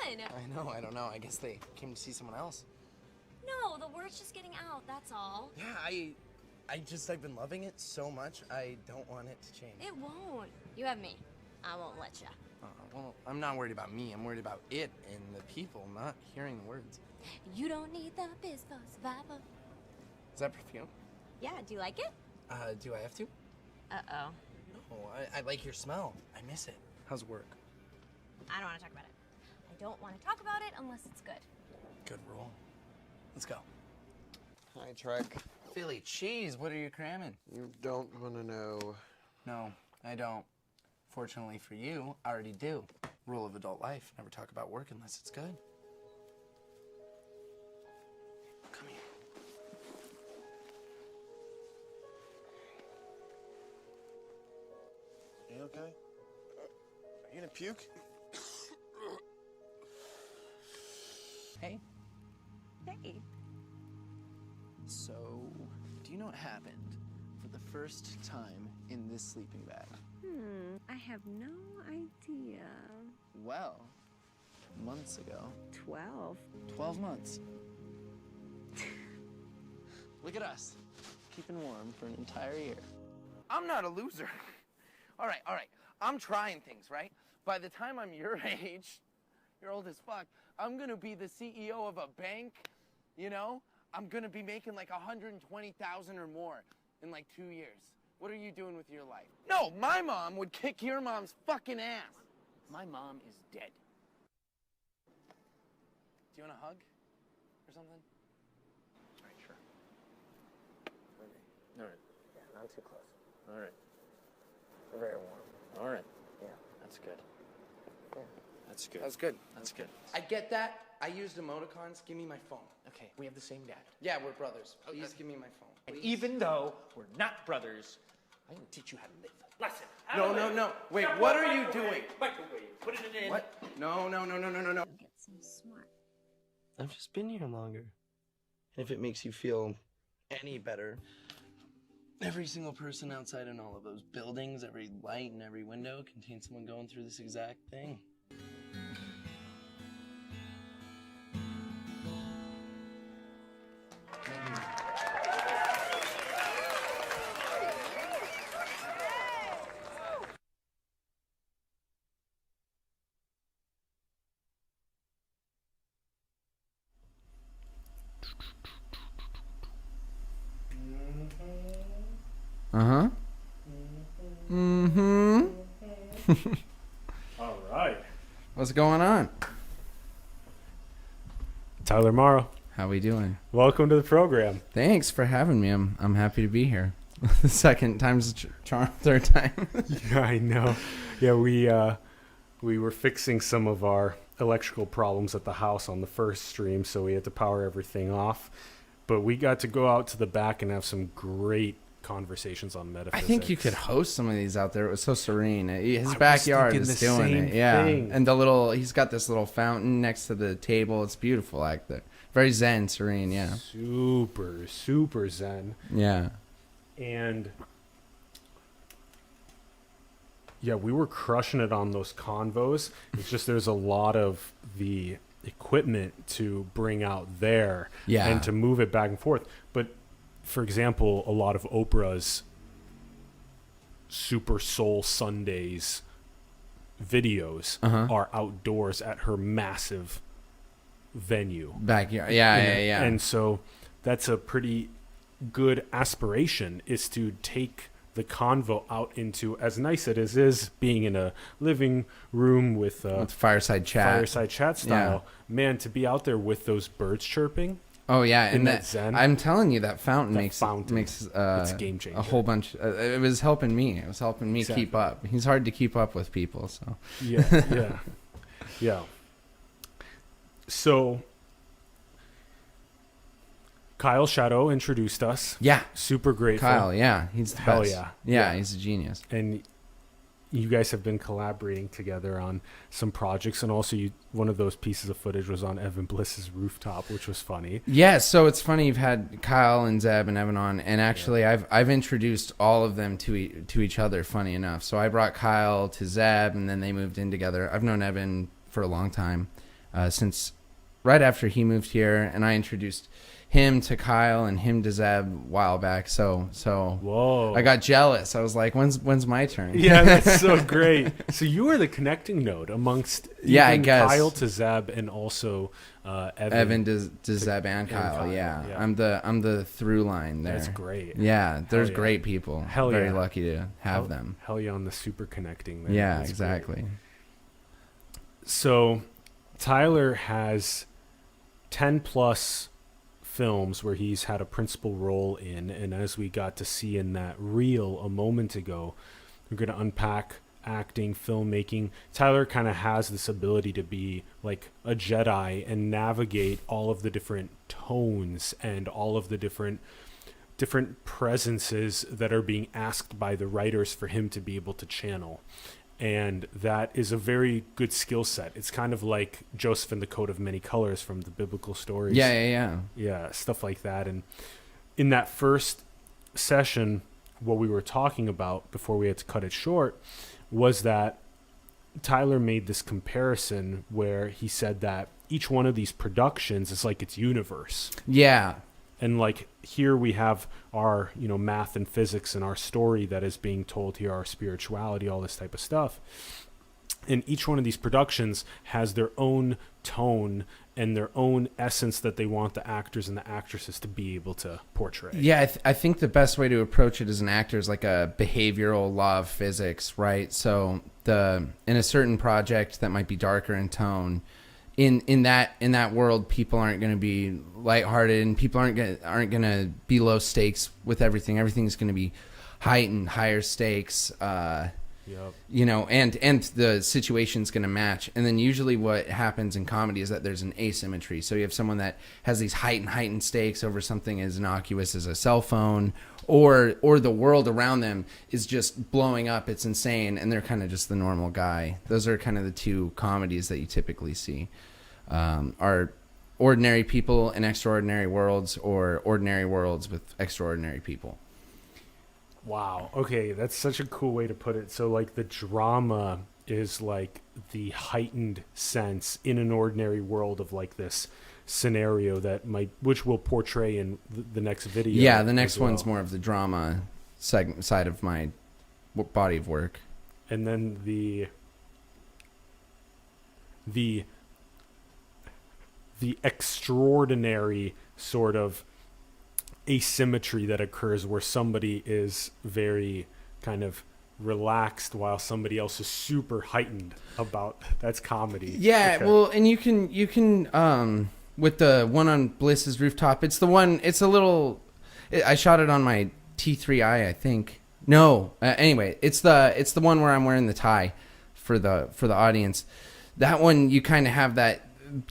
on? I don't know. I guess they came to see someone else. No, the word's just getting out, that's all. Yeah, I've been loving it so much, I don't want it to change. It won't. You have me. I won't let you. Well, I'm not worried about me. I'm worried about it and the people not hearing the words. You don't need the biz for survival. Is that perfume? Yeah, do you like it? Do I have to? Uh-oh. No, I like your smell. I miss it. How's work? I don't want to talk about it. I don't want to talk about it unless it's good. Good rule. Let's go. Hi, Trek. Philly cheese, what are you cramming? You don't want to know. No, I don't. Fortunately for you, I already do. Rule of adult life, never talk about work unless it's good. Come here. You okay? Are you gonna puke? Hey. Hey. So, do you know what happened for the first time in this sleeping bag? I have no idea. Well, months ago. 12. 12 months. Look at us, keeping warm for an entire year. I'm not a loser. All right. I'm trying things, right? By the time I'm your age, you're old as fuck, I'm gonna be the CEO of a bank, you know? I'm gonna be making like 120,000 or more in like 2 years. What are you doing with your life? No, my mom would kick your mom's fucking ass. My mom is dead. Do you want a hug or something? All right, sure. Okay. All right. Yeah, not too close. All right. We're very warm. All right. Yeah. That's good. Yeah. That's good. That's good. That's good. I get that. I used emoticons. Give me my phone. Okay, we have the same dad. Yeah, we're brothers. Please give me my phone. And Please. even though we're not brothers, I'm gonna teach you how to live. Listen. No. Wait, what are you doing? Microwave. Put it in. What? No. Get some smart. I've just been here longer. And if it makes you feel any better, every single person outside in all of those buildings, every light and every window contains someone going through this exact thing. Uh-huh. Mm-hmm. All right. What's going on? Tyler Mauro, How we doing? welcome to the program. Thanks for having me. I'm happy to be here. The second time's a charm, third time. Yeah, I know. Yeah, we were fixing some of our electrical problems at the house on the first stream, so we had to power everything off. But we got to go out to the back and have some great conversations on I metaphysics. think you could host some of these out there. It was so serene. His was backyard thinking is the doing same it. Yeah. thing. And he's got this little fountain next to the table. It's beautiful like that. Very zen, serene, yeah. Super, super zen. Yeah. And yeah, we were crushing it on those convos. It's just there's a lot of the equipment to bring out there Yeah. and to move it back and forth. But for example, a lot of Oprah's Super Soul Sundays videos are outdoors at her massive venue. Backyard. Yeah. And so that's a pretty good aspiration, is to take the convo out into, as nice it is being in a living room with fireside chat. style. Man, to be out there with those birds chirping. Oh yeah, in and that zen. I'm telling you, that fountain That makes fountain, makes it's a game changer. a whole bunch. It was helping me. It was helping me Exactly. keep up. He's hard to keep up with people. So Yeah. So Kyle Shadow introduced us. yeah, Super grateful. Kyle. Yeah, he's the Hell best. yeah. Yeah, Yeah. he's a genius. And you guys have been collaborating together on some projects, and also one of those pieces of footage was on Evan Bliss's rooftop, which was funny. Yeah, so it's funny, you've had Kyle and Zeb and Evan on, and actually I've introduced all of them to each other, funny enough. So I brought Kyle to Zeb, and then they moved in together. I've known Evan for a long time. since right after he moved here, and I introduced him to Kyle and him to Zeb a while back. So Whoa. I got jealous. I was like, when's my turn? Yeah, that's so great. So you are the connecting node amongst I guess Kyle to Zeb and also Evan to Zeb and Kyle. Yeah. I'm the through line there. That's great. Yeah, there's yeah. great people. Hell Very yeah. lucky to have them. Hell yeah, on the super connecting there. Yeah, That's exactly. great. So Tyler has 10 plus films where he's had a principal role in, and as we got to see in that reel a moment ago, we're going to unpack acting, filmmaking. Tyler kind of has this ability to be like a Jedi and navigate all of the different tones and all of the different presences that are being asked by the writers for him to be able to channel. And that is a very good skill set. It's kind of like Joseph and the Coat of Many Colors from the biblical stories. Yeah, stuff like that. And in that first session, what we were talking about before we had to cut it short was that Tyler made this comparison where he said that each one of these productions is like its universe. Yeah. And like here we have our, math and physics and our story that is being told here, our spirituality, all this type of stuff. And each one of these productions has their own tone and their own essence that they want the actors and the actresses to be able to portray. Yeah, I think the best way to approach it as an actor is like a behavioral law of physics, right? So in a certain project that might be darker in tone, in that world, people aren't going to be lighthearted, and people aren't going to be low stakes with everything. Everything's going to be heightened, higher stakes. And the situation's going to match. And then usually what happens in comedy is that there's an asymmetry. So you have someone that has these heightened stakes over something as innocuous as a cell phone, or the world around them is just blowing up. It's insane. And they're kind of just the normal guy. Those are kind of the two comedies that you typically see, are ordinary people in extraordinary worlds, or ordinary worlds with extraordinary people. Wow. Okay, that's such a cool way to put it. So like the drama is like the heightened sense in an ordinary world of like this scenario which we'll portray in the next video. Yeah, the next one's more of the drama side of my body of work. And then the extraordinary sort of asymmetry that occurs where somebody is very kind of relaxed while somebody else is super heightened about that's comedy. Yeah, okay. Well, and you can with the one on Bliss's rooftop, I shot it on my T3i, I think. No, anyway, it's the one where I'm wearing the tie for the audience. That one, you kind of have that.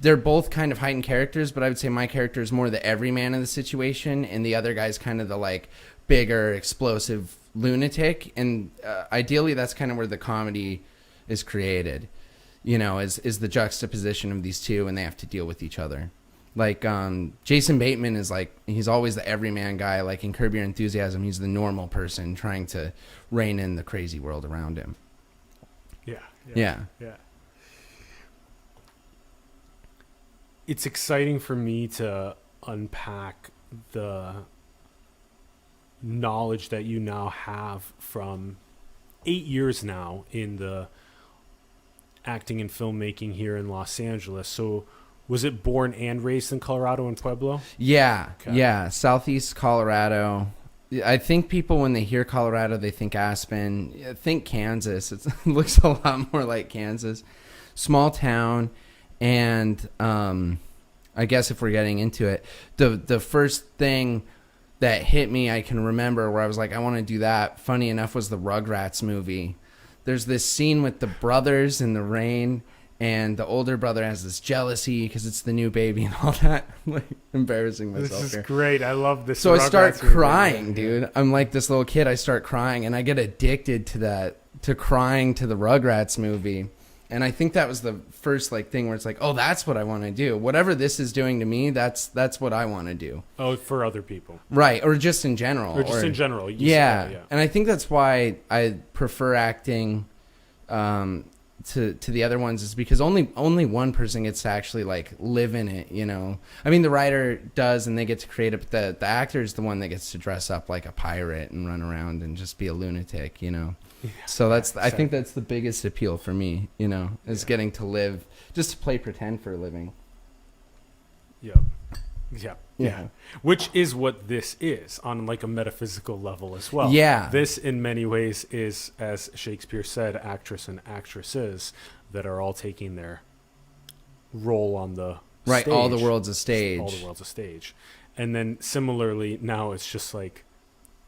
They're both kind of heightened characters, but I would say my character is more the everyman of the situation, and the other guy's kind of the like bigger, explosive lunatic. And ideally, that's kind of where the comedy is created. Is the juxtaposition of these two, and they have to deal with each other. Like Jason Bateman is like, he's always the everyman guy. Like in Curb Your Enthusiasm, he's the normal person trying to rein in the crazy world around him. Yeah. It's exciting for me to unpack the knowledge that you now have from 8 years now in the acting and filmmaking here in Los Angeles. So was it born and raised in Colorado and Pueblo? Yeah. Okay. Yeah. Southeast Colorado. I think people, when they hear Colorado, they think Aspen. Think Kansas. It looks a lot more like Kansas. Small town. And I guess if we're getting into it, the first thing that hit me, I can remember, where I was like, I want to do that, funny enough, was the Rugrats movie. There's this scene with the brothers in the rain, and the older brother has this jealousy because it's the new baby and all that. I'm like embarrassing myself This is here. great. I love this. So I start Rugrats movie. crying, dude. I'm like this little kid. I start crying, and I get addicted to that, to crying to the Rugrats movie. And I think that was the first thing where it's like, oh, that's what I want to do. Whatever this is doing to me, that's what I want to do. Oh, for other people. Right. Or just in general. Or just in general. Yeah. And I think that's why I prefer acting to the other ones is because only one person gets to actually like live in it, you know. I mean, the writer does and they get to create it, but the actor is the one that gets to dress up like a pirate and run around and just be a lunatic, you know. Yeah, so that's I think that's the biggest appeal for me, you know, is getting to live, just to play pretend for a living. Yep. Yeah. Which is what this is on like a metaphysical level as well. Yeah. This in many ways is, as Shakespeare said, actress and actresses that are all taking their role on the right. stage. All the world's a stage. All the world's a stage. And then similarly, now it's just like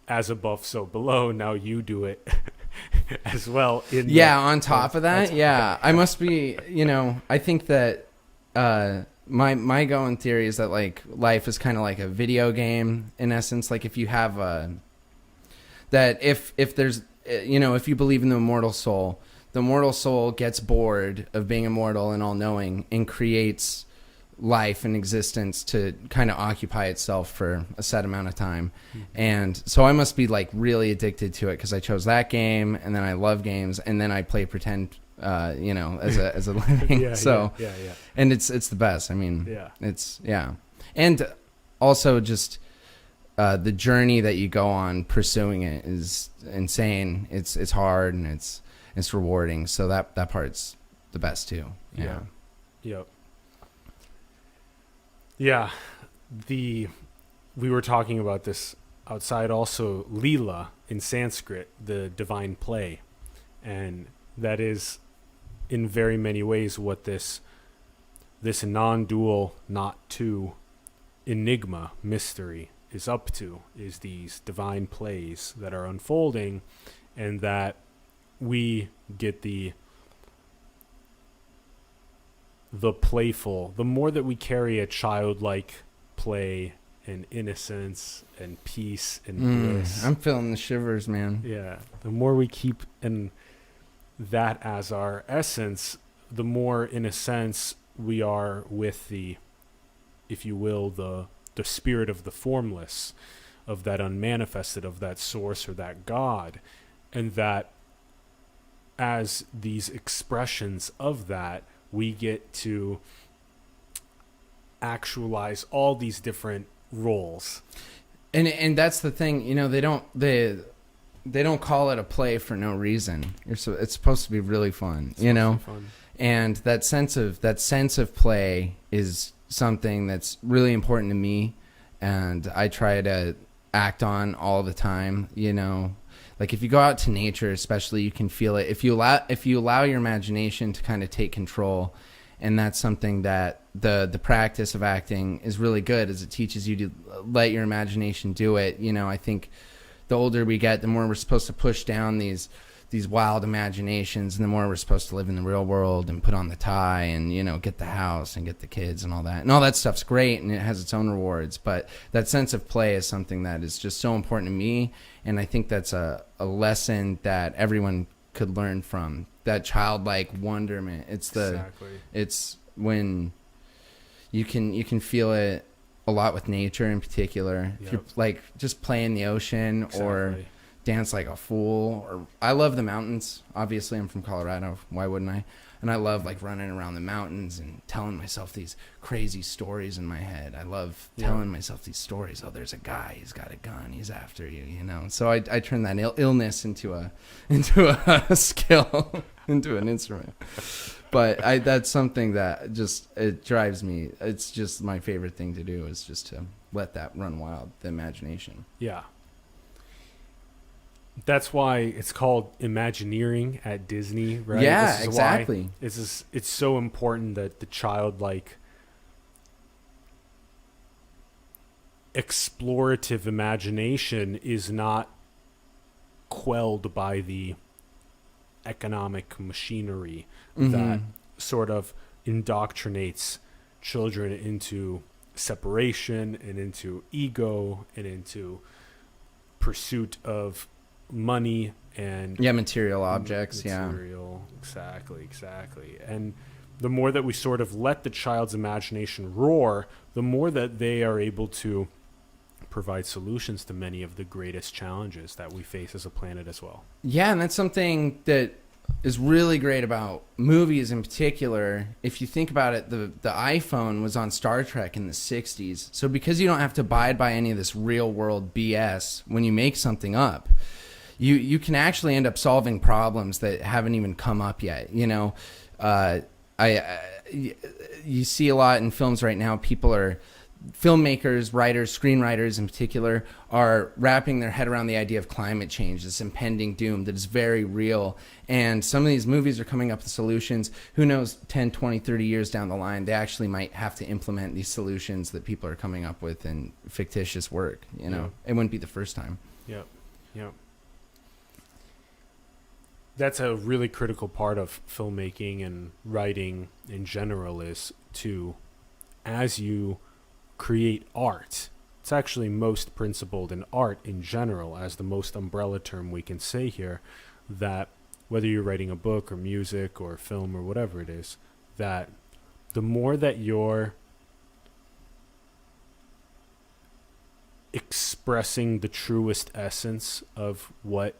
as above, so below. Now you do it as well. On top of that. Yeah. I must be, you know, I think that, my going theory is that like life is kind of like a video game in essence. Like if you have that if there's, you know, if you believe in the immortal soul gets bored of being immortal and all knowing and creates life and existence to kind of occupy itself for a set amount of time. And so I must be like really addicted to it because I chose that game, and then I love games, and then I play pretend, you know, as a living. Yeah. And it's the best. I mean, it's and also just the journey that you go on pursuing it is insane. It's hard and it's rewarding. So that part's the best too. Yeah. We were talking about this outside also. Leela in Sanskrit, the divine play, and that is in very many ways what this non-dual, not two enigma mystery is up to, is these divine plays that are unfolding, and that we get the playful, the more that we carry a childlike play and innocence and peace and bliss. I'm feeling the shivers, man. Yeah. The more we keep in that as our essence, the more, in a sense, we are with the, if you will, the spirit of the formless, of that unmanifested, of that source or that God. And that as these expressions of that, we get to actualize all these different roles. And that's the thing, you know, they don't call it a play for no reason. It's supposed to be really fun, you know? And that sense of play is something that's really important to me, and I try to act on all the time, you know? Like if you go out to nature, especially, you can feel it. If you allow your imagination to kind of take control, and that's something that the practice of acting is really good, as it teaches you to let your imagination do it. You know, I think the older we get, the more we're supposed to push down these wild imaginations, and the more we're supposed to live in the real world and put on the tie and, you know, get the house and get the kids and all that. And all that stuff's great and it has its own rewards, but that sense of play is something that is just so important to me. And I think that's a lesson that everyone could learn from, that childlike wonderment. It's when you can feel it a lot with nature in particular. If you're like just play in the ocean or dance like a fool. Or I love the mountains. Obviously, I'm from Colorado. Why wouldn't I? And I love like running around the mountains and telling myself these crazy stories in my head. I love telling myself these stories. Oh, there's a guy. He's got a gun. He's after you. You know. So I turn that illness into a skill, into an instrument. But that's something that just, it drives me. It's just my favorite thing to do, is just to let that run wild, the imagination. Yeah. That's why it's called Imagineering at Disney, right? Yeah, exactly. It's so important that the childlike explorative imagination is not quelled by the economic machinery that sort of indoctrinates children into separation and into ego and into pursuit of money and material objects. Exactly. And the more that we sort of let the child's imagination roar, the more that they are able to provide solutions to many of the greatest challenges that we face as a planet as well. Yeah, and that's something that is really great about movies in particular, if you think about it, the iPhone was on Star Trek in the 60s. So because you don't have to abide by any of this real world BS when you make something up, you can actually end up solving problems that haven't even come up yet. You know, you see a lot in films right now, filmmakers, writers, screenwriters in particular, are wrapping their head around the idea of climate change, this impending doom that is very real. And some of these movies are coming up with solutions. Who knows, 10, 20, 30 years down the line, they actually might have to implement these solutions that people are coming up with in fictitious work. You know, It wouldn't be the first time. Yep. That's a really critical part of filmmaking and writing in general, is to, as you create art, it's actually most principled in art in general, as the most umbrella term we can say here, that whether you're writing a book or music or film or whatever it is, that the more that you're expressing the truest essence of what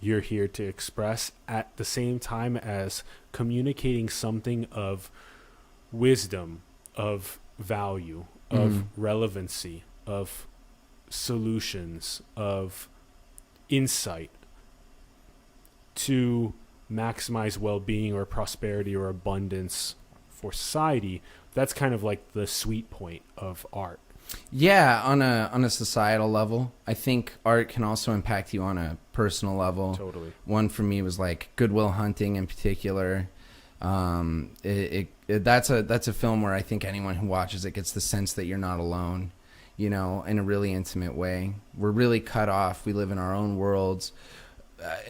you're here to express, at the same time as communicating something of wisdom, of value, of relevancy, of solutions, of insight to maximize well-being or prosperity or abundance for society, that's kind of like the sweet point of art. Yeah, on a societal level, I think art can also impact you on a personal level. Totally. One for me was like Good Will Hunting in particular. That's a film where I think anyone who watches it gets the sense that you're not alone, you know, in a really intimate way. We're really cut off. We live in our own worlds.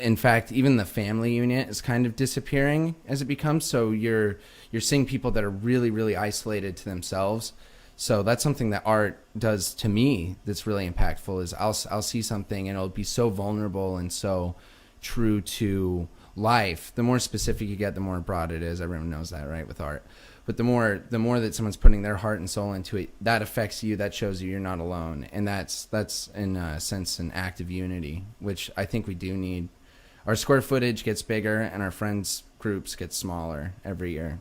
In fact, even the family unit is kind of disappearing as it becomes. So you're seeing people that are really, really isolated to themselves. So that's something that art does to me that's really impactful, is I'll see something and it'll be so vulnerable and so true to life. The more specific you get, the more broad it is. Everyone knows that, right, with art. But the more that someone's putting their heart and soul into it, that affects you, that shows you you're not alone. And that's in a sense an act of unity, which I think we do need. Our square footage gets bigger and our friends groups get smaller every year.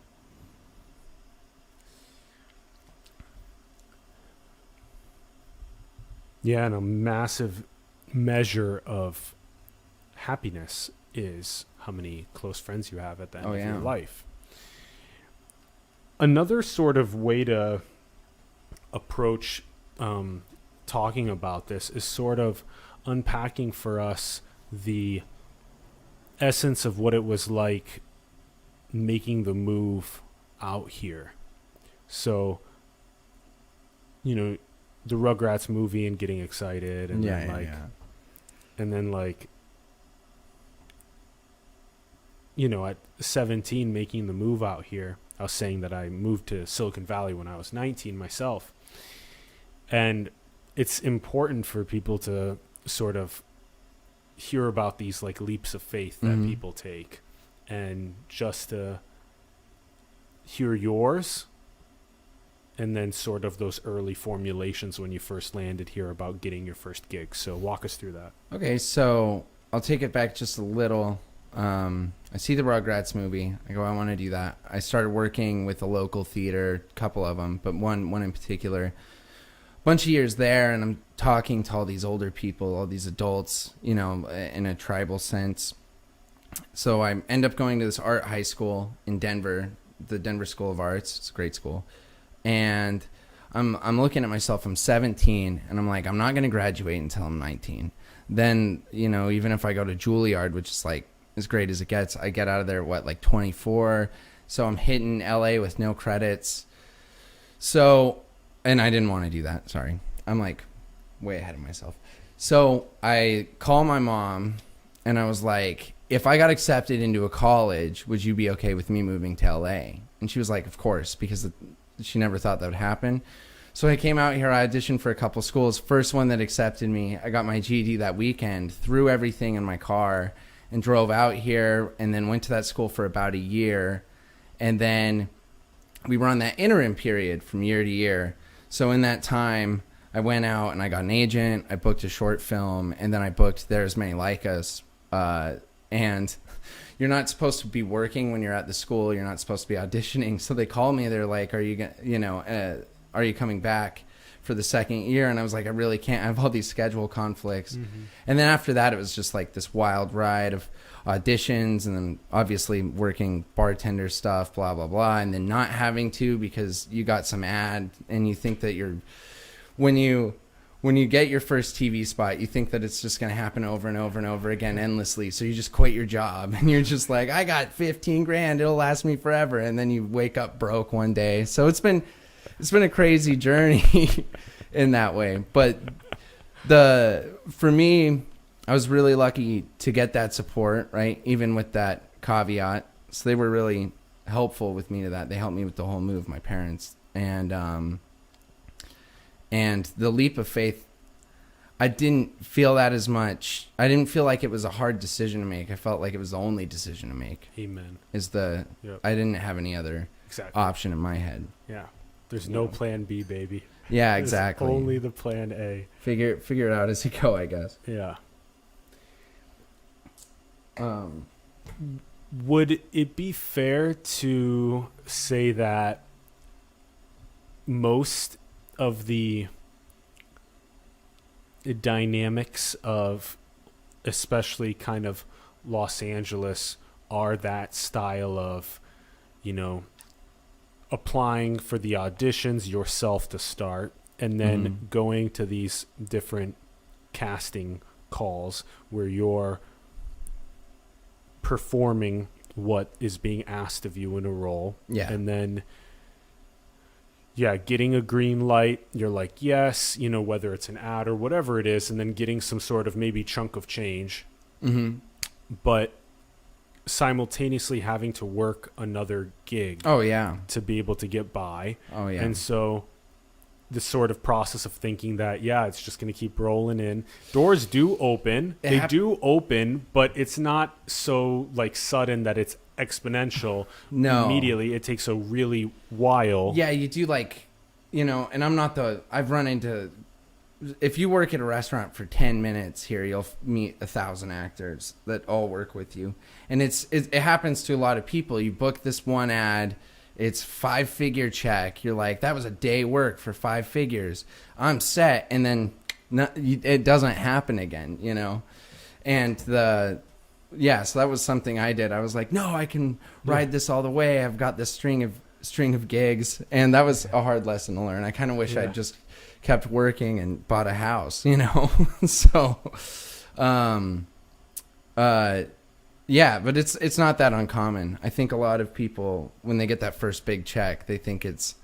Yeah, and a massive measure of happiness is how many close friends you have at the end of your life. Another sort of way to approach talking about this is sort of unpacking for us the essence of what it was like making the move out here. So, you know, the Rugrats movie and getting excited, and and then like, you know, at 17 making the move out here. I was saying that I moved to Silicon Valley when I was 19 myself. And it's important for people to sort of hear about these like leaps of faith that people take, and just to hear yours, and then sort of those early formulations when you first landed here about getting your first gig. So walk us through that. Okay, so I'll take it back just a little. I see the Rugrats movie. I go, I want to do that. I started working with a local theater, a couple of them, but one in particular. A bunch of years there, and I'm talking to all these older people, all these adults, you know, in a tribal sense. So I end up going to this art high school in Denver, the Denver School of Arts. It's a great school. And I'm looking at myself, I'm 17, and I'm like, I'm not going to graduate until I'm 19. Then, you know, even if I go to Juilliard, which is like as great as it gets, I get out of there, like 24. So I'm hitting LA with no credits. So, and I didn't want to do that. Sorry. I'm like way ahead of myself. So I call my mom and I was like, if I got accepted into a college, would you be okay with me moving to LA? And she was like, of course, because she never thought that would happen. So I came out here, I auditioned for a couple schools. First one that accepted me, I got my GED that weekend, threw everything in my car and drove out here, and then went to that school for about a year. And then we were on that interim period from year to year. So in that time, I went out and I got an agent, I booked a short film, and then I booked There's Many Like Us and you're not supposed to be working when you're at the school. You're not supposed to be auditioning. So they call me. They're like, are you coming back for the second year? And I was like, I really can't. I have all these schedule conflicts. And then after that, it was just like this wild ride of auditions, and then obviously working bartender stuff, blah, blah, blah. And then not having to, because you got some ad, and you think that when you get your first TV spot, you think that it's just going to happen over and over and over again endlessly. So you just quit your job, and you're just like, I got 15 grand. It'll last me forever. And then you wake up broke one day. So it's been a crazy journey in that way. But for me, I was really lucky to get that support, right? Even with that caveat. So they were really helpful with me to that. They helped me with the whole move, my parents. And the leap of faith, I didn't feel that as much. I didn't feel like it was a hard decision to make. I felt like it was the only decision to make. Amen. Yep. I didn't have any other option in my head. Yeah. There's no plan B, baby. Yeah, exactly. There's only the plan A. Figure it out as you go, I guess. Yeah. Would it be fair to say that most of the dynamics of especially kind of Los Angeles are that style of, applying for the auditions yourself to start, and then going to these different casting calls where you're performing what is being asked of you in a role. Yeah. And then, getting a green light, you're like, yes, whether it's an ad or whatever it is, and then getting some sort of maybe chunk of change. But simultaneously having to work another gig. Oh, yeah. To be able to get by. Oh, yeah. And so the sort of process of thinking that, it's just going to keep rolling in. Doors do open. They do open, but it's not so like sudden that it's exponential. No. Immediately. It takes a really while. Yeah, you do and I've run into, if you work at a restaurant for 10 minutes here, you'll meet 1,000 actors that all work with you. And it happens to a lot of people. You book this one ad, it's 5-figure check. You're like, that was a day work for 5 figures. I'm set. And then it doesn't happen again, And so that was something I did. I was like, no, I can ride this all the way. I've got this string of gigs. And that was a hard lesson to learn. I kind of wish I'd just kept working and bought a house, So, but it's not that uncommon. I think a lot of people, when they get that first big check, they think it's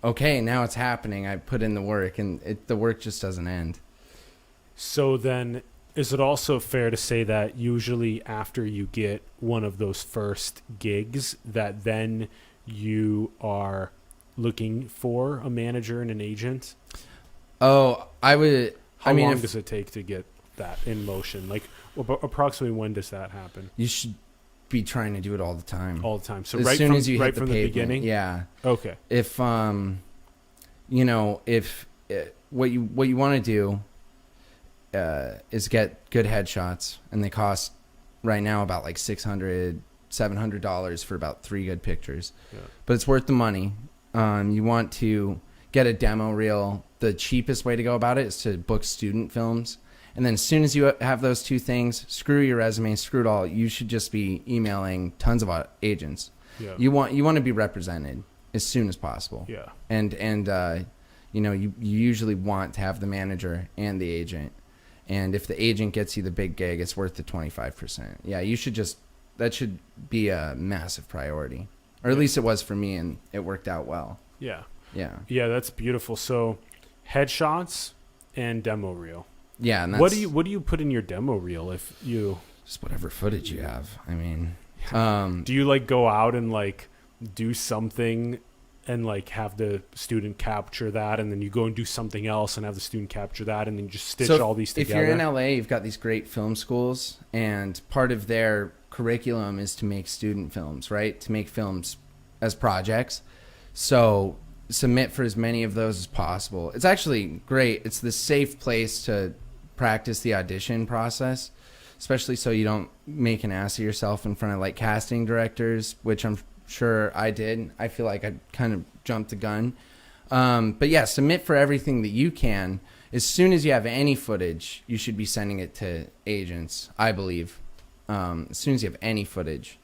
okay. Now it's happening. I put in the work, and the work just doesn't end. So then, is it also fair to say that usually after you get one of those first gigs, that then you are looking for a manager and an agent? Oh, I would. How long does it take to get that in motion? Like, approximately when does that happen? You should be trying to do it all the time. All the time. So as right soon from, as you right hit from the the pavement, beginning? Yeah. Okay. If what you want to do is get good headshots, and they cost right now about like $600-$700 for about 3 good pictures. Yeah. But it's worth the money. You want to get a demo reel. The cheapest way to go about it is to book student films. And then as soon as you have those 2 things, screw your resume, screw it all. You should just be emailing tons of agents. Yeah. You want to be represented as soon as possible. Yeah. And you usually want to have the manager and the agent. And if the agent gets you the big gig, it's worth the 25%. Yeah, that should be a massive priority. Or at least it was for me, and it worked out well. Yeah. Yeah. Yeah, that's beautiful. So headshots and demo reel. Yeah, and what do you put in your demo reel if you just whatever footage you have? I mean, do you like go out and like do something and like have the student capture that, and then you go and do something else and have the student capture that, and then just stitch all these together? If you're in LA, you've got these great film schools, and part of their curriculum is to make student films, right? To make films as projects. So submit for as many of those as possible. It's actually great. It's the safe place to practice the audition process. especially so you don't make an ass of yourself in front of like casting directors, which I'm sure I did. I feel like I kind of jumped the gun. But yeah, submit for everything that you can. As soon as you have any footage, you should be sending it to agents, I believe. As soon as you have any footage.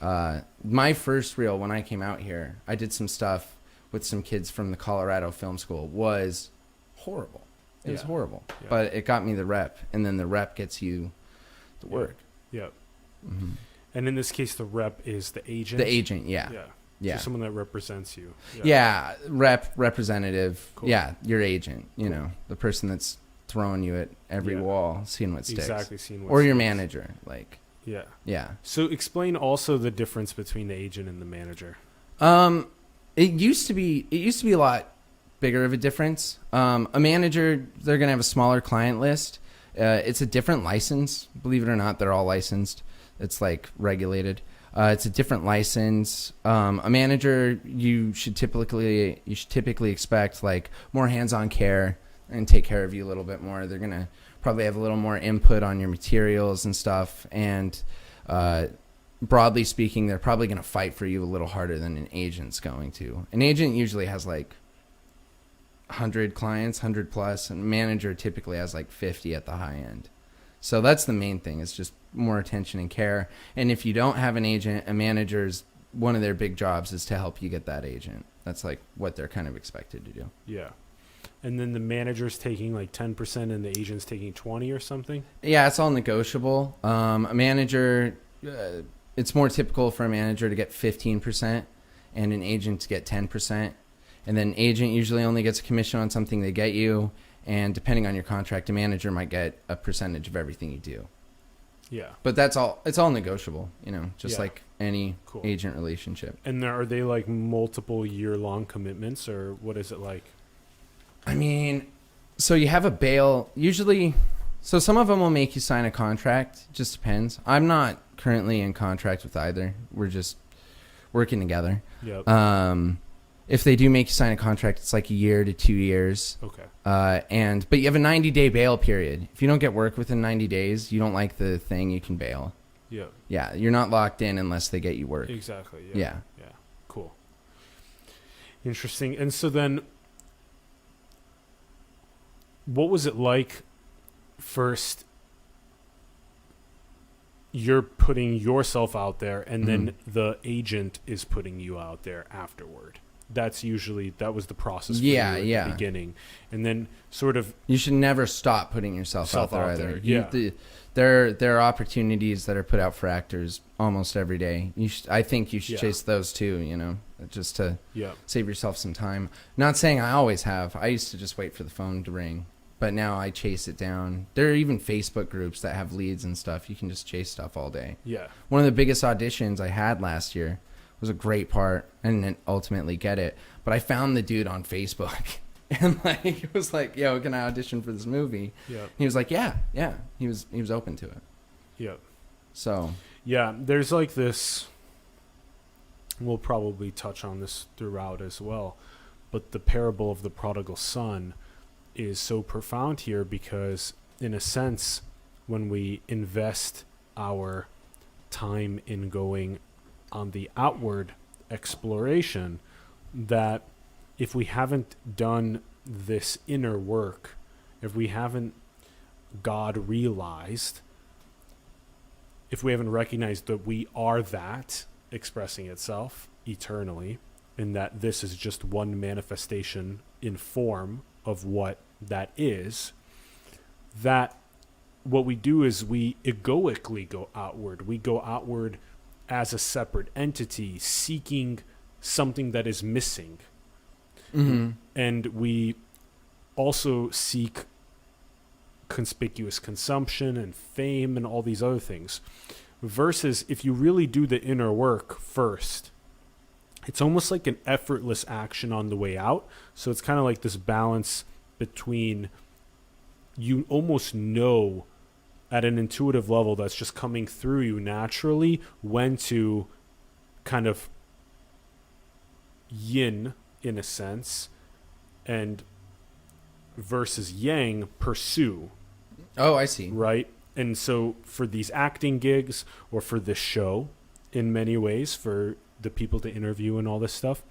My first reel, when I came out here, I did some stuff with some kids from the Colorado Film School. Was horrible. It was horrible. Yeah. But it got me the rep, and then the rep gets you the work. Yeah. Mm-hmm. And in this case, the rep is the agent? The agent, yeah. Yeah. Yeah. So someone that represents you. Yeah, representative. Cool. Yeah, your agent, you know, the person that's throwing you at every wall, seeing what sticks. Exactly, seeing what Or sticks. your manager, like. Yeah. Yeah. So explain also the difference between the agent and the manager. It used to be a lot bigger of a difference. A manager, they're going to have a smaller client list. It's a different license, believe it or not. They're all licensed. It's like regulated. It's a different license. A manager, you should typically expect like more hands-on care and take care of you a little bit more. They're gonna probably have a little more input on your materials and stuff. And broadly speaking, they're probably gonna fight for you a little harder than an agent's going to. An agent usually has like 100 clients, 100 plus, and a manager typically has like 50 at the high end. So that's the main thing. It's just more attention and care. And if you don't have an agent, a manager's one of their big jobs is to help you get that agent. That's like what they're kind of expected to do. Yeah. And then the manager's taking like 10% and the agent's taking 20 or something? Yeah, it's all negotiable. A manager, it's more typical for a manager to get 15% and an agent to get 10%. And then agent usually only gets a commission on something they get you. And depending on your contract, a manager might get a percentage of everything you do. Yeah. But it's all negotiable, you know, just like any agent relationship. And are they like multiple year-long commitments, or what is it like? I mean, so you have a bail, usually, so some of them will make you sign a contract. It just depends. I'm not currently in contract with either. We're just working together. Yep. If they do make you sign a contract, it's like a year to 2 years. Okay. But you have a 90-day bail period. If you don't get work within 90 days, you don't like the thing, you can bail. Yeah. Yeah, you're not locked in unless they get you work. Exactly. Yeah. Yeah. Cool. Interesting. And so then, what was it like first? You're putting yourself out there, and then the agent is putting you out there afterward. That was the process for you at the beginning. And then sort of... You should never stop putting yourself out there either. Yeah. There are opportunities that are put out for actors almost every day. I think you should chase those too, you know, just to save yourself some time. Not saying I always have. I used to just wait for the phone to ring, but now I chase it down. There are even Facebook groups that have leads and stuff. You can just chase stuff all day. Yeah. One of the biggest auditions I had last year was a great part. I didn't ultimately get it, but I found the dude on Facebook and like it was like, yo, can I audition for this movie? Yeah. He was like, yeah. He was open to it. Yeah. So yeah, there's like this. We'll probably touch on this throughout as well, but the parable of the prodigal son is so profound here because, in a sense, when we invest our time in going on the outward exploration, that if we haven't done this inner work, if we haven't God realized, if we haven't recognized that we are that expressing itself eternally, and that this is just one manifestation in form of what that is, that what we do is we egoically go outward. We go outward as a separate entity, seeking something that is missing. mm-hmm. And we also seek conspicuous consumption and fame and all these other things. Versus if you really do the inner work first, it's almost like an effortless action on the way out. So it's kind of like this balance between, you almost know at an intuitive level that's just coming through you naturally when to kind of yin, in a sense, and versus yang, pursue. Oh, I see. Right? And so for these acting gigs or for this show, in many ways, for the people to interview and all this stuff,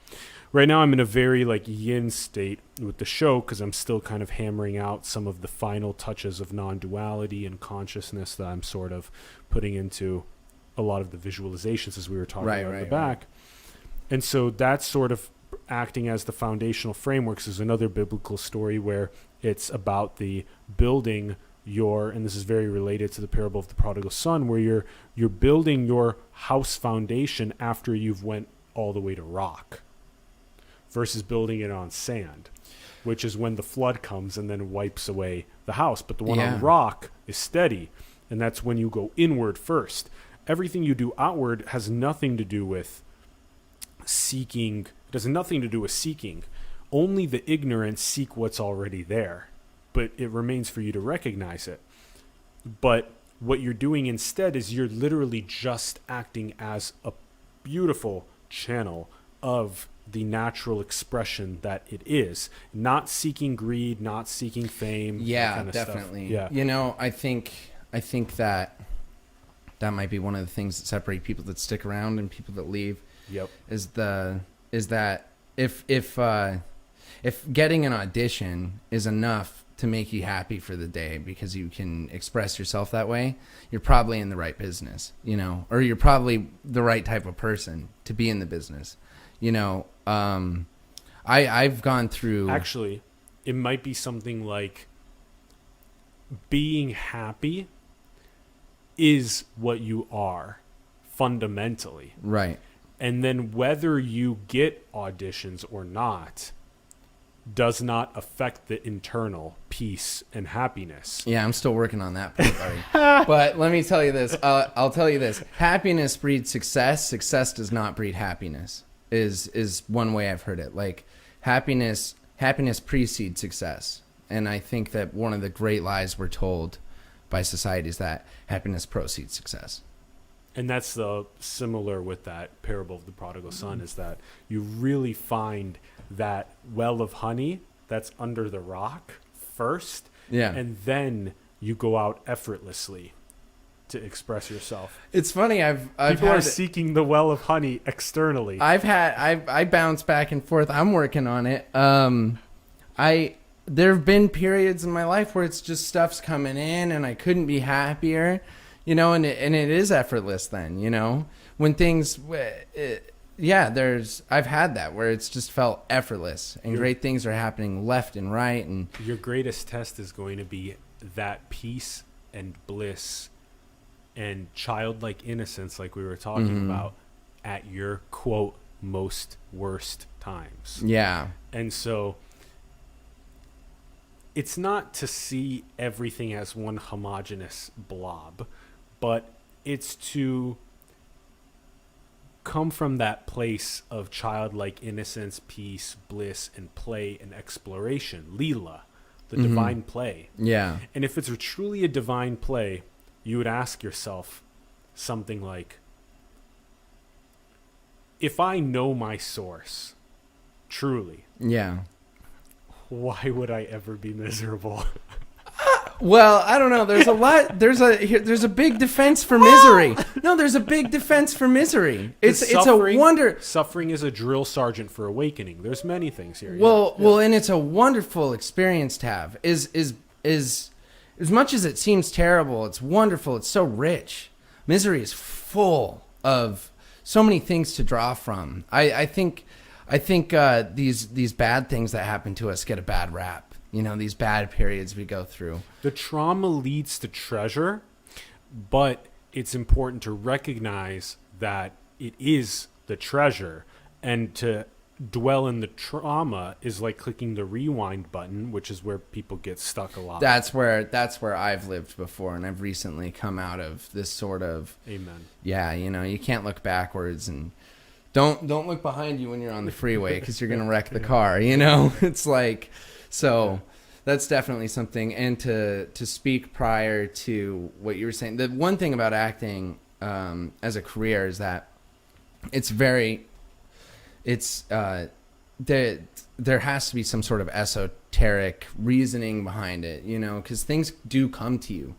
right now I'm in a very like yin state with the show because I'm still kind of hammering out some of the final touches of non-duality and consciousness that I'm sort of putting into a lot of the visualizations as we were talking about at the back. And so that's sort of acting as the foundational frameworks is another biblical story where it's about the building your, and this is very related to the parable of the prodigal son, where you're building your house foundation after you've went all the way to rock versus building it on sand, which is when the flood comes and then wipes away the house. But the one on rock is steady, and that's when you go inward first. Everything you do outward has nothing to do with seeking. It has nothing to do with seeking. Only the ignorant seek what's already there, but it remains for you to recognize it. But what you're doing instead is you're literally just acting as a beautiful channel of the natural expression that it is, not seeking greed, not seeking fame. Yeah, that kind of definitely. Stuff. Yeah. You know, I think that might be one of the things that separate people that stick around and people that leave. Yep. Is that if getting an audition is enough to make you happy for the day because you can express yourself that way, you're probably in the right business, you know, or you're probably the right type of person to be in the business. You know, I've gone through. Actually, it might be something like being happy is what you are fundamentally. Right. And then whether you get auditions or not does not affect the internal peace and happiness. Yeah, I'm still working on that part, buddy. But let me tell you this. I'll tell you this. Happiness breeds success. Success does not breed happiness, is one way I've heard it. Like, happiness precedes success. And I think that one of the great lies we're told by society is that happiness precedes success. And that's the similar with that parable of the prodigal son, is that you really find that well of honey that's under the rock first, and then you go out effortlessly to express yourself. It's funny. People are seeking the well of honey externally. I bounce back and forth. I'm working on it. There have been periods in my life where it's just stuff's coming in and I couldn't be happier, you know, and it is effortless then, you know, when things, I've had that where it's just felt effortless and great things are happening left and right. And your greatest test is going to be that peace and bliss and childlike innocence, like we were talking about, at your quote most worst times. Yeah. And so it's not to see everything as one homogeneous blob, but it's to come from that place of childlike innocence, peace, bliss, and play and exploration. Leela, the divine play. Yeah. And if it's truly a divine play, you would ask yourself something like, if I know my source, truly, why would I ever be miserable? Well, I don't know. There's a lot. There's a big defense for misery. No, there's a big defense for misery. It's a wonder. Suffering is a drill sergeant for awakening. There's many things here. Well, and it's a wonderful experience to have. Is as much as it seems terrible, it's wonderful. It's so rich. Misery is full of so many things to draw from. I think these bad things that happen to us get a bad rap. You know, these bad periods we go through. The trauma leads to treasure, but it's important to recognize that it is the treasure, and to dwell in the trauma is like clicking the rewind button, which is where people get stuck a lot. That's where I've lived before, and I've recently come out of this sort of amen. Yeah, you know, you can't look backwards, and don't look behind you when you're on the freeway because you're gonna wreck the car. You know, it's like. So that's definitely something. And to speak prior to what you were saying, the one thing about acting as a career is that there has to be some sort of esoteric reasoning behind it, you know, because things do come to you.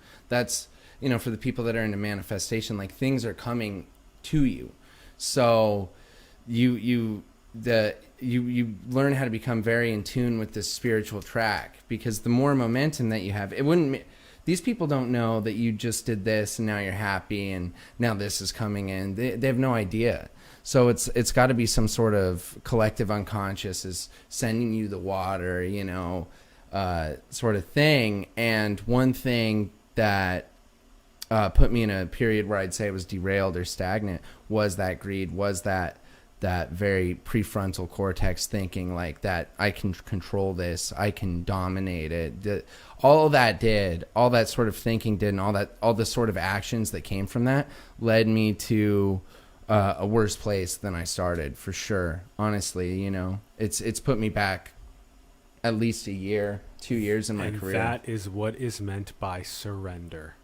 for the people that are into manifestation, like things are coming to you. So you learn how to become very in tune with this spiritual track, because the more momentum that you have, these people don't know that you just did this and now you're happy and now this is coming in. They have no idea. So it's got to be some sort of collective unconscious is sending you the water, sort of thing. And one thing that put me in a period where I'd say it was derailed or stagnant was that greed, was that very prefrontal cortex thinking, like that I can control this, I can dominate it. All that sort of thinking did, and all the sort of actions that came from that led me to a worse place than I started, for sure. Honestly, it's put me back at least a year, 2 years in my career. That is what is meant by surrender.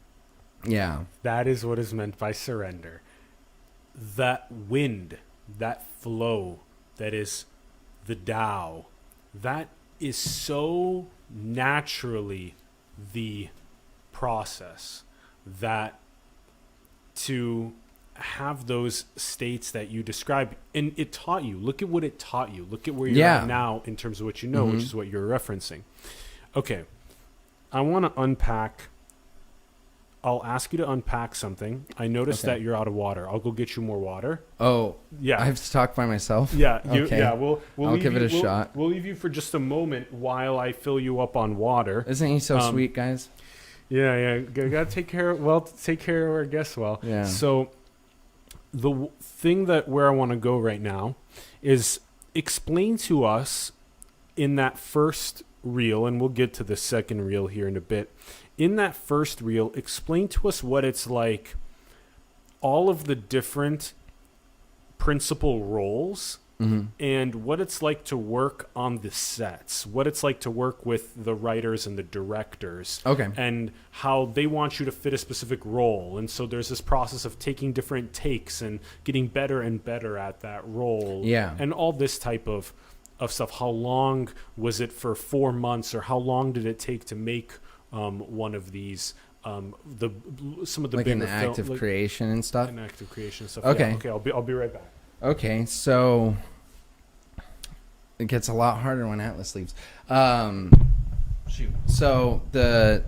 Yeah. That is what is meant by surrender. That wind, that flow, that is the Tao, that is so naturally the process, that to have those states that you described, and it taught you. Look at what it taught you. Look at where you're at now in terms of what you know, which is what you're referencing. Okay, I want to unpack. I'll ask you to unpack something. I noticed that you're out of water. I'll go get you more water. Oh, yeah. I have to talk by myself? Yeah. Okay. Yeah. I'll give it a shot. We'll leave you for just a moment while I fill you up on water. Isn't he so sweet, guys? Yeah. Gotta take care of our guests well. Yeah. So the thing where I want to go right now is explain to us in that first reel, and we'll get to the second reel here in a bit. In that first reel, explain to us what it's like, all of the different principal roles, and what it's like to work on the sets, what it's like to work with the writers and the directors, and how they want you to fit a specific role. And so there's this process of taking different takes and getting better and better at that role, and all this type of stuff. How long was it for 4 months, or how long did it take to make one of these, some of the like bigger an active creation and stuff. An active creation and stuff. Okay. Yeah, okay. I'll be right back. Okay, so it gets a lot harder when Atlas leaves. Shoot. So the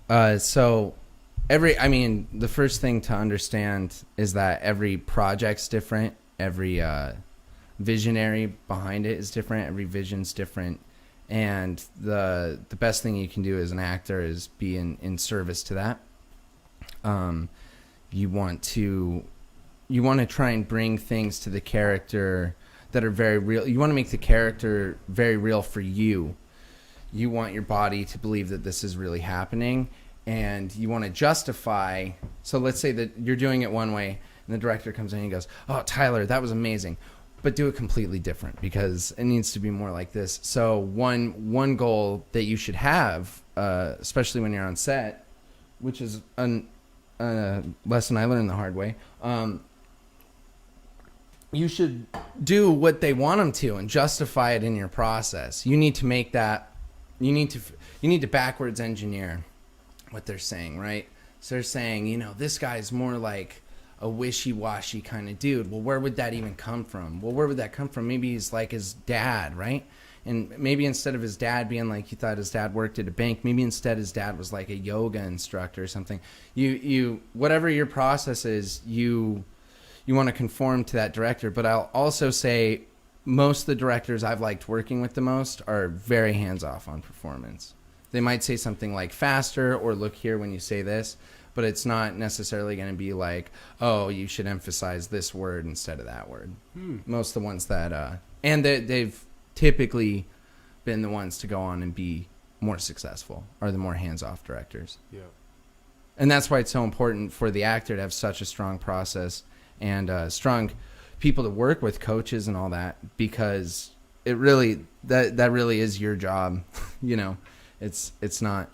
the first thing to understand is that every project's different. Every visionary behind it is different. Every vision's different. And the best thing you can do as an actor is be in service to that. You want to try and bring things to the character that are very real. You want to make the character very real for you. You want your body to believe that this is really happening, and you want to justify. So let's say that you're doing it one way, and the director comes in and he goes, "Oh, Tyler, that was amazing. But do it completely different because it needs to be more like this." So one goal that you should have, especially when you're on set, which is a lesson I learned the hard way, you should do what they want them to and justify it in your process. You need to make that. You need to backwards engineer what they're saying, right? So they're saying, this guy's more like a wishy-washy kind of dude. Well, where would that even come from? Well, where would that come from? Maybe he's like his dad, right? And maybe instead of his dad being like, he thought his dad worked at a bank, maybe instead his dad was like a yoga instructor or something. You whatever your process is, you want to conform to that director. But I'll also say most of the directors I've liked working with the most are very hands-off on performance. They might say something like faster or look here when you say this, but it's not necessarily going to be like, oh, you should emphasize this word instead of that word. Most of the ones that, and they've typically been the ones to go on and be more successful, are the more hands-off directors. Yeah. And that's why it's so important for the actor to have such a strong process and strong people to work with, coaches and all that, because it really, that really is your job. It's not.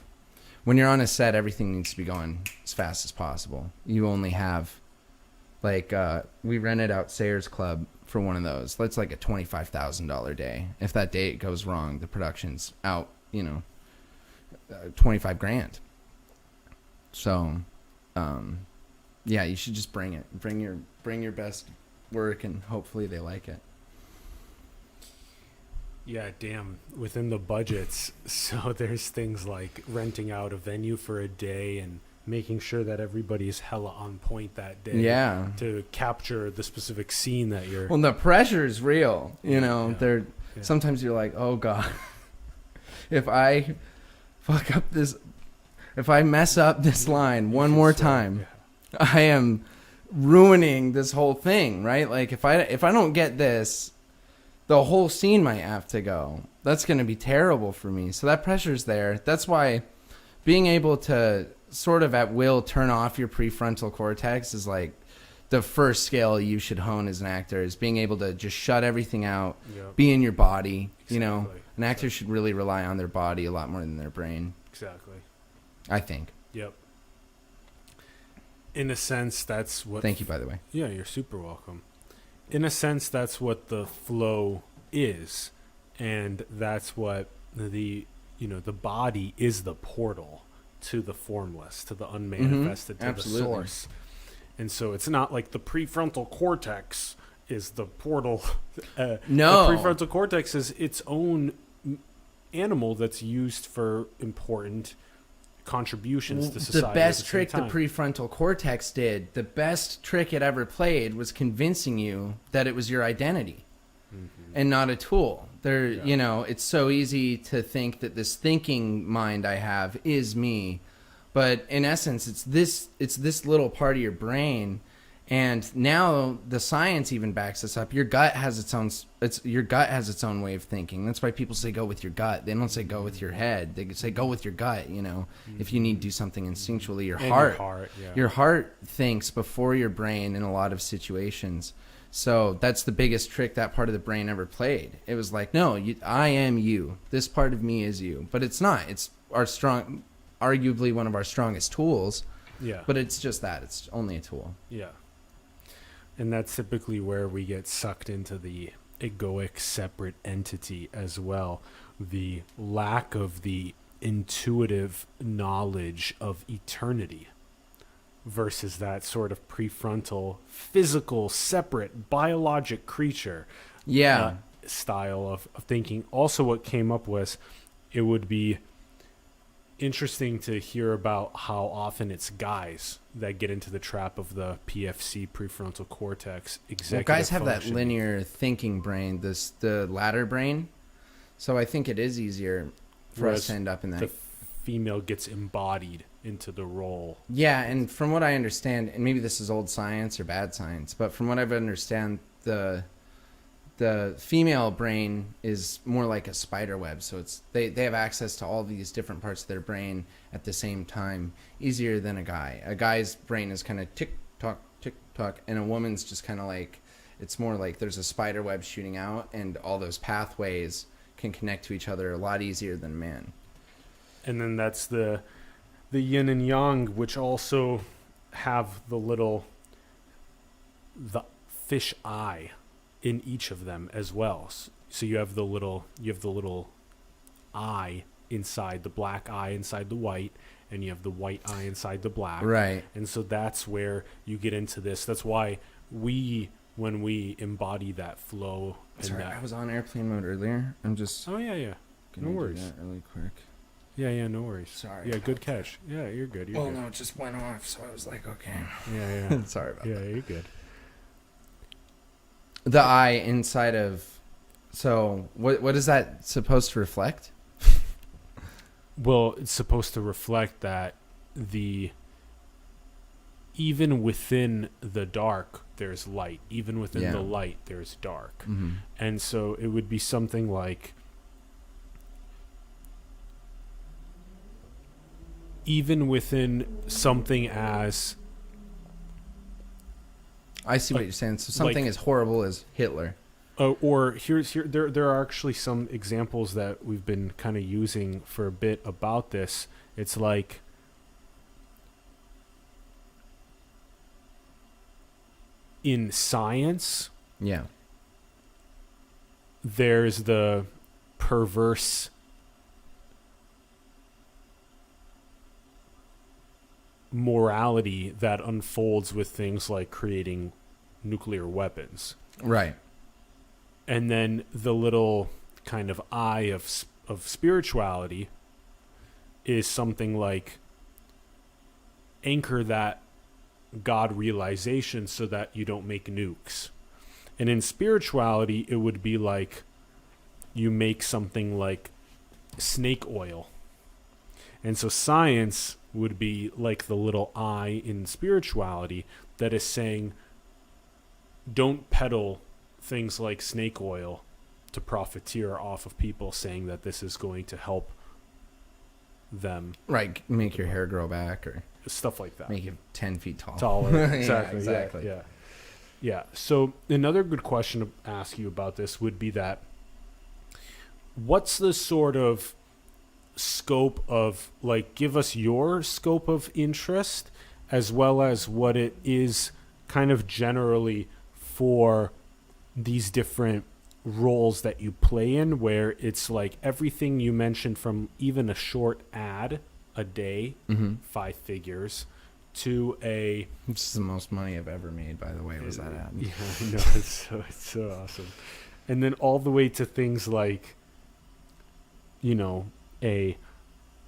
When you're on a set, everything needs to be going as fast as possible. You only have, we rented out Sayers Club for one of those. That's like a $25,000 day. If that date goes wrong, the production's out, $25,000. So, yeah, you should just bring it. Bring your best work, and hopefully they like it. Yeah, damn. Within the budgets, so there's things like renting out a venue for a day and making sure that everybody's hella on point that day. Yeah. To capture the specific scene that you're. Well, the pressure is real. You know, Yeah. sometimes you're like, oh God, if I fuck up this, if I mess up this line one more time, I am ruining this whole thing, right? Like if I don't get this, the whole scene might have to go. That's going to be terrible for me. So that pressure's there. That's why being able to sort of at will turn off your prefrontal cortex is like the first skill you should hone as an actor, is being able to just shut everything out, Yep. be in your body. You know, Exactly. an actor should really rely on their body a lot more than their brain, Exactly. I think. Yep. In a sense, that's what. Thank you, by the way. Yeah, you're super welcome. In a sense, that's what the flow is, and that's what the body is, the portal to the formless, to the unmanifested, to absolutely. the source. And so it's not like the prefrontal cortex is the portal. No. The prefrontal cortex is its own animal that's used for important contributions to society. The at best the same trick the time. prefrontal cortex did, the best trick it ever played, was convincing you that it was your identity and not a tool. You know, it's so easy to think that this thinking mind I have is me, but in essence, it's this little part of your brain. And now the science even backs this up. Your gut has its own way of thinking. That's why people say go with your gut. They don't say go with your head. They say go with your gut. You know, if you need to do something instinctually, your heart thinks before your brain in a lot of situations. So that's the biggest trick that part of the brain ever played. It was like, no, I am you. This part of me is you, but it's not. It's arguably one of our strongest tools. Yeah. But it's just that. It's only a tool. Yeah. And that's typically where we get sucked into the egoic separate entity as well. The lack of the intuitive knowledge of eternity versus that sort of prefrontal, physical, separate, biologic creature style of thinking. Also, what came up was it would be interesting to hear about how often it's guys that get into the trap of the PFC, prefrontal cortex executive Well, guys have that functioning. linear thinking brain, the latter brain. So I think it is easier for Whereas us to end up in that. the female gets embodied into the role. Yeah, and from what I understand, and maybe this is old science or bad science, but from what I understand, the female brain is more like a spider web. So they have access to all these different parts of their brain at the same time, easier than a guy. A guy's brain is kind of tick tock, and a woman's just kind of like, it's more like there's a spider web shooting out, and all those pathways can connect to each other a lot easier than a man. And then that's the yin and yang, which also have the fish eye in each of them as well. So you have the little eye inside the black eye inside the white, and you have the white eye inside the black. Right. And so that's where you get into this. That's why when we embody that flow. Sorry, I was on airplane mode earlier. I'm just Oh yeah. No gonna worries. do that really quick. Yeah, no worries. Sorry Yeah, good about catch. Yeah, you're good. You're Well, good. no, it just went off, so I was like, okay. Yeah. Sorry about Yeah, that. you're good. The eye inside of. So what is that supposed to reflect? Well, it's supposed to reflect that even within the dark, there's light. Even within the light, there's dark. Mm-hmm. And so it would be something like, even within something as I see what you're saying. So something as horrible as Hitler. or there are actually some examples that we've been kind of using for a bit about this. It's like in science, Yeah. there's the perverse morality that unfolds with things like creating nuclear weapons. Right. And then the little kind of eye of spirituality is something like anchor that God realization so that you don't make nukes. And in spirituality, it would be like you make something like snake oil. And so science would be like the little eye in spirituality that is saying, don't peddle things like snake oil to profiteer off of people, saying that this is going to help them. Right. Make your hair grow back or Stuff like that. make you 10 feet tall. Taller. Exactly. Yeah, exactly. Yeah. Yeah. So another good question to ask you about this would be that what's the sort of scope of, like, give us your scope of interest as well as what it is kind of generally for these different roles that you play in, where it's like everything you mentioned from even a short ad a day, 5 figures, to a... This is the most money I've ever made, by the way, was that ad. Yeah, I know. It's so awesome. And then all the way to things like, you know, a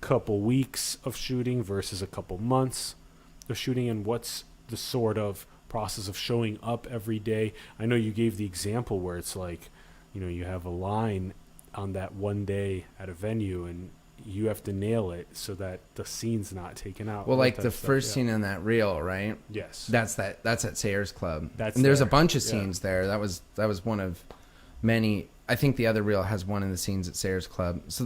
couple weeks of shooting versus a couple months of shooting, and what's the sort of process of showing up every day. I know you gave the example where it's like, you know, you have a line on that one day at a venue and you have to nail it so that the scene's not taken out. Well, all like that the stuff, first yeah. scene in that reel, right? Yes. That's at Sayers Club. That's and there's a there, bunch of yeah. scenes there. That was one of many. I think the other reel has one of the scenes at Sayers Club. So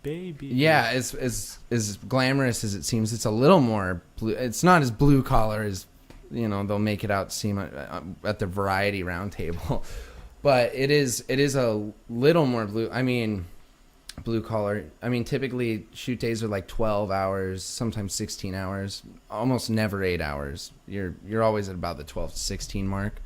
Baby. yeah, as glamorous as it seems, it's a little more blue. It's not as blue collar as, you know, they'll make it out seem at the Variety Roundtable. But it is a little more blue. I mean, blue collar. I mean, typically shoot days are like 12 hours, sometimes 16 hours, almost never 8 hours. You're always at about the 12 to 16 mark.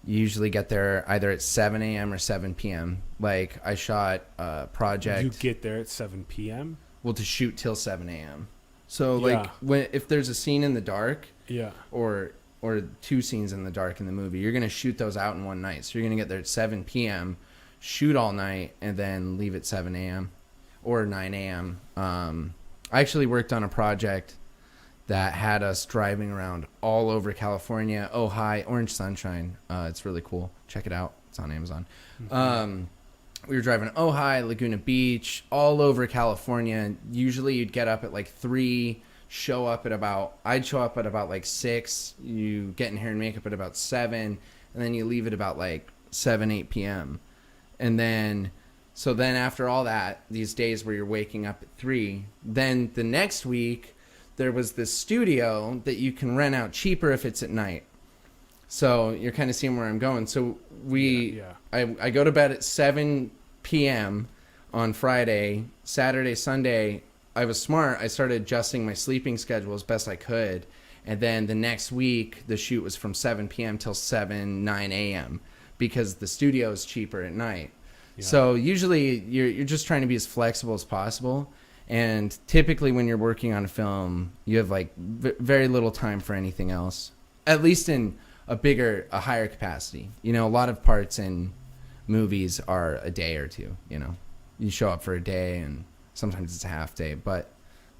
You usually get there either at 7 a.m. or 7 p.m. Like I shot a project. You get there at 7 p.m.? Well, to shoot till 7 a.m. So like if there's a scene in the dark, Yeah. or 2 scenes in the dark in the movie, you're going to shoot those out in one night. So you're going to get there at 7 p.m., shoot all night, and then leave at 7 a.m. or 9 a.m. I actually worked on a project that had us driving around all over California. Ojai, Orange Sunshine. It's really cool. Check it out. It's on Amazon. We were driving Ojai, Laguna Beach, all over California. Usually you'd get up at like 3, I'd show up at about like 6, you get in hair and makeup at about 7, and then you leave at about like 7, 8 p.m. And then after all that, these days where you're waking up at 3, then the next week there was this studio that you can rent out cheaper if it's at night. So you're kind of seeing where I'm going. So I go to bed at 7 p.m. on Friday, Saturday, Sunday. I was smart. I started adjusting my sleeping schedule as best I could. And then the next week, the shoot was from 7 p.m. till 9 a.m. because the studio is cheaper at night. Yeah. So usually you're just trying to be as flexible as possible. And typically when you're working on a film, you have like very little time for anything else, at least in a higher capacity. You know, a lot of parts in movies are a day or two, you know. You show up for a day and sometimes it's a half day, but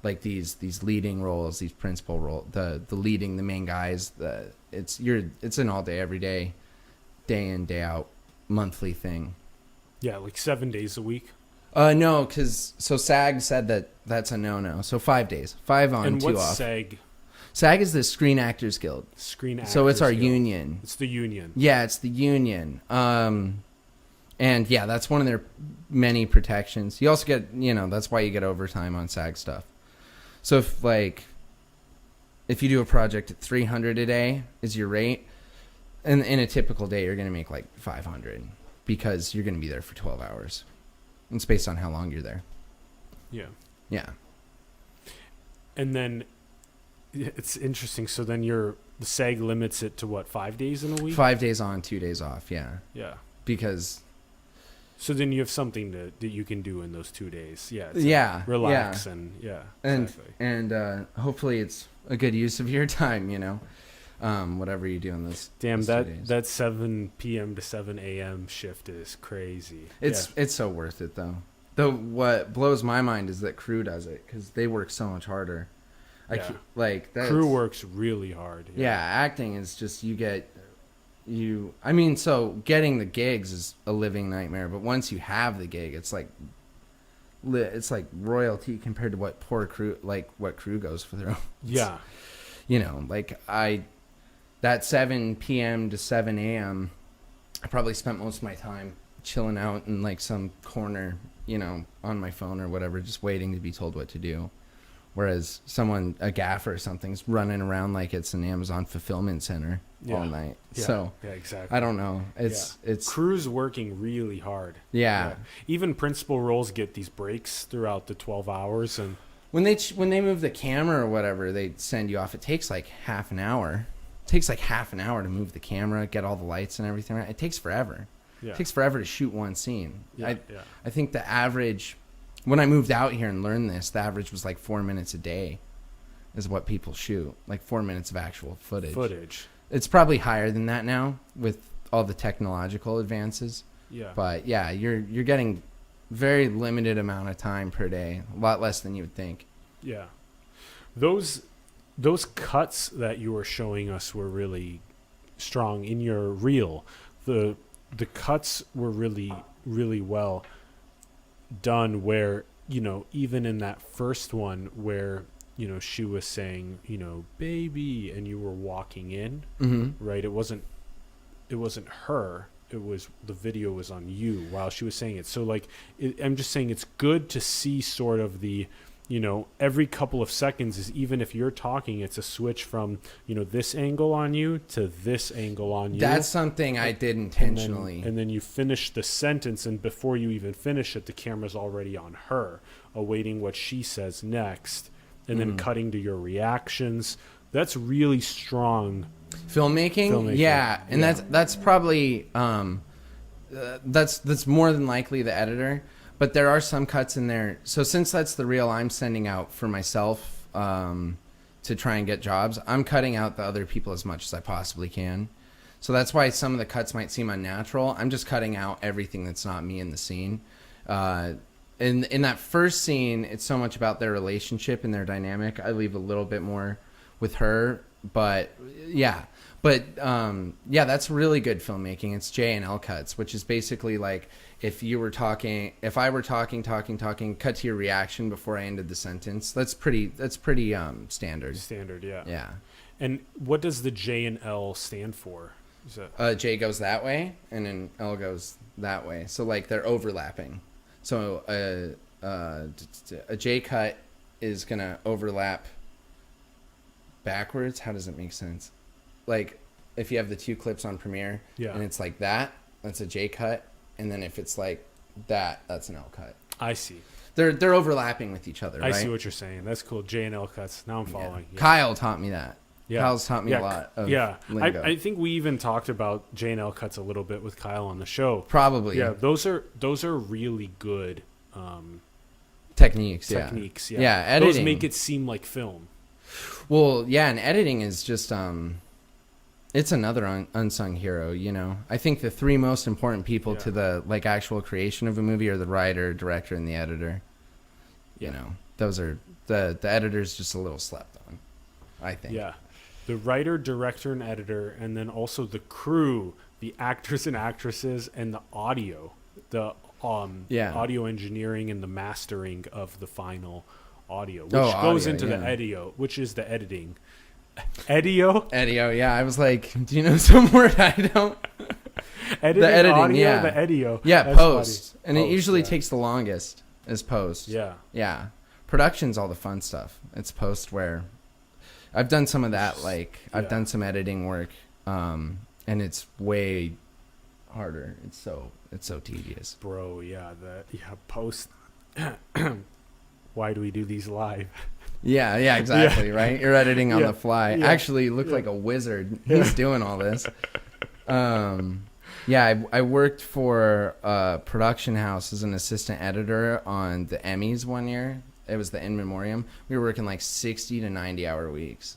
like these leading roles, these principal roles, the leading, the main guys, it's an all day, every day, day in, day out, monthly thing. Yeah, like 7 days a week. No, because SAG said that's a no. So 5 days, 5 on, and 2 what's off. SAG? SAG is the Screen Actors Guild. So it's our union. It's the union. Yeah, it's the union. And yeah, that's one of their many protections. You also get, you know, that's why you get overtime on SAG stuff. So if you do a project at 300 a day is your rate, and in a typical day you're going to make like 500 because you're going to be there for 12 hours. It's based on how long you're there. Yeah. Yeah. And then it's interesting. So then the SAG limits it to what, 5 days in a week? 5 days on, 2 days off. Yeah. Yeah. Because So then you have something that you can do in those 2 days. Yeah. Yeah. Relax yeah. and exactly. And hopefully it's a good use of your time, whatever you do in this. Damn, those 2 days. that 7 p.m. to 7 a.m. shift is crazy. It's so worth it though. Though what blows my mind is that crew does it because they work so much harder. Crew works really hard. Yeah, acting is just so getting the gigs is a living nightmare, but once you have the gig, it's like royalty compared to what what crew goes for their own. Yeah. That 7 p.m. to 7 a.m., I probably spent most of my time chilling out in like some corner, on my phone or whatever, just waiting to be told what to do. Whereas a gaffer or something's running around like it's an Amazon fulfillment center all night. Yeah. So yeah, exactly. I don't know. It's crew's working really hard. Yeah. Even principal roles get these breaks throughout the 12 hours, and when they move the camera or whatever, they send you off. It takes like half an hour. It takes like half an hour to move the camera, get all the lights and everything right. It takes forever. Yeah. It takes forever to shoot one scene. Yeah. I think the average, when I moved out here and learned this, the average was like 4 minutes a day is what people shoot. Like 4 minutes of actual footage. It's probably higher than that now with all the technological advances. Yeah. But yeah, you're getting very limited amount of time per day, a lot less than you would think. Yeah. Those cuts that you were showing us were really strong in your reel. The cuts were really, really well done where, even in that first one where, she was saying, baby, and you were walking in, right? It wasn't her. The video was on you while she was saying it. So like, I'm just saying it's good to see sort of the, every couple of seconds is, even if you're talking, it's a switch from, this angle on you to this angle on you. That's something I did intentionally. And then you finish the sentence, and before you even finish it, the camera's already on her, awaiting what she says next, and then cutting to your reactions. That's really strong. Filmmaking? Yeah. And that's probably, that's more than likely the editor. But there are some cuts in there. So since that's the reel I'm sending out for myself to try and get jobs, I'm cutting out the other people as much as I possibly can. So that's why some of the cuts might seem unnatural. I'm just cutting out everything that's not me in the scene. In that first scene, it's so much about their relationship and their dynamic. I leave a little bit more with her. But yeah. That's really good filmmaking. It's J and L cuts, which is basically like if I were talking, cut to your reaction before I ended the sentence. That's pretty standard. Standard, yeah. Yeah. And what does the J and L stand for? Is that... J goes that way, and then L goes that way. So like they're overlapping. So a J cut is gonna overlap backwards. How does it make sense? Like if you have the two clips on Premiere and it's like that's a J cut, and then if it's like that's an L cut. I see. They're overlapping with each other. I right? see what you're saying. That's cool. J and L cuts. Now I'm following. Yeah. Kyle taught me that. Yeah. Kyle's taught me a lot of lingo. I think we even talked about J and L cuts a little bit with Kyle on the show. Probably. Yeah, those are really good techniques. Yeah. Yeah, editing. Those make it seem like film. Well, yeah, and editing is just it's another unsung hero, I think the three most important people to the like actual creation of a movie are the writer, director, and the editor. Those are the editor's just a little slept on, I think. Yeah. The writer, director, and editor, and then also the crew, the actors and actresses, and the audio, the audio engineering and the mastering of the final audio, which goes into the edio, which is the editing. Edio, yeah. I was like, do you know some word I don't? Editing, the editing, audio, the edio. Yeah, That's post. funny. And it usually takes the longest is post. Yeah. Production's all the fun stuff. It's post where I've done some of that. Like I've done some editing work, and it's way harder. It's so tedious, bro. Post. Why do we do these live? Yeah, exactly. Right, you're editing on the fly. Actually, you look like a wizard. He's doing all this. Yeah, I worked for a production house as an assistant editor on the Emmys one year. It was the In Memoriam. We were working like 60 to 90-hour weeks,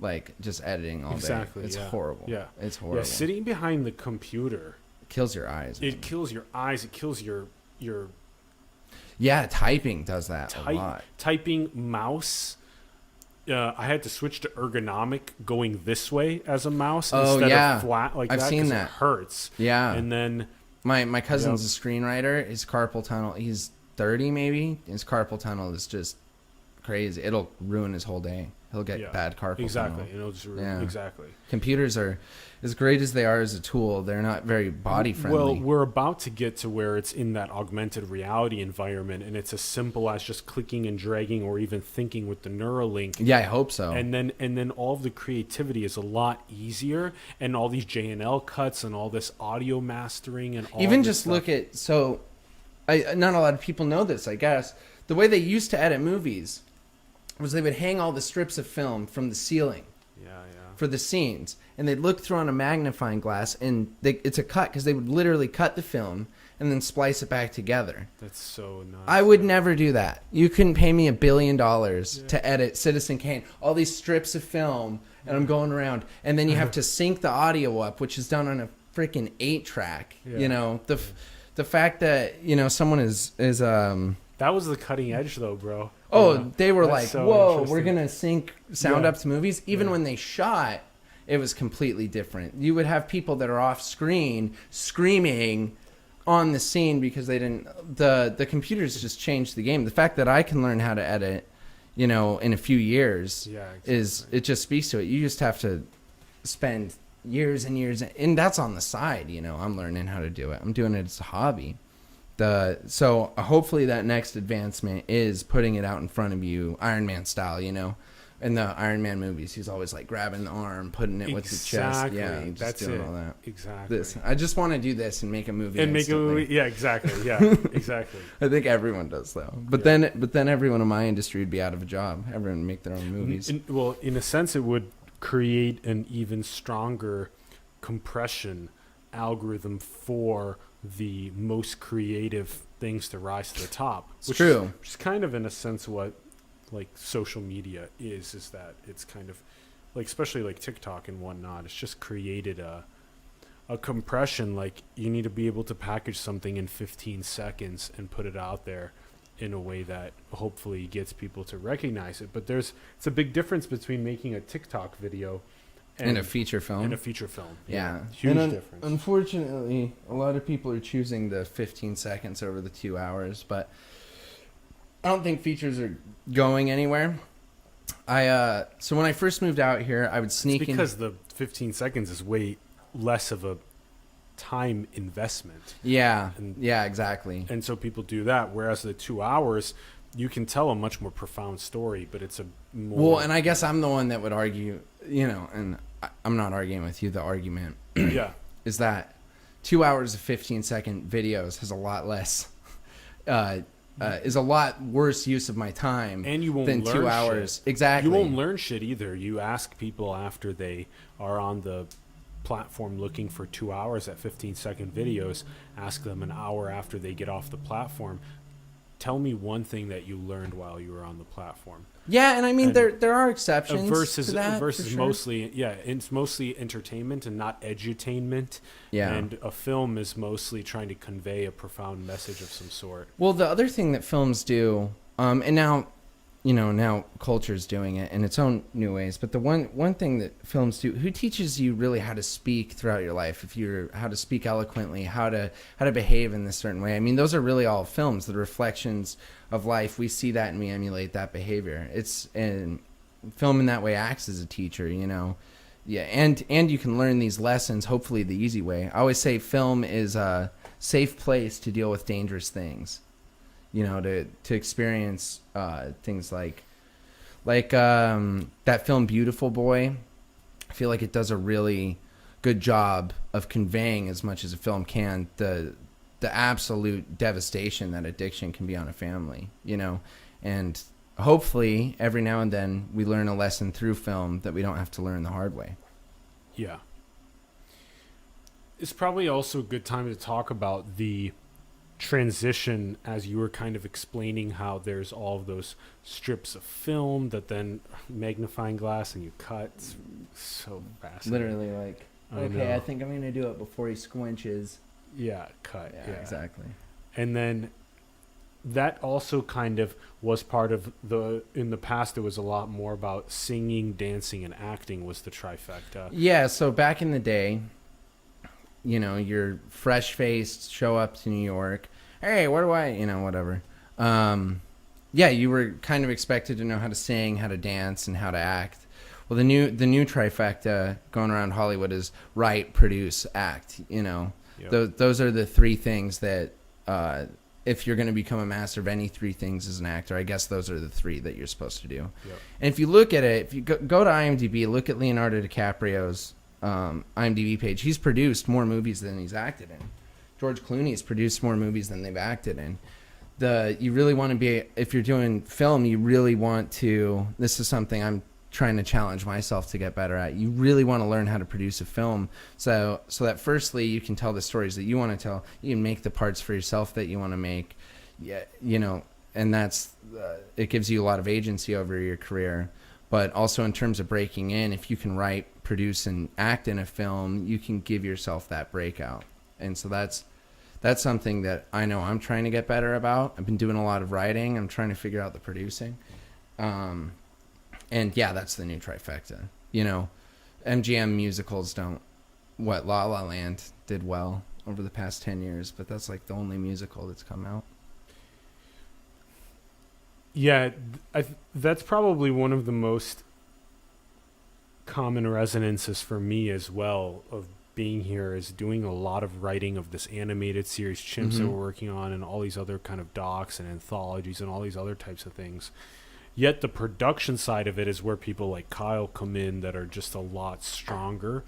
like just editing all day. Exactly. It's yeah. horrible. Yeah, it's horrible. Yeah, sitting behind the computer, it kills your eyes. it kills your eyes. It kills your Yeah, typing does that a lot. typing mouse. I had to switch to ergonomic going this way as a mouse instead of flat like I've that. seen 'Cause that. It hurts. Yeah. And then My cousin's a screenwriter. His carpal tunnel, he's 30 maybe. His carpal tunnel is just crazy. It'll ruin his whole day. He'll get bad carpal exactly. tunnel. It'll just ruin, Yeah. exactly. Computers are, as great as they are as a tool, they're not very body friendly. Well, we're about to get to where it's in that augmented reality environment, and it's as simple as just clicking and dragging, or even thinking with the Neuralink. Yeah, I hope so. And then all of the creativity is a lot easier, and all these JNL cuts and all this audio mastering and all Even this just stuff. look at, so not a lot of people know this, I guess. The way they used to edit movies was they would hang all the strips of film from the ceiling for the scenes, and they'd look through on a magnifying glass, and it's a cut because they would literally cut the film and then splice it back together. That's so nuts. I would never do that. You couldn't pay me $1 billion to edit Citizen Kane. All these strips of film, and I'm going around, and then you have to sync the audio up, which is done on a freaking 8-track. Yeah. You know, the fact that someone is That was the cutting edge, though, bro. Oh, Yeah. they were That's like, so whoa, interesting. we're going to sync sound Yeah. up to movies. Even Yeah. when they shot, it was completely different. You would have people that are off screen screaming on the scene because they didn't, the computers just changed the game. The fact that I can learn how to edit, in a few years it just speaks to it. You just have to spend years and years, and that's on the side, I'm learning how to do it. I'm doing it as a hobby. So hopefully that next advancement is putting it out in front of you, Iron Man style, In the Iron Man movies, he's always like grabbing the arm, putting it with the chest. Yeah, just That's doing it. all that. Exactly. I just want to do this and make a movie. And make a instantly. movie. Yeah, exactly. Yeah, exactly. I think everyone does though. But then everyone in my industry would be out of a job. Everyone would make their own movies. In a sense, it would create an even stronger compression algorithm for the most creative things to rise to the top. It's true. Which is kind of, in a sense, what like social media is that it's kind of like, especially like TikTok and whatnot, it's just created a compression. Like, you need to be able to package something in 15 seconds and put it out there in a way that hopefully gets people to recognize it. But it's a big difference between making a TikTok video and a feature film. And a feature film. Yeah. Huge And difference. Unfortunately, a lot of people are choosing the 15 seconds over the 2 hours, but I don't think features are going anywhere. So when I first moved out here, I would sneak in. Because the 15 seconds is way less of a time investment. Yeah. Yeah, exactly. And so people do that. Whereas the 2 hours, you can tell a much more profound story, but it's a more. Well, and I guess I'm the one that would argue, and I'm not arguing with you. The argument is that 2 hours of 15-second videos has a lot less, is a lot worse use of my time, and you won't than learn 2 hours. Shit. Exactly. You won't learn shit either. You ask people after they are on the platform looking for 2 hours at 15-second videos, ask them an hour after they get off the platform, tell me one thing that you learned while you were on the platform. Yeah, and I mean, there are exceptions versus to that, versus for sure. mostly it's mostly entertainment and not edutainment. Yeah. And a film is mostly trying to convey a profound message of some sort. Well, the other thing that films do, and now culture's doing it in its own new ways, but the one thing that films do, who teaches you really how to speak throughout your life, how to speak eloquently, how to behave in this certain way. I mean, those are really all films, the reflections of life. We see that and we emulate that behavior. And film in that way acts as a teacher, Yeah, and you can learn these lessons, hopefully the easy way. I always say film is a safe place to deal with dangerous things. To experience things like that film Beautiful Boy. I feel like it does a really good job of conveying, as much as a film can, the absolute devastation that addiction can be on a family, and hopefully every now and then we learn a lesson through film that we don't have to learn the hard way. Yeah. it's probably also a good time to talk about the transition as you were kind of explaining how there's all of those strips of film that then magnifying glass and you cut. It's so fascinating. Literally, like, I okay, know. I think I'm gonna do it before he squinches. Yeah, cut. Yeah, exactly. And then that also kind of was part of in the past, it was a lot more about singing, dancing, and acting was the trifecta. Yeah, so back in the day, you know, you're fresh faced, show up to New York. Hey, where do I, whatever. Yeah, you were kind of expected to know how to sing, how to dance, and how to act. Well, the new trifecta going around Hollywood is write, produce, act. Yep. Those are the three things that if you're going to become a master of any three things as an actor, I guess those are the three that you're supposed to do. Yep. And if you look at it, if you go to IMDb, look at Leonardo DiCaprio's IMDb page. He's produced more movies than he's acted in. George Clooney's produced more movies than they've acted in. You really want to be, if you're doing film, you really want to, this is something I'm trying to challenge myself to get better at. You really want to learn how to produce a film so that firstly you can tell the stories that you want to tell. You can make the parts for yourself that you want to make. Yeah, and that's it gives you a lot of agency over your career. But also in terms of breaking in, if you can write, produce, and act in a film, you can give yourself that breakout. And so that's something that I know I'm trying to get better about. I've been doing a lot of writing. I'm trying to figure out the producing. And yeah, that's the new trifecta. MGM musicals don't. La La Land did well over the past 10 years, but that's like the only musical that's come out. Yeah, that's probably one of the most common resonances for me as well of being here, is doing a lot of writing of this animated series Chimps that we're working on, and all these other kind of docs and anthologies and all these other types of things. Yet the production side of it is where people like Kyle come in that are just a lot stronger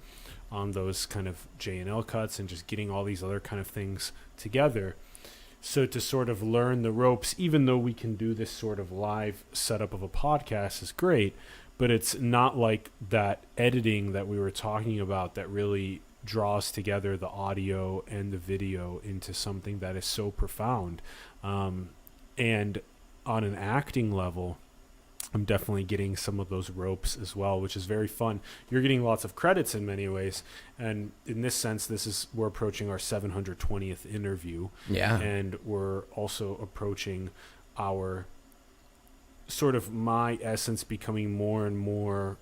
on those kind of J&L cuts and just getting all these other kind of things together. So to sort of learn the ropes, even though we can do this sort of live setup of a podcast is great, but it's not like that editing that we were talking about that really draws together the audio and the video into something that is so profound. And on an acting level, I'm definitely getting some of those ropes as well, which is very fun. You're getting lots of credits in many ways. And in this sense, we're approaching our 720th interview. Yeah. And we're also approaching our sort of my essence becoming more and more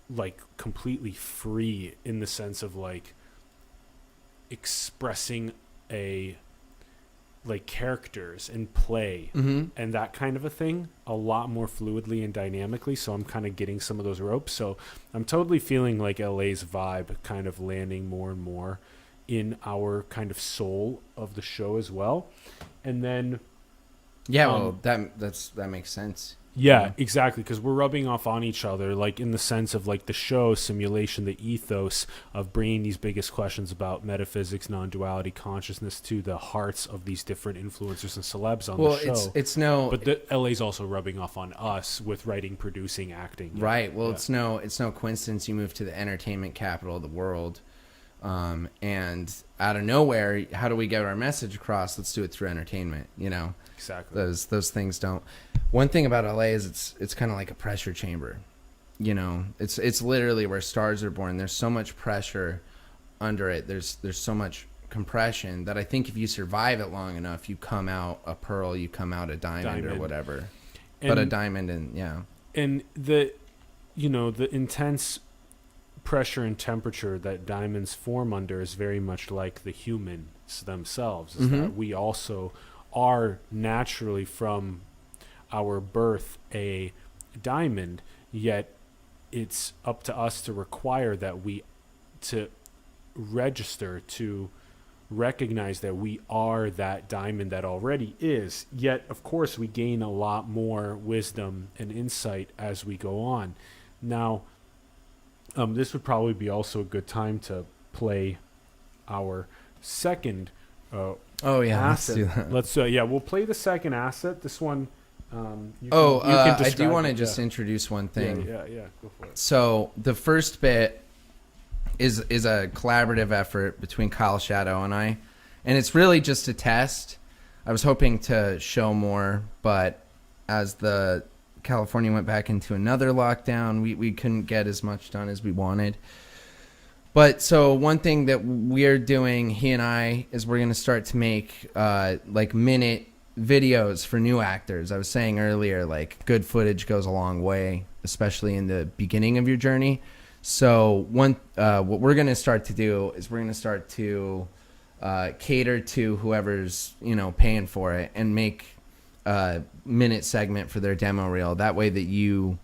like completely free in the sense of like expressing like characters and play and that kind of a thing a lot more fluidly and dynamically. So I'm kind of getting some of those ropes. So I'm totally feeling like LA's vibe kind of landing more and more in our kind of soul of the show as well. And then well, that makes sense. Yeah, exactly, because we're rubbing off on each other, like in the sense of like the show simulation, the ethos of bringing these biggest questions about metaphysics, non-duality, consciousness to the hearts of these different influencers and celebs on the show. It's no, but the LA's also rubbing off on us with writing, producing, acting. Right. Well, it's no coincidence you moved to the entertainment capital of the world, and out of nowhere, how do we get our message across? Let's do it through entertainment. Exactly. Those things don't. One thing about LA is it's kind of like a pressure chamber. It's literally where stars are born. There's so much pressure under it. There's so much compression that I think if you survive it long enough, you come out a pearl, you come out a diamond. Or whatever. But a diamond and the intense pressure and temperature that diamonds form under is very much like the humans themselves. Is that we also are naturally from our birth a diamond, yet it's up to us to require that to register, to recognize that we are that diamond that already is. Yet of course we gain a lot more wisdom and insight as we go on. Now this would probably be also a good time to play our second asset. Let's do that. We'll play the second asset. This one I do want to just introduce one thing. Yeah, go for it. So the first bit is a collaborative effort between Kyle Shadow and I, and it's really just a test. I was hoping to show more, but as the California went back into another lockdown, we couldn't get as much done as we wanted. But so one thing that we're doing, he and I, is we're going to start to make like minute videos for new actors. I was saying earlier, like good footage goes a long way, especially in the beginning of your journey. So what we're going to start to do is we're going to start to cater to whoever's, paying for it and make a minute segment for their demo reel. That way that you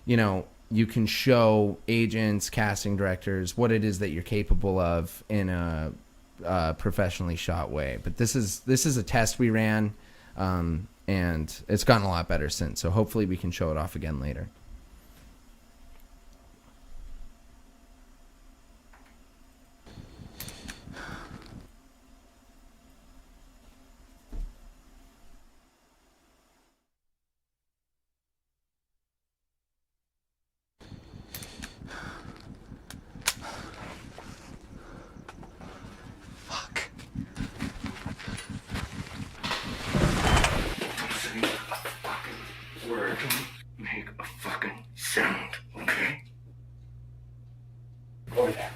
can show agents, casting directors what it is that you're capable of in a professionally shot way. But this is a test we ran, and it's gotten a lot better since. So hopefully we can show it off again later. Word. Don't make a fucking sound, okay? Over there.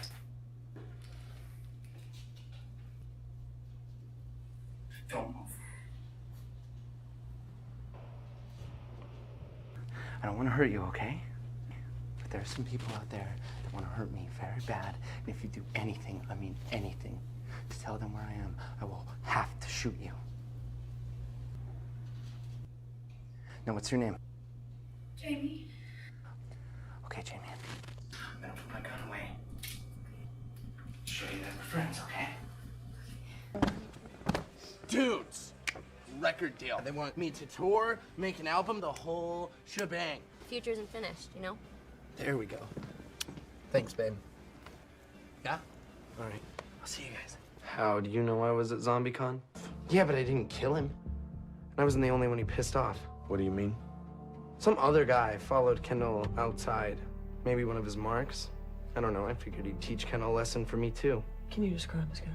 Don't move. I don't want to hurt you, okay? But there are some people out there that want to hurt me very bad. And if you do anything, I mean anything, to tell them where I am, I will have to shoot you. Now, what's your name? Jamie. Okay, Jamie. I'm gonna put my gun away. Show you that we're friends, okay? Dudes, record deal. They want me to tour, make an album, the whole shebang. Future isn't finished, There we go. Thanks, babe. Yeah? All right. I'll see you guys. How do you know I was at ZombieCon? Yeah, but I didn't kill him. And I wasn't the only one he pissed off. What do you mean? Some other guy followed Kendall outside. Maybe one of his marks. I don't know. I figured he'd teach Kendall a lesson for me, too. Can you describe this guy?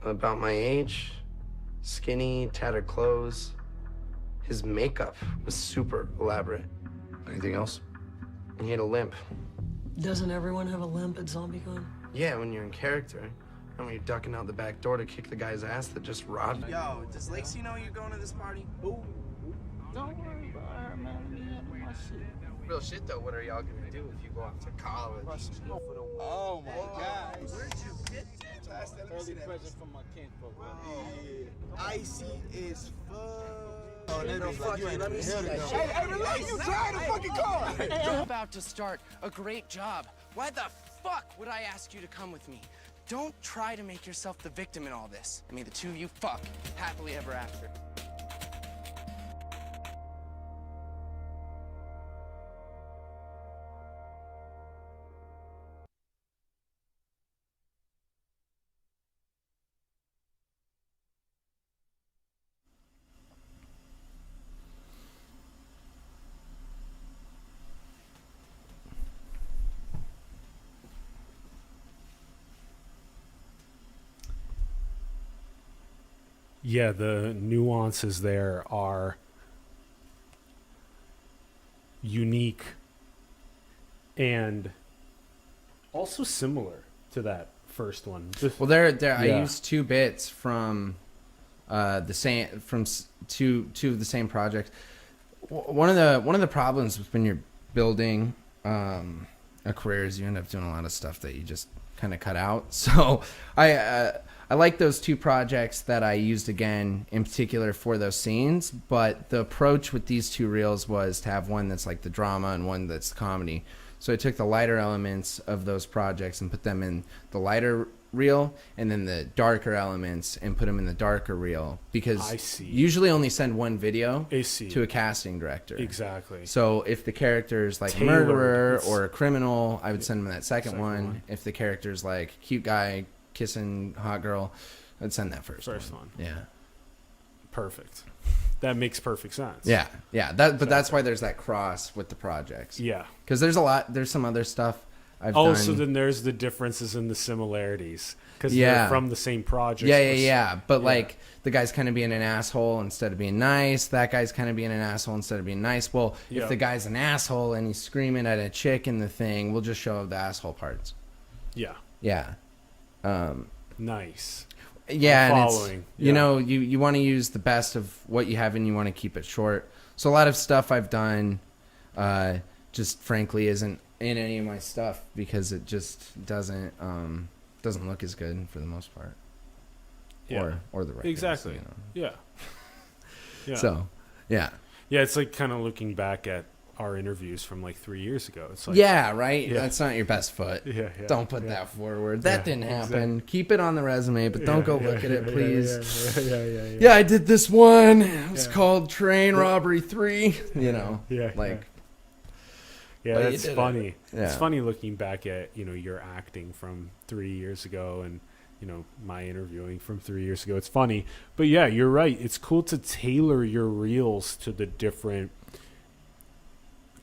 About my age. Skinny, tattered clothes. His makeup was super elaborate. Anything else? And he had a limp. Doesn't everyone have a limp at ZombieCon? Yeah, when you're in character. And when you're ducking out the back door to kick the guy's ass that just robbed you. Yo, does Lacey know you're going to this party? Ooh. Don't worry about her, man. Let me handle my shit. Real shit, though. What are y'all gonna do if you go off to college? Oh my God. Where'd you get that? Early present from my kinfolk. Icy is fuck. Oh, no, fuck you. Let me see that shit. Hey, relax. You drive the fucking car. I'm about to start a great job. Why the fuck would I ask you to come with me? Don't try to make yourself the victim in all this. I mean, the two of you fuck happily ever after. Yeah, the nuances there are unique and also similar to that first one. Well, there I Yeah. used 2 bits from two of the same projects. One of the problems when you're building a career is you end up doing a lot of stuff that you just kind of cut out. So I like those 2 projects that I used again in particular for those scenes, but the approach with these 2 reels was to have one that's like the drama and one that's the comedy. So I took the lighter elements of those projects and put them in the lighter reel, and then the darker elements and put them in the darker reel, because I see. usually only send one video I see. to a casting director. Exactly. So if the character's like a Tailored. murderer It's- or a criminal, I would send them that second Second one. one. If the character's like cute guy kissing hot girl, I'd send that first one. Yeah. Perfect. That makes perfect sense. Yeah. But that's why there's that cross with the projects. Yeah. Because there's some other stuff I've Oh, done, so then there's the differences and the similarities because Yeah. they're from the same project. yeah. But like the guy's kind of being an asshole instead of being nice. That guy's kind of being an asshole instead of being nice. Well, Yeah. if the guy's an asshole and he's screaming at a chick in the thing, we'll just show the asshole parts. Yeah. Yeah. Nice. Yeah, I'm and it's, following. you Yeah. know, you want to use the best of what you have and you want to keep it short. So a lot of stuff I've done just frankly isn't in any of my stuff because it just doesn't look as good for the most part. Yeah. Or the right Exactly. things, you know. Yeah. Yeah. So, yeah. Yeah, it's like kind of looking back at our interviews from like 3 years ago. It's like, Yeah, right? Yeah. That's not your best foot. Yeah. Don't put yeah. that forward. That Yeah, didn't happen. exactly. Keep it on the resume, but don't go look at it, please. Yeah. Yeah, I did this one. It was called Train Robbery 3. You know, Yeah. like, Yeah, Well, you that's did it. funny. Yeah. It's funny looking back at, you know, your acting from 3 years ago and, you know, my interviewing from 3 years ago. It's funny. But yeah, you're right. It's cool to tailor your reels to the different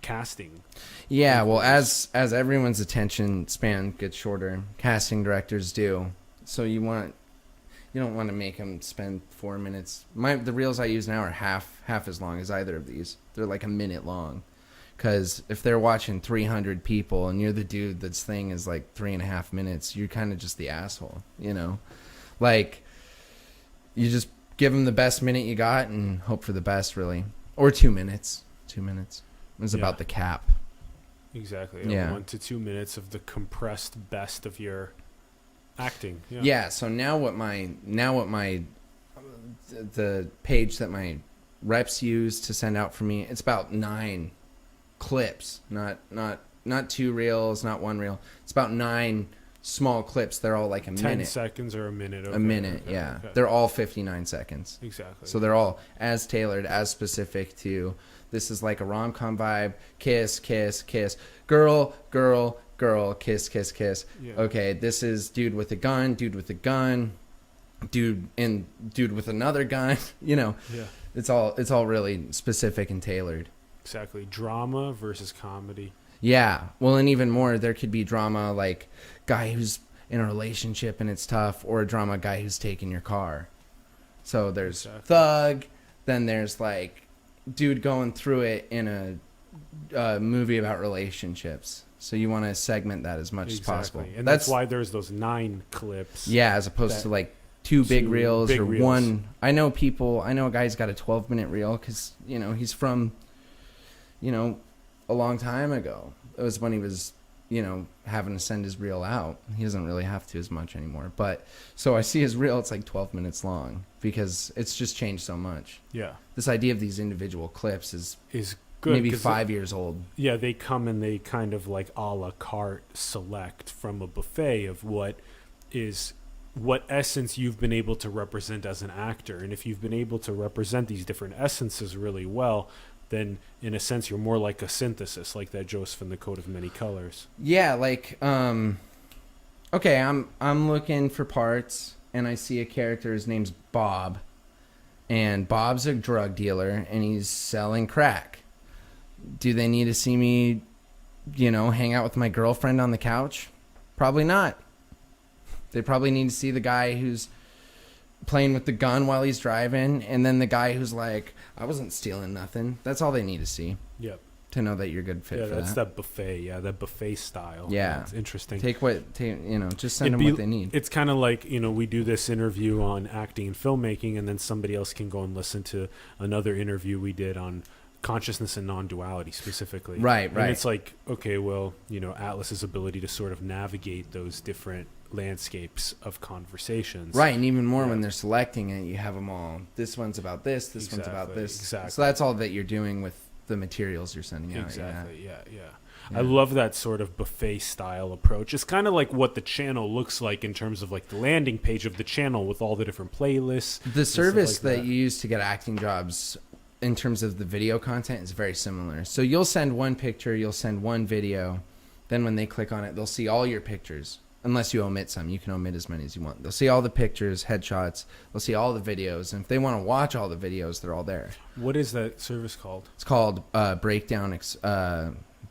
casting. yeah. Well, as everyone's attention span gets shorter, casting directors do. So you don't want to make them spend 4 minutes. The reels I use now are half as long as either of these. They're like a minute long. Because if they're watching 300 people and you're the dude that's thing is like 3.5 minutes, you're kind of just the asshole, you know? Like, you just give them the best minute you got and hope for the best, really. Or 2 minutes. 2 minutes. It was about the cap. Exactly. Yeah. 1 to 2 minutes of the compressed best of your acting. Yeah. Yeah, so now what the page that my reps use to send out for me, it's about 9 clips, not 2 reels, not 1 reel. It's about 9 small clips. They're all like a 10 minute. seconds or a minute. A minute, yeah. Okay. They're all 59 seconds. Exactly. So they're all as tailored, as specific to, this is like a rom-com vibe, kiss, kiss, kiss, girl, girl, girl, kiss, kiss, kiss. Yeah. Okay, this is dude with a gun, dude with another gun, you know. Yeah. It's all really specific and tailored. Exactly. Drama versus comedy. Yeah. Well, and even more, there could be drama like guy who's in a relationship and it's tough, or a drama guy who's taking your car. So there's thug, then there's like dude going through it in a movie about relationships. So you want to segment that as much as possible. And that's why there's those 9 clips. Yeah, as opposed to like 2 big reels or reels. 1. I know a guy's got a 12-minute reel because, you know, he's from, you know, a long time ago. It was when he was, you know, having to send his reel out. He doesn't really have to as much anymore. But so I see his reel, it's like 12 minutes long because it's just changed so much. Yeah. This idea of these individual clips is good. maybe 5 years old. Yeah, they come and they kind of like a la carte select from a buffet of what essence you've been able to represent as an actor. And if you've been able to represent these different essences really well, then in a sense you're more like a synthesis, like that Joseph and the Coat of Many Colors. Yeah, like okay, I'm looking for parts and I see a character, his name's Bob. And Bob's a drug dealer and he's selling crack. Do they need to see me, you know, hang out with my girlfriend on the couch? Probably not. They probably need to see the guy who's playing with the gun while he's driving, and then the guy who's like, I wasn't stealing nothing. That's all they need to see. Yep. To know that you're a good fit for that's that buffet. Yeah, that buffet style. Yeah. It's interesting. You know, just send them what they need. It's kind of like, you know, we do this interview on acting and filmmaking, and then somebody else can go and listen to another interview we did on consciousness and non-duality specifically. Right. And it's like, okay, well, you know, Atlas's ability to sort of navigate those different landscapes of conversations. Right, and even more when they're selecting it, you have them all. This one's about this. This one's about this. Exactly. So that's all that you're doing with the materials you're sending out. Exactly. Yeah. I love that sort of buffet style approach. It's kind of like what the channel looks like in terms of like the landing page of the channel with all the different playlists. The service that you use to get acting jobs in terms of the video content is very similar. So you'll send one picture, you'll send one video, then when they click on it, they'll see all your pictures. Unless you omit some, you can omit as many as you want. They'll see all the pictures, headshots. They'll see all the videos, and if they want to watch all the videos, they're all there. What is that service called? It's called Breakdown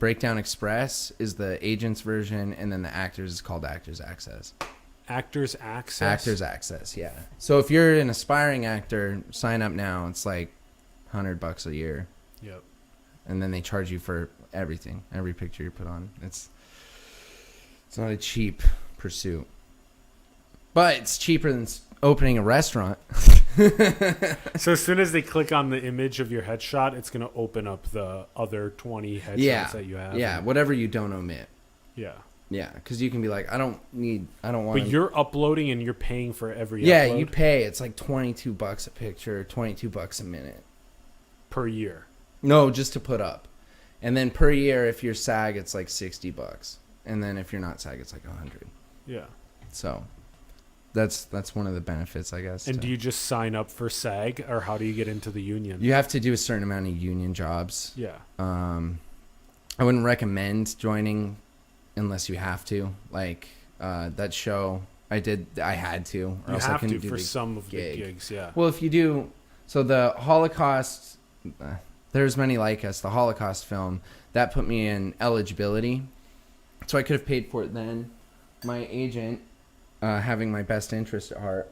Breakdown Express is the agent's version, and then the actors is called Actors Access. Actors Access? Actors Access, yeah. So if you're an aspiring actor, sign up now. It's like $100 a year. Yep. And then they charge you for everything, every picture you put on. It's not a cheap pursuit. But it's cheaper than opening a restaurant. So as soon as they click on the image of your headshot, it's going to open up the other 20 headshots that you have. Yeah, whatever you don't omit. Yeah. Yeah, because you can be like, I don't want. But you're uploading and you're paying for every upload? upload? You pay. It's like $22 a picture, $22 a minute. Per year? No, just to put up. And then per year, if you're SAG, it's like $60. And then if you're not SAG, it's like $100. Yeah. So that's one of the benefits, I guess. And do you just sign up for SAG, or how do you get into the union? You have to do a certain amount of union jobs. Yeah. I wouldn't recommend joining unless you have to. Like that show, I had to. Or You else have I couldn't to do for the some of gig. the gigs, yeah. Well, if you do, so the Holocaust, There's Many Like Us, the Holocaust film, that put me in eligibility. So I could have paid for it then. My agent, having my best interest at heart,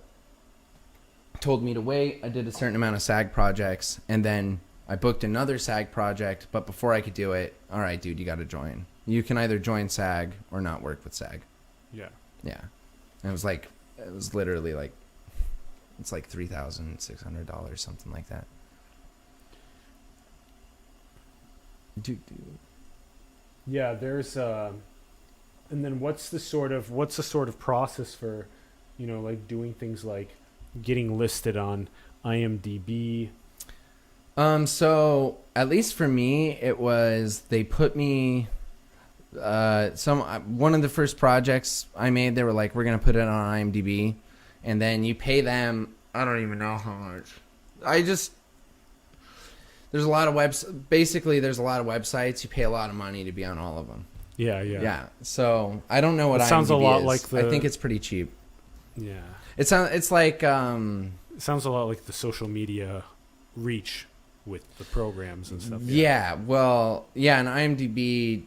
told me to wait. I did a certain amount of SAG projects, and then I booked another SAG project. But before I could do it, all right, dude, you got to join. You can either join SAG or not work with SAG. Yeah. Yeah. And it was literally like, it's like $3,600, something like that. Yeah, there's and then what's the sort of process for, like doing things like getting listed on IMDb? So at least for me, it was, they put me one of the first projects I made, they were like, we're gonna put it on IMDb, and then you pay them, I don't even know how much. There's a lot of there's a lot of websites. You pay a lot of money to be on all of them. Yeah. Yeah. So I don't know what IMDb sounds a lot is. like I think it's pretty cheap. Yeah. It's like it sounds a lot like the social media reach with the programs and stuff. Yeah. Well, yeah, and IMDb,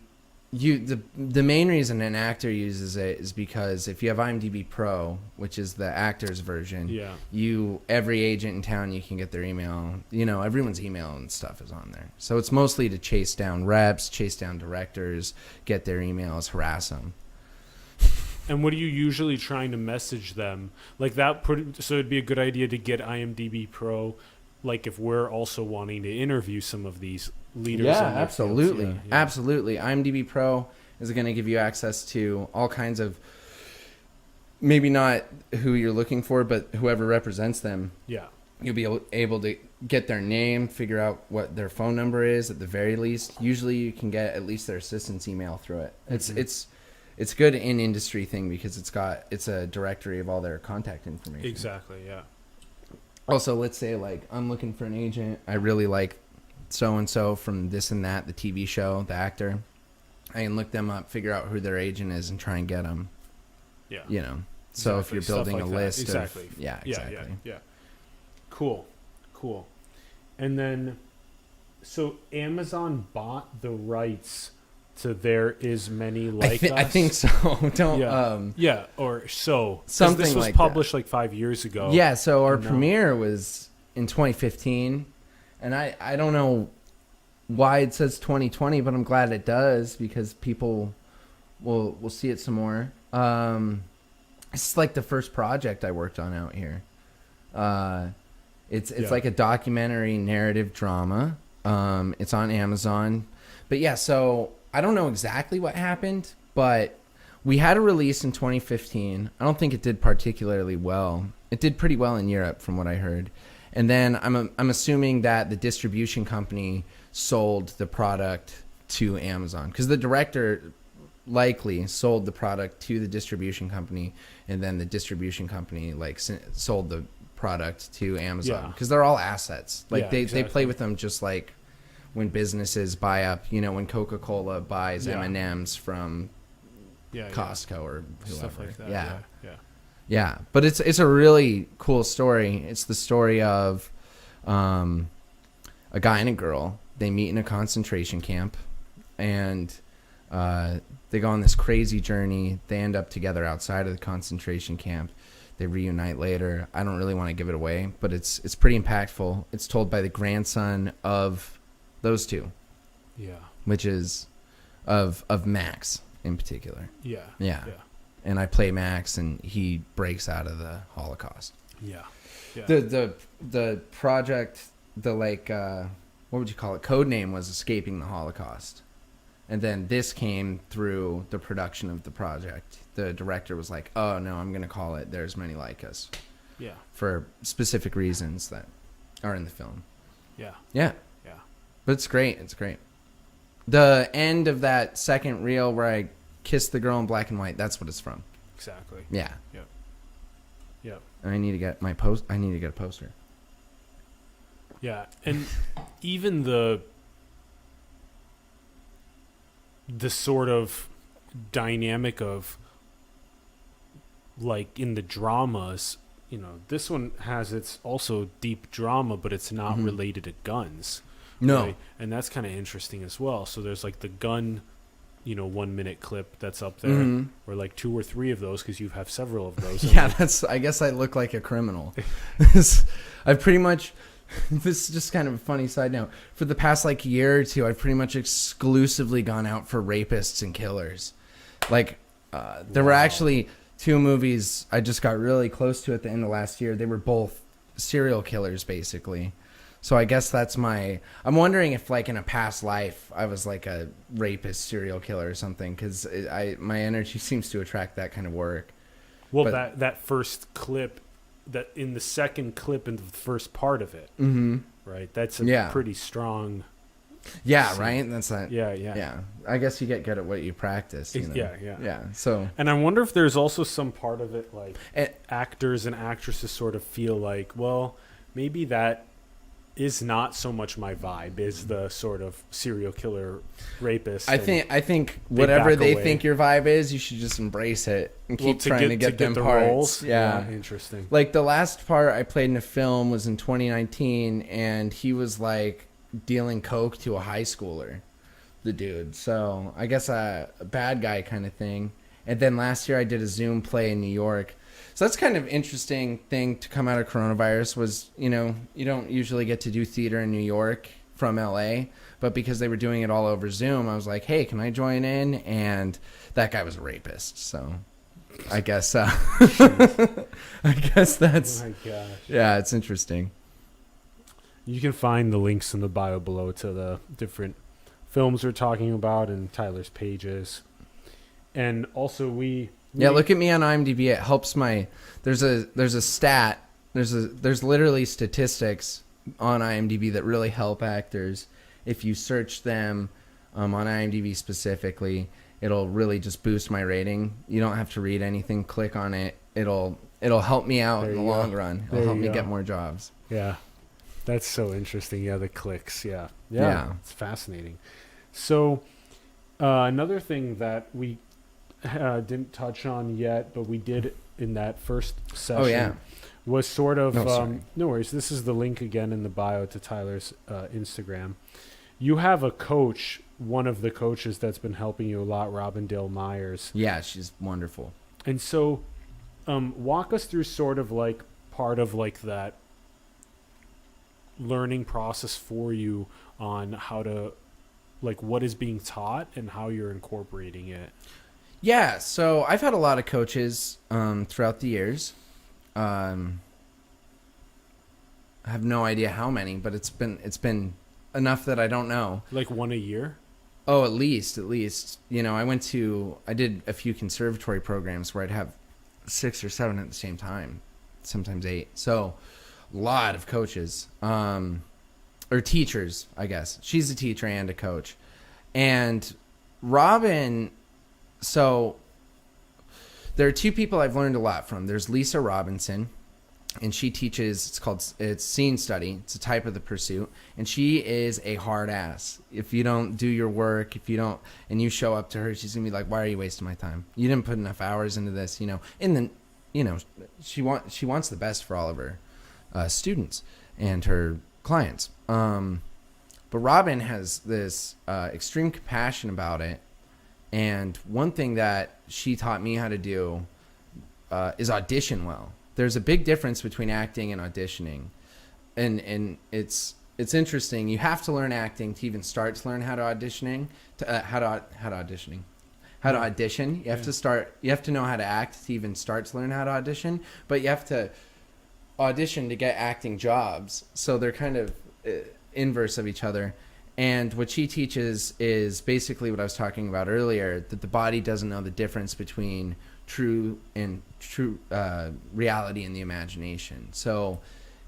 the main reason an actor uses it is because if you have IMDb Pro, which is the actor's version, every agent in town, you can get their email. Everyone's email and stuff is on there. So it's mostly to chase down reps, chase down directors, get their emails, harass them. And what are you usually trying to message them? Like that, so it'd be a good idea to get IMDb Pro, like if we're also wanting to interview some of these leaders. Yeah, absolutely. Absolutely. IMDb Pro is going to give you access to all kinds of, maybe not who you're looking for, but whoever represents them. Yeah. You'll be able to get their name, figure out what their phone number is at the very least. Usually you can get at least their assistant's email through it. It's good in industry thing because it's a directory of all their contact information. Exactly, yeah. Also, let's say like I'm looking for an agent. I really like so-and-so from this and that, the TV show, the actor. I can look them up, figure out who their agent is, and try and get them. Yeah. So if you're building a list of... Yeah, exactly. Yeah. Cool. And then, so Amazon bought the rights to There Is Many Like Us? I think so. Or so. Something this was like published like 5 years ago. Yeah, so our premiere was in 2015. And I don't know why it says 2020, but I'm glad it does because people will see it some more. It's like the first project I worked on out here. It's like a documentary narrative drama. It's on Amazon. But yeah, so I don't know exactly what happened, but we had a release in 2015. I don't think it did particularly well. It did pretty well in Europe from what I heard. And then I'm assuming that the distribution company sold the product to Amazon because the director likely sold the product to the distribution company, and then the distribution company sold the product to Amazon because they're all assets. They play with them just like when businesses buy up. When Coca-Cola buys M&Ms from Costco or whoever. Stuff like that. Yeah. Yeah, but it's a really cool story. It's the story of a guy and a girl. They meet in a concentration camp, and they go on this crazy journey. They end up together outside of the concentration camp. They reunite later. I don't really want to give it away, but it's pretty impactful. It's told by the grandson of those two. Yeah. Which is of Max in particular. Yeah. Yeah. Yeah. And I play Max, and he breaks out of the Holocaust. Yeah. Yeah. The project, the what would you call it? Code name was Escaping the Holocaust. And then this came through the production of the project. The director was like, oh, no, I'm going to call it There's Many Like Us. Yeah. For specific reasons that are in the film. Yeah. Yeah. Yeah. But it's great. It's great. The end of that second reel where I kissed the girl in black and white, that's what it's from. Exactly. Yeah. Yep. Yep. I need to get a poster. Yeah. And even the sort of dynamic of, like, in the dramas, you know, this one has its also deep drama, but it's not related to guns. No. Right? And that's kind of interesting as well. So there's like the gun, 1 minute clip that's up there, or like 2 or 3 of those, because you have several of those. Yeah, I guess I look like a criminal. I've pretty much, this is just kind of a funny side note. For the past year or two, I've pretty much exclusively gone out for rapists and killers. There were actually 2 movies I just got really close to at the end of last year. They were both serial killers, basically. So I guess that's I'm wondering if in a past life I was like a rapist serial killer or something, because my energy seems to attract that kind of work. Well, that first clip, that in the second clip in the first part of it, right? That's a pretty strong. Yeah, right. That's that. Yeah. I guess you get good at what you practice. You know? Yeah. So, and I wonder if there's also some part of it actors and actresses sort of feel like, well, maybe that is not so much my vibe, is the sort of serial killer rapist. I think whatever they think your vibe is, you should just embrace it and keep trying to get them parts. Roles. Yeah, interesting. Like the last part I played in a film was in 2019, and he was dealing coke to a high schooler, the dude. So I guess a bad guy kind of thing. And then last year I did a Zoom play in New York. So that's kind of interesting thing to come out of coronavirus was, you don't usually get to do theater in New York from LA, but because they were doing it all over Zoom, I was like, hey, can I join in? And that guy was a rapist. So I guess, I guess that's, oh my gosh. Yeah, it's interesting. You can find the links in the bio below to the different films we're talking about and Tyler's pages. And also look at me on IMDb. It helps there's a stat. There's literally statistics on IMDb that really help actors. If you search them on IMDb specifically, it'll really just boost my rating. You don't have to read anything. Click on it. It'll help me out in the long run. It'll help me get more jobs. Yeah. That's so interesting. Yeah, the clicks. Yeah. It's fascinating. So another thing that we didn't touch on yet, but we did in that first session was sort of no worries, this is the link again in the bio to Tyler's Instagram. You have a coach, one of the coaches that's been helping you a lot, Robin Dale Myers. Yeah, she's wonderful. And so walk us through sort of part of that learning process for you on how to what is being taught and how you're incorporating it. Yeah, so I've had a lot of coaches throughout the years. I have no idea how many, but it's been enough that I don't know. One a year? Oh, at least. I did a few conservatory programs where I'd have 6 or 7 at the same time, sometimes 8. So a lot of coaches, or teachers, I guess. She's a teacher and a coach. And Robin... So there are 2 people I've learned a lot from. There's Lisa Robinson, and she teaches, it's scene study. It's a type of the pursuit. And she is a hard ass. If you don't do your work, and you show up to her, she's going to be like, why are you wasting my time? You didn't put enough hours into this, And then, she wants the best for all of her students and her clients. But Robin has this extreme compassion about it. And one thing that she taught me how to do is audition well. There's a big difference between acting and auditioning. And it's interesting. You have to learn acting to even start to learn how to audition. You have to know how to act to even start to learn how to audition, but you have to audition to get acting jobs. So they're kind of inverse of each other. And what she teaches is basically what I was talking about earlier, that the body doesn't know the difference between true reality and the imagination. So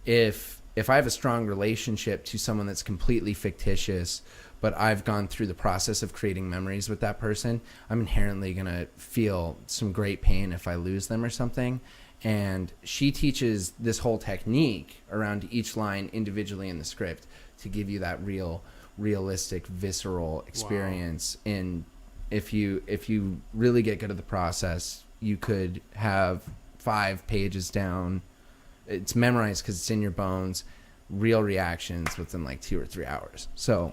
if I have a strong relationship to someone that's completely fictitious, but I've gone through the process of creating memories with that person, I'm inherently going to feel some great pain if I lose them or something. And she teaches this whole technique around each line individually in the script to give you that realistic, visceral experience. Wow. And if you really get good at the process, you could have 5 pages down. It's memorized because it's in your bones, real reactions within like 2 or 3 hours. So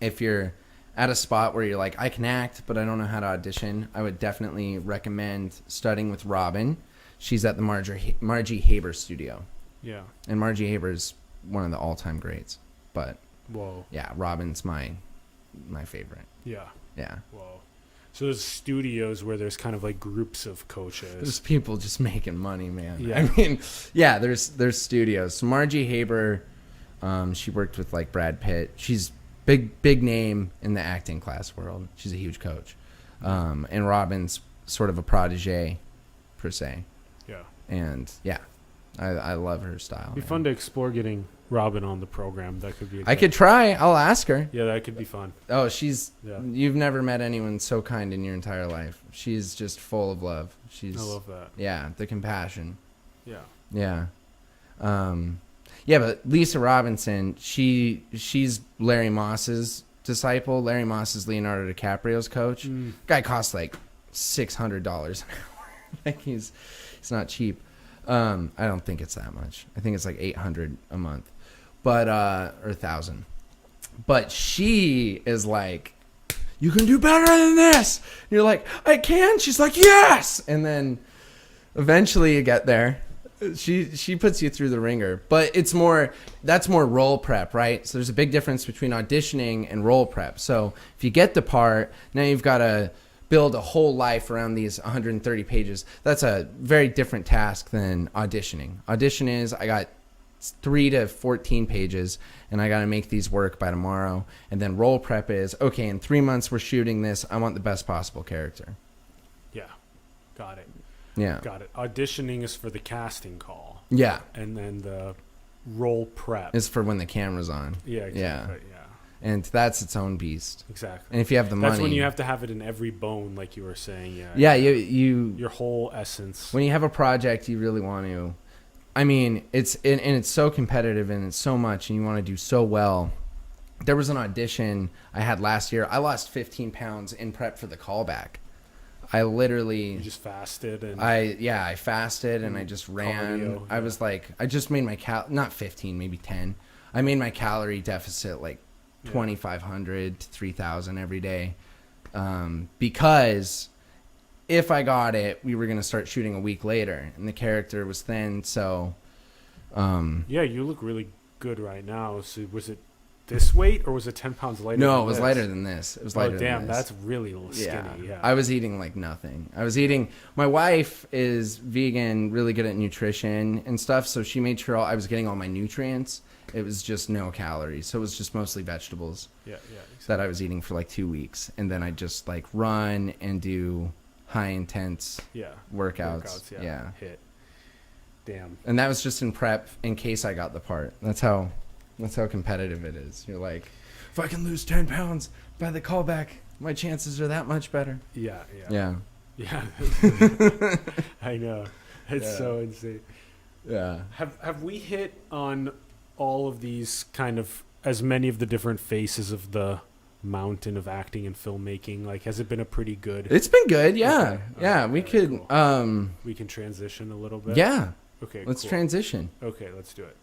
if you're at a spot where you're like, I can act, but I don't know how to audition, I would definitely recommend studying with Robin. She's at the Margie Haber studio. Yeah. And Margie Haber is one of the all-time greats. But yeah, Robin's my favorite. Yeah. Yeah. Whoa. So there's studios where there's kind of like groups of coaches. There's people just making money, man. Yeah. I mean, yeah, there's studios. So Margie Haber, she worked with like Brad Pitt. She's big name in the acting class world. She's a huge coach. And Robin's sort of a protege, per se. Yeah. And yeah, I love her style. It'd be fun to explore getting Robin on the program. That could be. I could try. I'll ask her. Yeah, that could be fun. Oh, you've never met anyone so kind in your entire life. She's just full of love. I love that. Yeah, the compassion. Yeah. Yeah. Yeah, but Lisa Robinson, she's Larry Moss's disciple. Larry Moss is Leonardo DiCaprio's coach. Guy costs like $600 an hour. Like he's not cheap. I don't think it's that much. I think it's like $800 a month, but or $1,000. But she is like, you can do better than this. And you're like, I can. She's like, yes. And then eventually you get there. She puts you through the ringer, but that's more role prep, right? So there's a big difference between auditioning and role prep. So if you get the part, now you've got to build a whole life around these 130 pages. That's a very different task than auditioning. Audition is, I got 3 to 14 pages and I got to make these work by tomorrow. And then role prep is, okay, in 3 months we're shooting this. I want the best possible character. Yeah. Got it. Yeah. Got it. Auditioning is for the casting call. Yeah. And then the role prep is for when the camera's on. Yeah, exactly. Yeah. And that's its own beast. Exactly. And if you have the money, that's when you have to have it in every bone, like you were saying. Yeah. Yeah. Your whole essence. When you have a project, you really want to. I mean, it's so competitive and it's so much, and you want to do so well. There was an audition I had last year. I lost 15 pounds in prep for the callback. I literally. You just fasted and. I fasted and I just ran. Cardio, I was like, I just made my not 15, maybe 10. I made my calorie deficit like 2,500 to 3,000 every day, because if I got it, we were gonna start shooting a week later, and the character was thin. So, yeah, you look really good right now. So was it this weight or was it 10 pounds lighter? No, it was lighter than this. It was lighter. Oh damn, than this. That's really skinny. Yeah. I was eating like nothing. My wife is vegan, really good at nutrition and stuff, so she made sure I was getting all my nutrients. It was just no calories, so it was just mostly vegetables. Yeah, exactly. That I was eating for like 2 weeks, and then I just like run and do high intense workouts. Yeah. Hit. Damn. And that was just in prep in case I got the part. That's how competitive it is. You're like, if I can lose 10 pounds by the callback, my chances are that much better. Yeah. I know. It's so insane. Yeah. Have we hit on all of these kind of, as many of the different faces of the mountain of acting and filmmaking? Like, has it been a pretty good? It's been good. Yeah. Okay. Yeah. We could. Cool. We can transition a little bit. Yeah. Okay. Let's transition. Okay. Let's do it.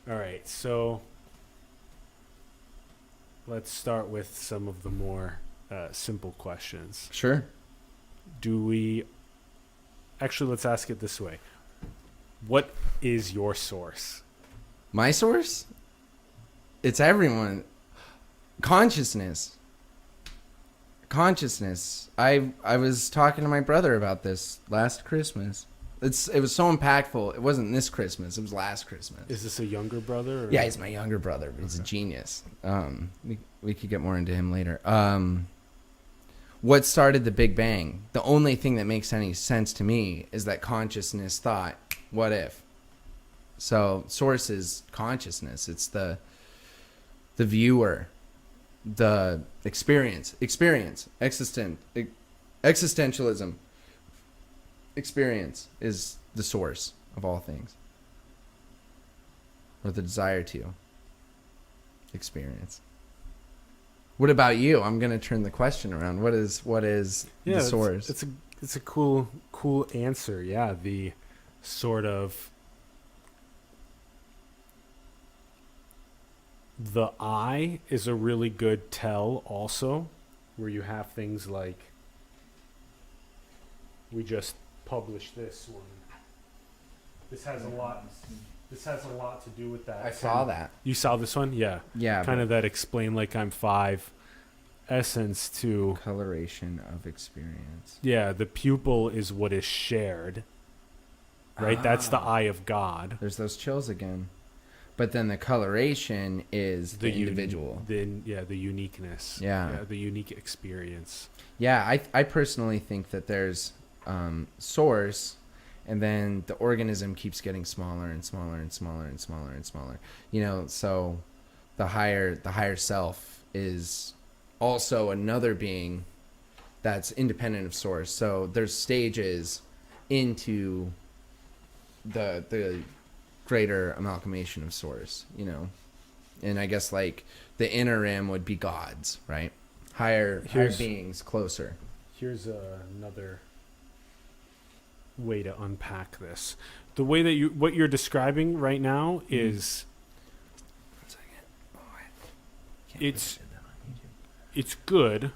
All right. So let's start with some of the more simple questions. Sure. Actually, let's ask it this way. What is your source? My source? It's everyone. Consciousness. I was talking to my brother about this last Christmas. It was so impactful. It wasn't this Christmas. It was last Christmas. Is this a younger brother? Or? Yeah, he's my younger brother. He's a genius. We could get more into him later. What started the Big Bang? The only thing that makes any sense to me is that consciousness thought, what if? So source is consciousness. It's the viewer, the experience, existentialism. Experience is the source of all things, or the desire to experience. What about you? I'm gonna turn the question around. What is the source? It's a cool answer. Yeah, the sort of the I is a really good tell also, where you have things like we just published this one. This has a lot to do with that. I saw that. You saw this one? Yeah. Yeah. Kind of that explain like I'm 5 essence to Coloration of experience. yeah, the pupil is what is shared. Right? That's the eye of God. There's those chills again. But then the coloration is the individual. The uniqueness. Yeah. The unique experience. Yeah, I personally think that there's source, and then the organism keeps getting smaller and smaller and smaller and smaller and smaller. You know, so the higher self is also another being that's independent of source. So there's stages into the greater amalgamation of source, you know. And I guess like the inner rim would be gods, right? Higher beings closer. Here's another way to unpack this. The way that what you're describing right now is it's good,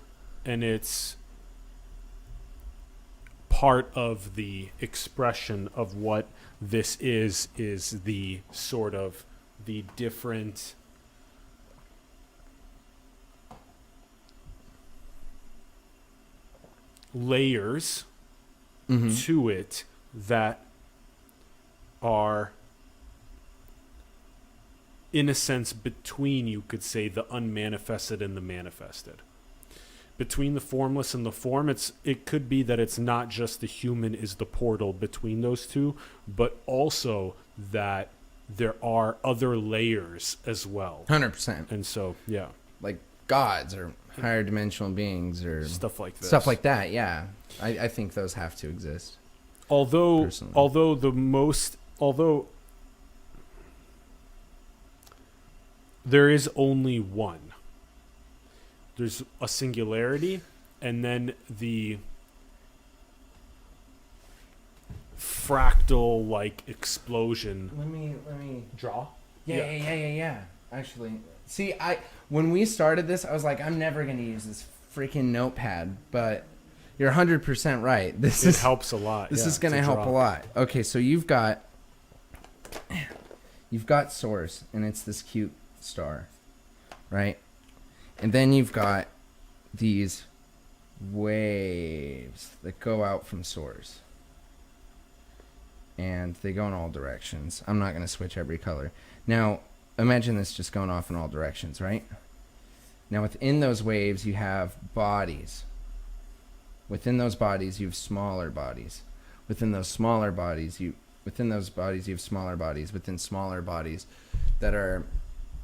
and it's part of the expression of what this is the sort of the different layers to it that are, in a sense, between, you could say, the unmanifested and the manifested. Between the formless and the form, it could be that it's not just the human is the portal between those two, but also that there are other layers as well. 100%. And so, yeah. Like gods or higher dimensional beings or stuff like this. Stuff like that, yeah. I think those have to exist. Although there is only one. There's a singularity, and then the fractal like explosion. Let me draw. Yeah. Actually, see, when we started this, I was like, I'm never gonna use this freaking notepad, but you're 100% right. It helps a lot. This is gonna help a lot. Okay, so you've got source, and it's this cute star, right? And then you've got these waves that go out from source. And they go in all directions. I'm not going to switch every color. Now, imagine this just going off in all directions, right? Now, within those waves, you have bodies. Within those bodies, you have smaller bodies. Within those smaller bodies, you have smaller bodies. Within smaller bodies that are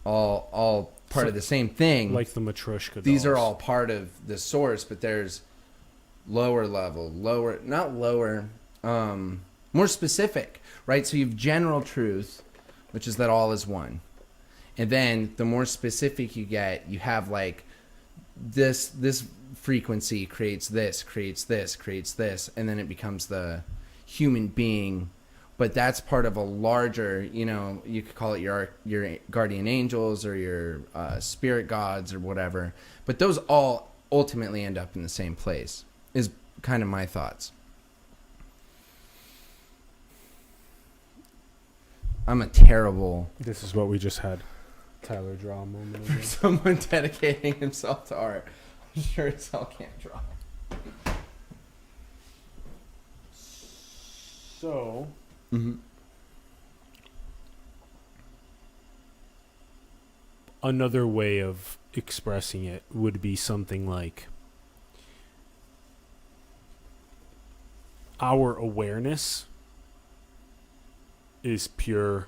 all part of the same thing. Like the Matryoshka dolls. These are all part of the source, but there's more specific, right? So you have general truth, which is that all is one. And then the more specific you get, you have like this frequency creates this, and then it becomes the human being but that's part of a larger, you could call it your guardian angels or your spirit gods or whatever. But those all ultimately end up in the same place, is kind of my thoughts. I'm a terrible... This is what we just had Tyler draw a moment ago. Someone dedicating himself to art. I'm sure as hell can't draw. So... Another way of expressing it would be something like our awareness is pure,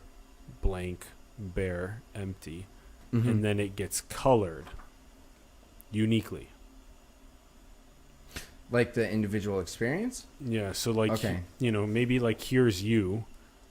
blank, bare, empty, and then it gets colored uniquely. Like the individual experience? Yeah, so like, okay. Maybe like here's you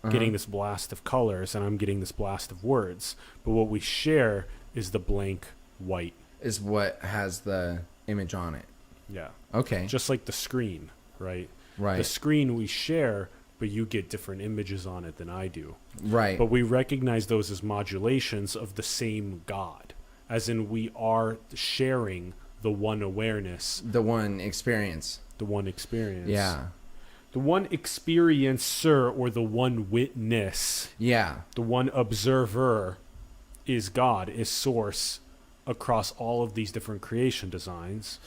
getting this blast of colors and I'm getting this blast of words, but what we share is the blank white. Is what has the image on it. Yeah. Okay. Just like the screen, right? Right. The screen we share, but you get different images on it than I do. Right. But we recognize those as modulations of the same God, as in we are sharing the one awareness. The one experience. The one experience. Yeah. The one experiencer or the one witness. Yeah. The one observer is God, is source across all of these different creation designs.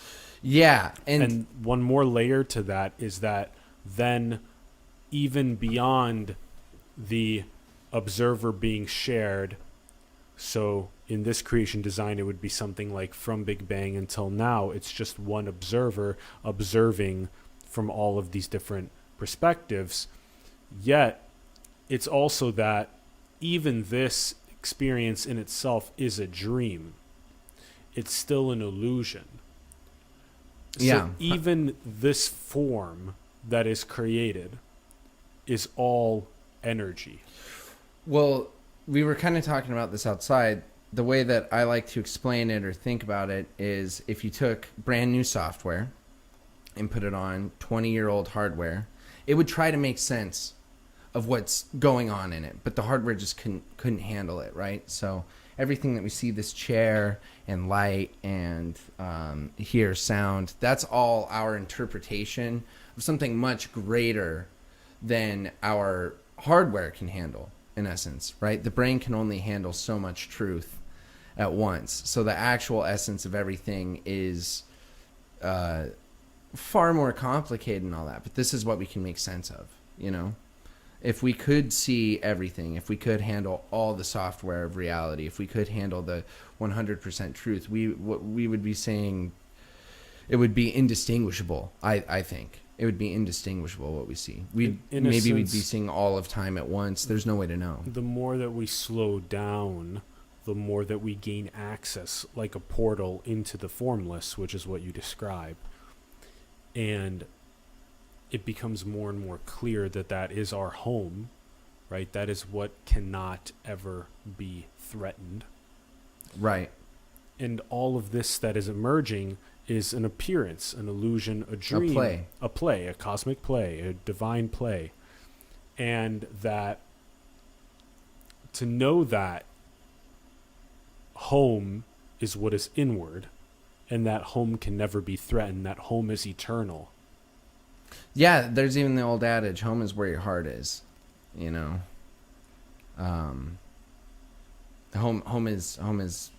Yeah. And one more layer to that is that then even beyond the observer being shared, so in this creation design it would be something like from Big Bang until now, it's just one observer observing from all of these different perspectives. Yet it's also that even this experience in itself is a dream. It's still an illusion. Yeah. So even this form that is created is all energy. Well, we were kind of talking about this outside. The way that I like to explain it or think about it is if you took brand new software and put it on 20-year-old hardware, it would try to make sense of what's going on in it, but the hardware just couldn't handle it, right? So everything that we see, this chair and light and hear sound, that's all our interpretation of something much greater than our hardware can handle, in essence, right? The brain can only handle so much truth at once. So the actual essence of everything is far more complicated and all that, but this is what we can make sense of, If we could see everything, if we could handle all the software of reality, if we could handle the 100% truth, we would be saying it would be indistinguishable. I think it would be indistinguishable what we see. We'd be seeing all of time at once. There's no way to know. The more that we slow down, the more that we gain access, like a portal into the formless, which is what you describe, and it becomes more and more clear that that is our home, right? That is what cannot ever be threatened. Right. And all of this that is emerging is an appearance, an illusion, a dream. A play, a cosmic play, a divine play. And that, to know that home is what is inward, and that home can never be threatened, that home is eternal. Yeah, there's even the old adage, home is where your heart is, Home is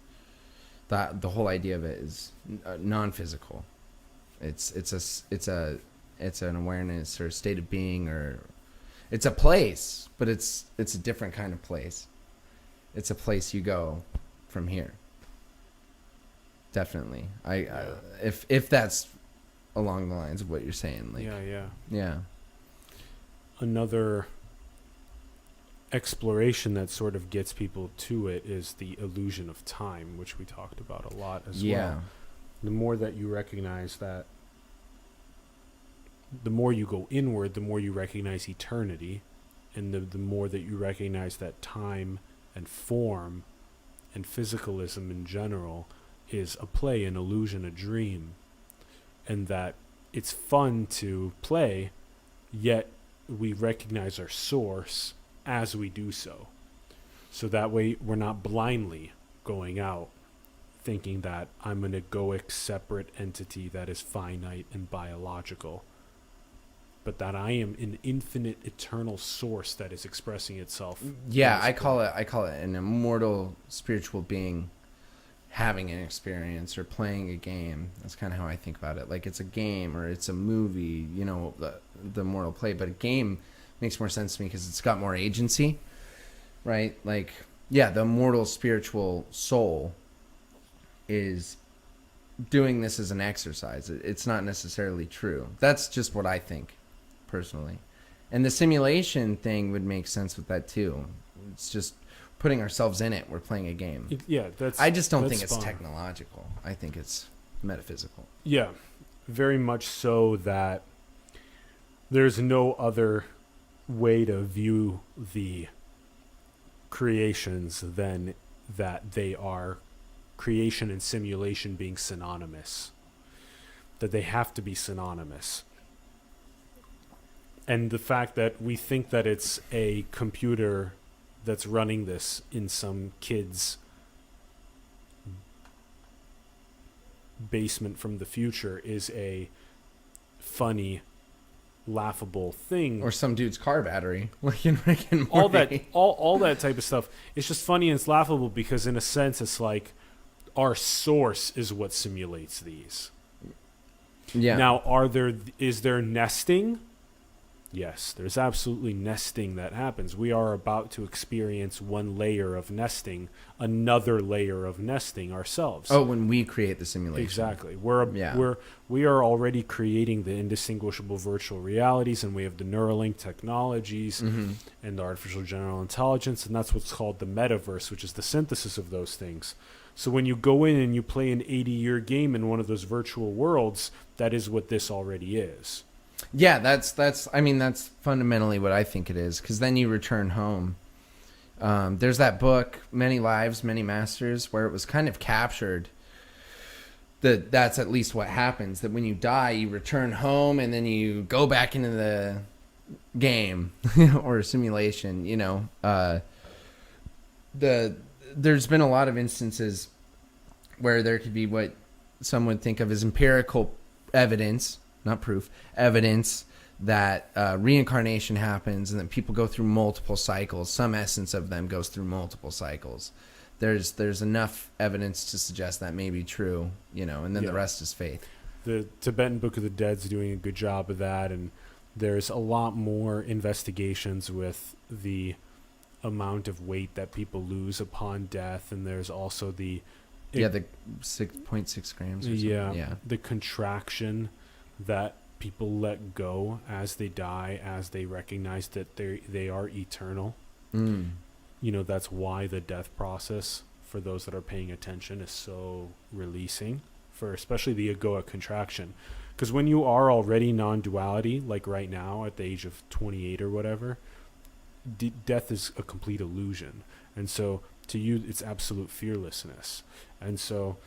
that the whole idea of it is non-physical. It's an awareness or a state of being, or it's a place, but it's a different kind of place. It's a place you go from here. Definitely. If that's along the lines of what you're saying, like yeah. Another exploration that sort of gets people to it is the illusion of time, which we talked about a lot as well. The more that you recognize that, the more you go inward, the more you recognize eternity, and the more that you recognize that time and form and physicalism in general is a play, an illusion, a dream, and that it's fun to play, yet we recognize our source as we do so. So that way we're not blindly going out thinking that I'm an egoic separate entity that is finite and biological, but that I am an infinite eternal source that is expressing itself. Yeah, I call it an immortal spiritual being having an experience or playing a game. That's kind of how I think about it. Like, it's a game or it's a movie, you know, the immortal play, but a game makes more sense to me because it's got more agency, right? Like, yeah, the immortal spiritual soul is doing this as an exercise. It's not necessarily true. That's just what I think personally. And the simulation thing would make sense with that too. It's just putting ourselves in it. We're playing a game. I just don't think it's technological. I think it's metaphysical. Yeah, very much so, that there's no other way to view the creations than that they are creation and simulation being synonymous, that they have to be synonymous. And the fact that we think that it's a computer that's running this in some kid's basement from the future is a funny, laughable thing. Or some dude's car battery, like in Rick and Morty. all that type of stuff. It's just funny and it's laughable because in a sense it's like our source is what simulates these. Yeah. Now, is there nesting? Yes, there's absolutely nesting that happens. We are about to experience one layer of nesting, another layer of nesting ourselves. Oh, when we create the simulation. Exactly. We are already creating the indistinguishable virtual realities, and we have the Neuralink technologies and the artificial general intelligence, and that's what's called the metaverse, which is the synthesis of those things. So when you go in and you play an 80-year game in one of those virtual worlds, that is what this already is. Yeah, that's fundamentally what I think it is, because then you return home. There's that book, Many Lives, Many Masters, where it was kind of captured that that's at least what happens, that when you die, you return home and then you go back into the game or a simulation, you know. There's been a lot of instances where there could be what some would think of as empirical evidence, not proof, evidence that reincarnation happens and that people go through multiple cycles. Some essence of them goes through multiple cycles. There's enough evidence to suggest that may be true, you know, and then the rest is faith. The Tibetan Book of the Dead's doing a good job of that, and there's a lot more investigations with the amount of weight that people lose upon death, and there's also the 6.6 grams or something. The contraction that people let go as they die, as they recognize that they are eternal. You know, that's why the death process, for those that are paying attention, is so releasing, for especially the egoic contraction. Because when you are already non-duality, like right now at the age of 28 or whatever, death is a complete illusion. And so to you, it's absolute fearlessness. And so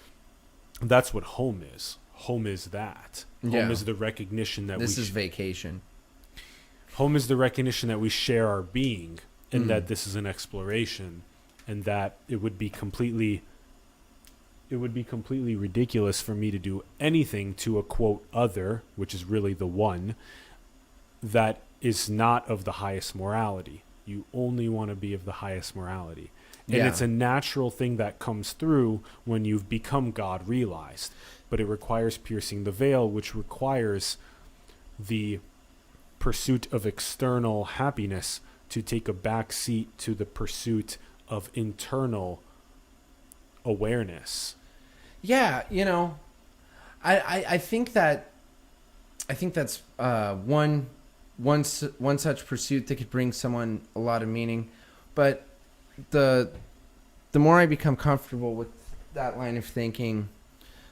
that's what home is. Home is that. Home is the recognition that this is vacation. Home is the recognition that we share our being, and that this is an exploration, and that it would be completely ridiculous for me to do anything to a quote other, which is really the one, that is not of the highest morality. You only want to be of the highest morality. And it's a natural thing that comes through when you've become God realized. But it requires piercing the veil, which requires the pursuit of external happiness to take a back seat to the pursuit of internal awareness. Yeah, you know, I think that's one such pursuit that could bring someone a lot of meaning. But the more I become comfortable with that line of thinking,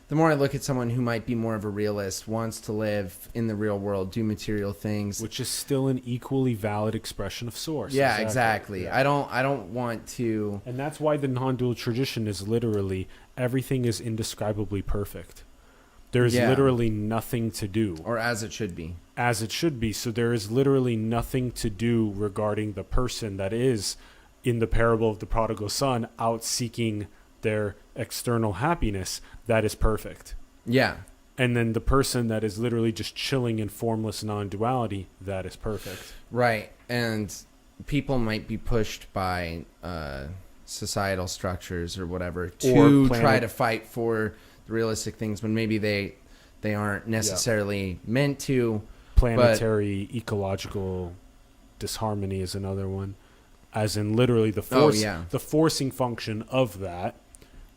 the more I look at someone who might be more of a realist, wants to live in the real world, do material things, which is still an equally valid expression of source. Yeah, exactly. Yeah. I don't want to. And that's why the non-dual tradition is literally everything is indescribably perfect. There's Yeah. literally nothing to do. Or as it should be. As it should be. So there is literally nothing to do regarding the person that is in the parable of the prodigal son out seeking their external happiness that is perfect. Yeah. And then the person that is literally just chilling in formless non-duality, that is perfect. Right. And people might be pushed by societal structures or whatever to try to fight for the realistic things when maybe they aren't necessarily meant to. Planetary ecological disharmony is another one. As in literally the forcing function of that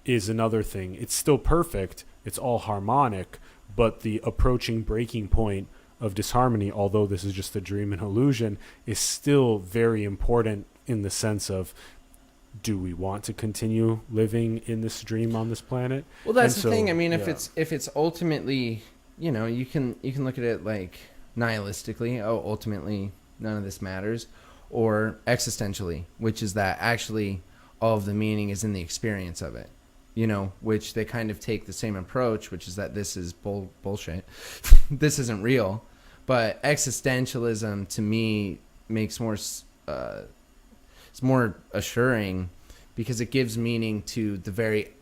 is another thing. It's still perfect. It's all harmonic, but the approaching breaking point of disharmony, although this is just a dream and illusion, is still very important in the sense of, do we want to continue living in this dream on this planet? Well, that's the thing. I mean, if it's ultimately, you know, you can look at it like nihilistically. Oh, ultimately, none of this matters, or existentially, which is that actually all of the meaning is in the experience of it. You know, which they kind of take the same approach, which is that this is bullshit. This isn't real. But existentialism to me makes more, it's more assuring because it gives meaning to the very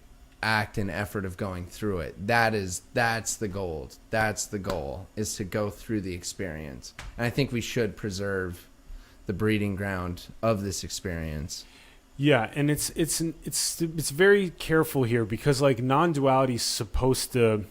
act and effort of going through it. That's the goal. That's the goal, is to go through the experience. And I think we should preserve the breeding ground of this experience. Yeah, and it's very careful here because like non-duality is supposed to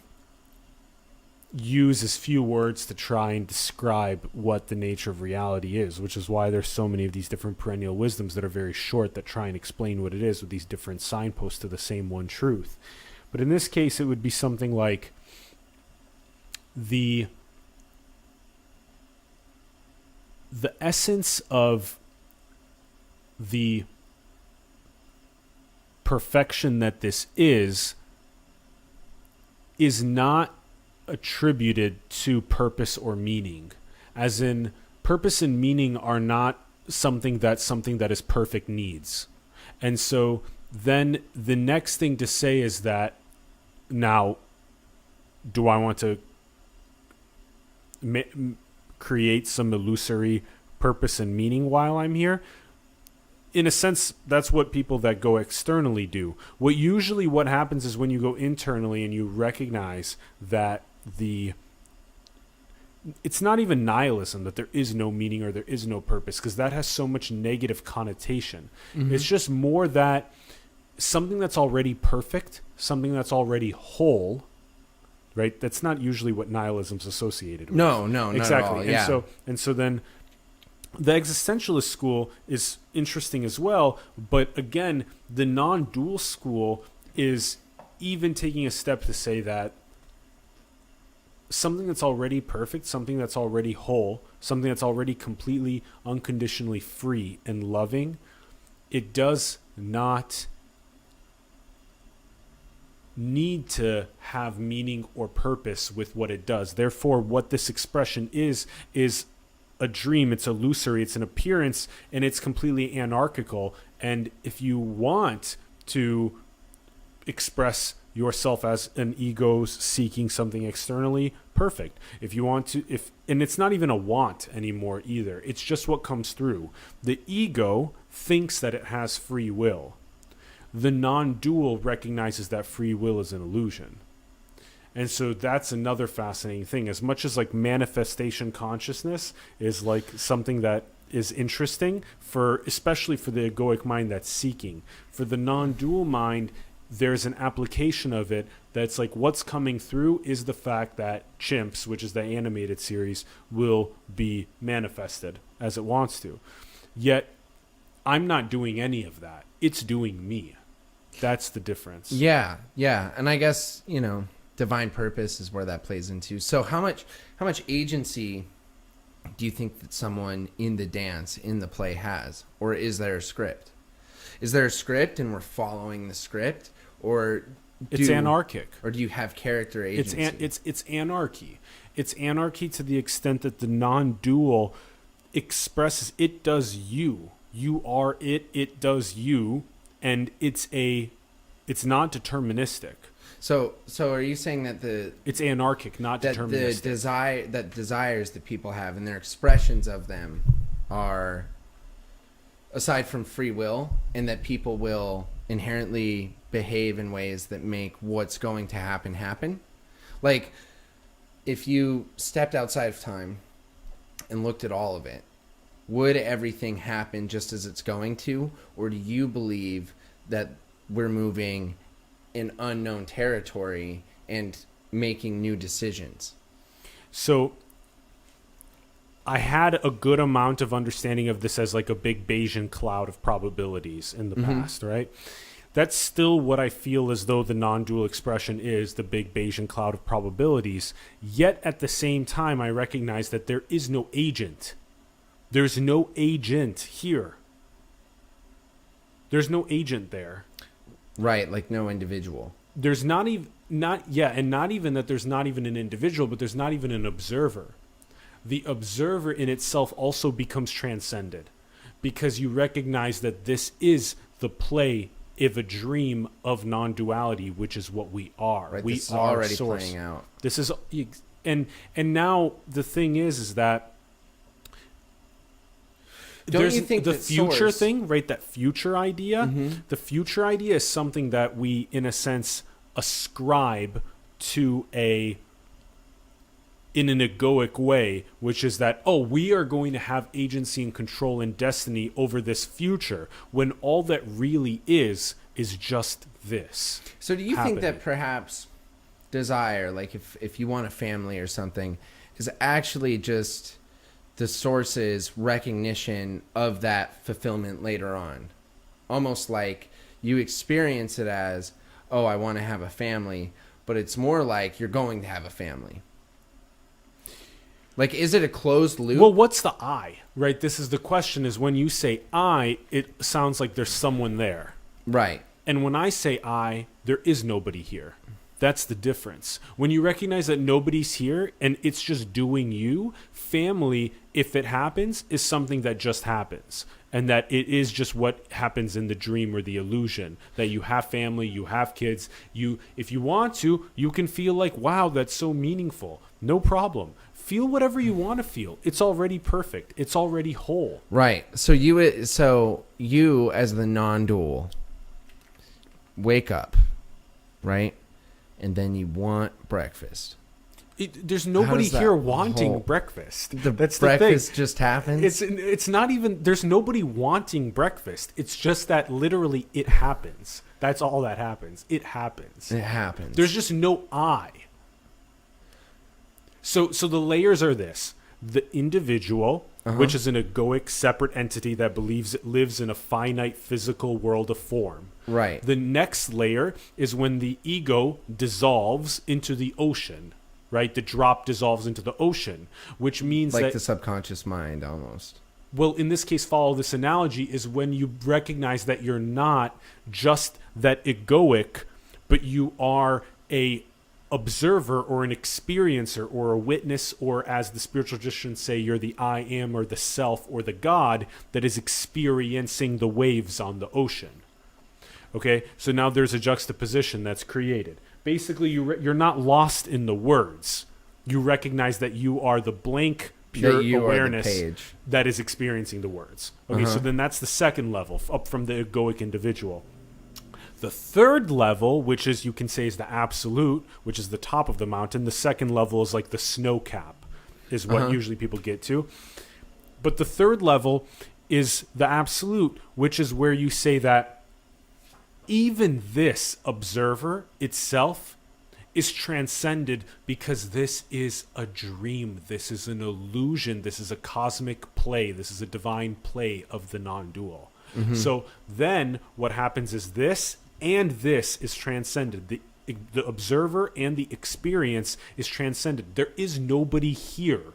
use as few words to try and describe what the nature of reality is, which is why there's so many of these different perennial wisdoms that are very short that try and explain what it is with these different signposts to the same one truth. But in this case, it would be something like the essence of the perfection that this is not attributed to purpose or meaning. As in, purpose and meaning are not something that is perfect needs. And so then the next thing to say is that, now, do I want to create some illusory purpose and meaning while I'm here? In a sense, that's what people that go externally do. What happens is when you go internally and you recognize that it's not even nihilism, that there is no meaning or there is no purpose, because that has so much negative connotation. Mm-hmm. It's just more that something that's already perfect, something that's already whole, right? That's not usually what nihilism's associated with. No, exactly. Not at all. And so then the existentialist school is interesting as well, but again, the non-dual school is even taking a step to say that something that's already perfect, something that's already whole, something that's already completely unconditionally free and loving, it does not need to have meaning or purpose with what it does. Therefore, what this expression is a dream. It's illusory, it's an appearance, and it's completely anarchical. And if you want to express yourself as an ego seeking something externally, perfect. If you want to, and it's not even a want anymore either, it's just what comes through. The ego thinks that it has free will. The non-dual recognizes that free will is an illusion. And so that's another fascinating thing. As much as like manifestation consciousness is like something that is interesting especially for the egoic mind that's seeking. For the non-dual mind, there's an application of it that's like what's coming through is the fact that Chimps, which is the animated series, will be manifested as it wants to. Yet I'm not doing any of that. It's doing me. That's the difference. Yeah. And I guess, divine purpose is where that plays into. So how much agency do you think that someone in the dance, in the play has? Or is there a script? Is there a script and we're following the script? Or it's anarchic. Or do you have character agency? It's anarchy. It's anarchy to the extent that the non-dual expresses it does you. You are it does you, and it's not deterministic. So are you saying that it's anarchic, not deterministic. The desires that people have and their expressions of them are aside from free will, and that people will inherently behave in ways that make what's going to happen? Like, if you stepped outside of time and looked at all of it, would everything happen just as it's going to? Or do you believe that we're moving in unknown territory and making new decisions? So I had a good amount of understanding of this as like a big Bayesian cloud of probabilities in the past, right? That's still what I feel as though the non-dual expression is, the big Bayesian cloud of probabilities. Yet at the same time, I recognize that there is no agent. There's no agent here. There's no agent there. Right, like no individual. There's not even that there's not even an individual, but there's not even an observer. The observer in itself also becomes transcended because you recognize that this is the play of a dream of non-duality, which is what we are. Right, we this is are already source. playing out. This is and now the thing is that Don't you think the that future source... thing, right? That future idea. The future idea is something that we, in a sense, ascribe to in an egoic way, which is that, we are going to have agency and control and destiny over this future, when all that really is just this. So do you happening. think that perhaps desire, like if you want a family or something, is actually just the source's recognition of that fulfillment later on? Almost like you experience it as, I want to have a family, but it's more like you're going to have a family. Like, is it a closed loop? Well, what's the I, right? This is the question, is when you say I, it sounds like there's someone there. Right. And when I say I, there is nobody here. That's the difference. When you recognize that nobody's here and it's just doing you, family, if it happens, is something that just happens. And that it is just what happens in the dream or the illusion. That you have family, you have kids. If you want to, you can feel like, wow, that's so meaningful. No problem. Feel whatever you want to feel. It's already perfect. It's already whole. Right. So you as the non-dual wake up, right? And then you want breakfast. There's nobody here wanting breakfast. That's the breakfast thing. Just happens. It's not even. There's nobody wanting breakfast. It's just that literally it happens. That's all that happens. It happens. It happens. There's just no I. So the layers are this: the individual, which is an egoic, separate entity that believes it lives in a finite physical world of form. Right. The next layer is when the ego dissolves into the ocean. Right? The drop dissolves into the ocean, which means like that... the subconscious mind, almost. Well, in this case, follow this analogy, is when you recognize that you're not just that egoic, but you are a observer or an experiencer or a witness, or as the spiritual traditions say, you're the I am or the self or the God that is experiencing the waves on the ocean. Okay? So now there's a juxtaposition that's created. Basically, you're not lost in the words. You recognize that you are the blank, pure awareness that is experiencing the words. Okay, so then that's the second level, up from the egoic individual. The third level, which is, you can say, is the absolute, which is the top of the mountain. The second level is like the snow cap, is what usually people get to. But the third level is the absolute, which is where you say that even this observer itself is transcended because this is a dream. This is an illusion. This is a cosmic play. This is a divine play of the non-dual. So then what happens is this and this is transcended. The observer and the experience is transcended. There is nobody here.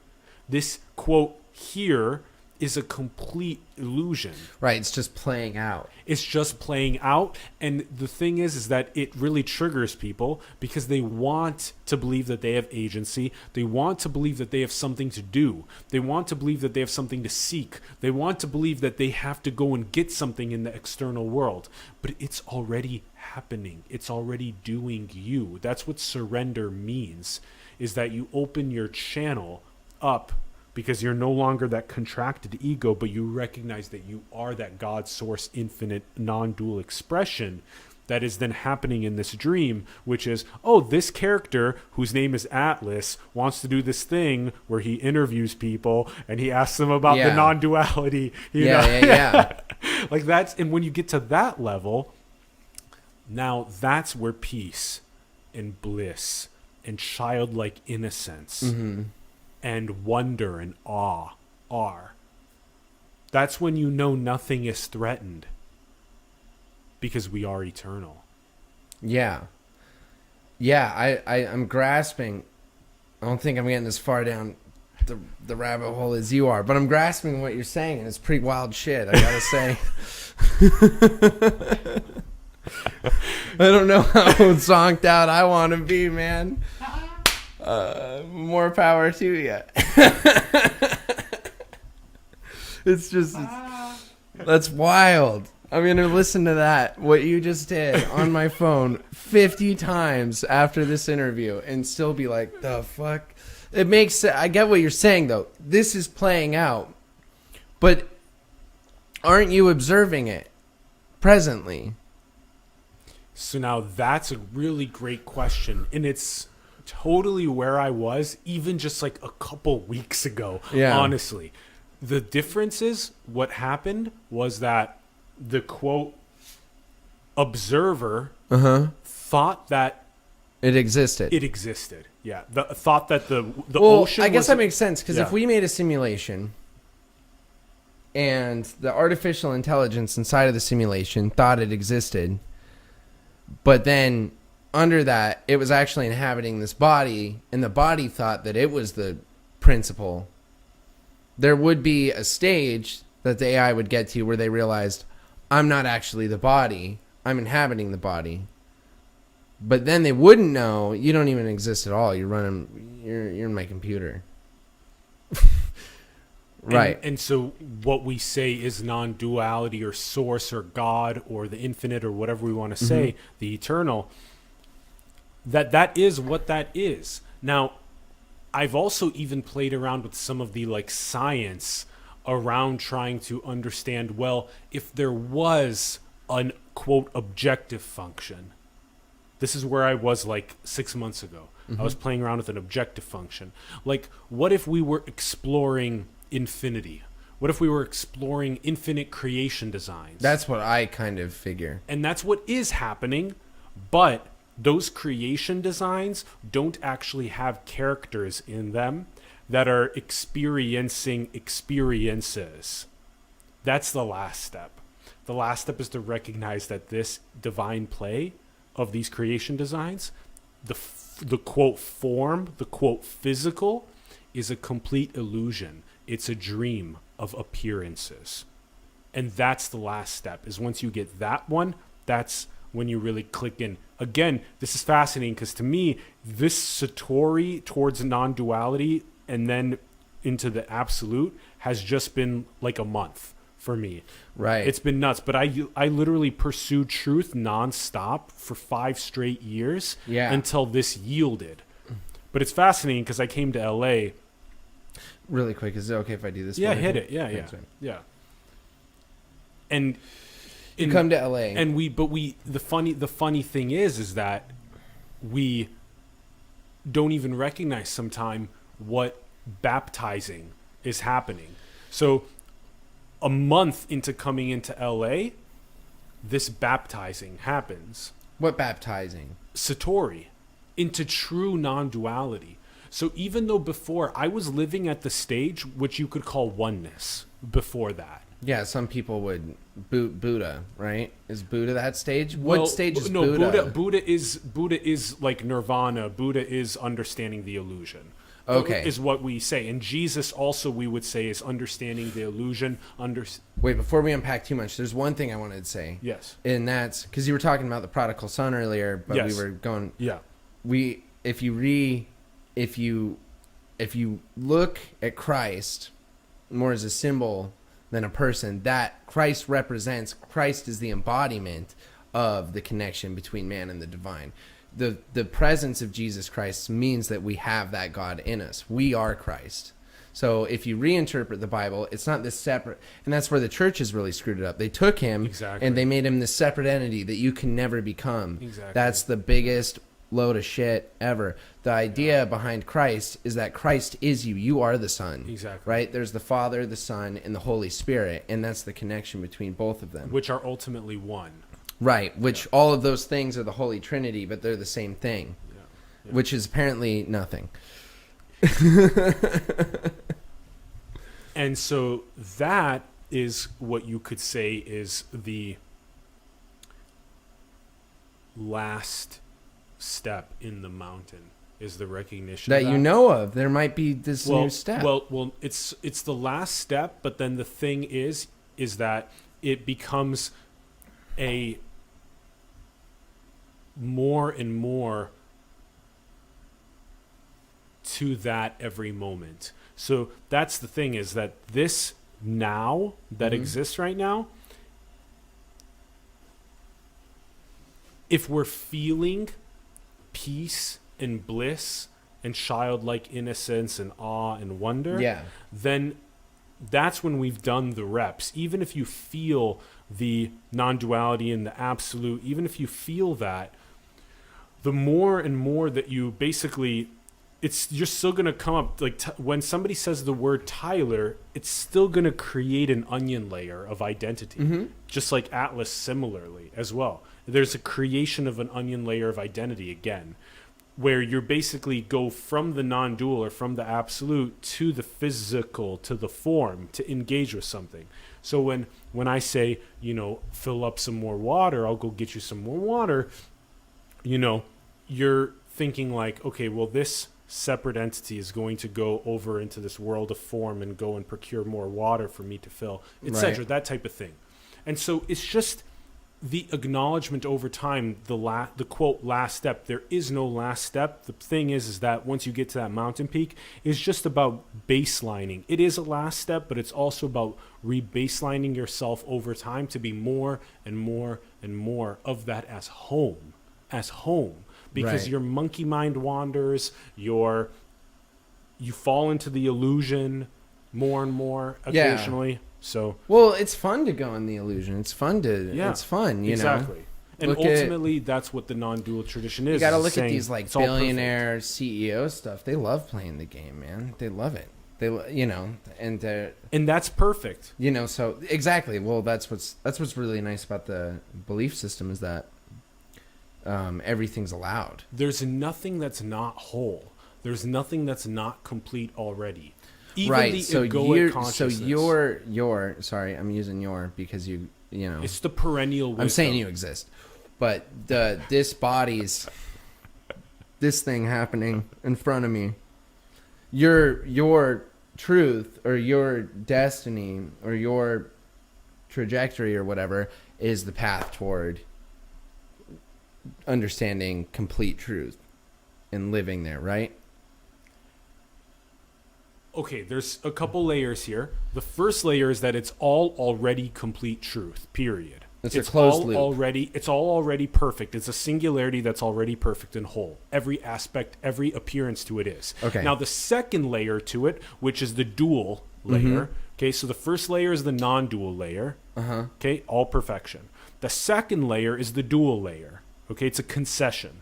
This, quote, here is a complete illusion. Right, it's just playing out. It's just playing out. And the thing is that it really triggers people because they want to believe that they have agency. They want to believe that they have something to do. They want to believe that they have something to seek. They want to believe that they have to go and get something in the external world. But it's already happening. It's already doing you. That's what surrender means, is that you open your channel up because you're no longer that contracted ego, but you recognize that you are that God source, infinite, non-dual expression that is then happening in this dream, which is, oh, this character whose name is Atlas wants to do this thing where he interviews people and he asks them about the non-duality. You know? Like that's, and when you get to that level, now that's where peace and bliss and childlike innocence and wonder and awe are. That's when you know nothing is threatened because we are eternal. Yeah, I'm grasping. I don't think I'm getting as far down the rabbit hole as you are, but I'm grasping what you're saying, and it's pretty wild shit, I gotta say. I don't know how zonked out I want to be, man. More power to you. That's wild. I'm going to listen to that, what you just did, on my phone 50 times after this interview and still be like, the fuck? It makes sense. I get what you're saying, though. This is playing out. But aren't you observing it presently? So now that's a really great question. And it's totally where I was even just like a couple weeks ago, honestly. The difference is what happened was that the quote observer thought that it existed. Yeah. Thought that the ocean I guess that makes sense because if we made a simulation and the artificial intelligence inside of the simulation thought it existed, but then under that, it was actually inhabiting this body, and the body thought that it was the principal, there would be a stage that the AI would get to where they realized, I'm not actually the body, I'm inhabiting the body. But then they wouldn't know, you don't even exist at all, you're in my computer. Right. And so what we say is non-duality or source or God or the infinite or whatever we want to say, the eternal, that is what that is. Now, I've also even played around with some of the like science around trying to understand, well, if there was an quote objective function, this is where I was like 6 months ago. I was playing around with an objective function. Like, what if we were exploring infinity? What if we were exploring infinite creation designs? That's what I kind of figure. And that's what is happening, but those creation designs don't actually have characters in them that are experiencing experiences. That's the last step. The last step is to recognize that this divine play of these creation designs, the quote form, the quote physical, is a complete illusion. It's a dream of appearances. And that's the last step, is once you get that one, that's when you really click in. Again, this is fascinating because to me, this satori towards non-duality and then into the absolute has just been like a month for me. Right. It's been nuts. But I literally pursued truth nonstop for 5 straight years until this yielded. But it's fascinating because I came to LA. Really quick, is it okay if I do this? Yeah, hit it. Yeah. And you come to LA, and the funny thing is that we don't even recognize sometime what baptizing is happening. So a month into coming into LA, this baptizing happens. What baptizing? Satori, into true non-duality. So even though before I was living at the stage which you could call oneness before that. Yeah, some people would Buddha, right? Is Buddha that stage? What stage is Buddha? Buddha is like nirvana. Buddha is understanding the illusion. Okay. is what we say. And Jesus also, we would say, is understanding the illusion. Wait, before we unpack too much, there's one thing I wanted to say. Yes. And that's because you were talking about the prodigal son earlier, but Yes. we were going. Yeah. If you look at Christ more as a symbol than a person, that Christ represents. Christ is the embodiment of the connection between man and the divine. The presence of Jesus Christ means that we have that God in us. We are Christ. So if you reinterpret the Bible, it's not this separate, and that's where the church has really screwed it up. They took him and they made him this separate entity that you can never become. Exactly. That's the biggest load of shit ever. The idea behind Christ is that Christ is you. You are the Son. Exactly. Right? There's the Father, the Son, and the Holy Spirit, and that's the connection between both of them. Which are ultimately one. Right, which all of those things are the Holy Trinity, but they're the same thing, which is apparently nothing. And so that is what you could say is the last step in the mountain, is the recognition that of you know of. There might be this new step. Well, it's the last step, but then the thing is that it becomes a more and more to that every moment. So that's the thing, is that this now that exists right now, if we're feeling peace and bliss and childlike innocence and awe and wonder, then that's when we've done the reps. Even if you feel the non-duality and the absolute, even if you feel that, the more and more that you basically, you're still going to come up, like when somebody says the word Tyler, it's still going to create an onion layer of identity, just like Atlas similarly as well. There's a creation of an onion layer of identity again, where you basically go from the non-dual or from the absolute to the physical, to the form, to engage with something. So when I say, fill up some more water, I'll go get you some more water, you're thinking like, okay, well, this separate entity is going to go over into this world of form and go and procure more water for me to fill, etc., that type of thing. And so it's just the acknowledgement over time, the quote last step. There is no last step. The thing is that once you get to that mountain peak, it's just about baselining. It is a last step, but it's also about rebaselining yourself over time to be more and more and more of that as home. Because your monkey mind wanders, you fall into the illusion more and more occasionally. So it's fun to go in the illusion. It's fun it's fun, you know. And ultimately that's what the non-dual tradition is. You got to look at these like billionaire CEO stuff. They love playing the game, man. They love it. And that's perfect. So exactly. Well, that's what's really nice about the belief system is that everything's allowed. There's nothing that's not whole. There's nothing that's not complete already. Even the egoic consciousness. So you're sorry, I'm using your because you know. It's the perennial wisdom. I'm saying you exist. But this body's this thing happening in front of me. Your truth or your destiny or your trajectory or whatever is the path toward understanding complete truth and living there, right? Okay, there's a couple layers here. The first layer is that it's all already complete truth, period. It's a closed loop. It's all already perfect. It's a singularity that's already perfect and whole. Every aspect, every appearance to it is. Okay. Now, the second layer to it, which is the dual layer, okay, so the first layer is the non-dual layer, okay, all perfection. The second layer is the dual layer, okay, it's a concession.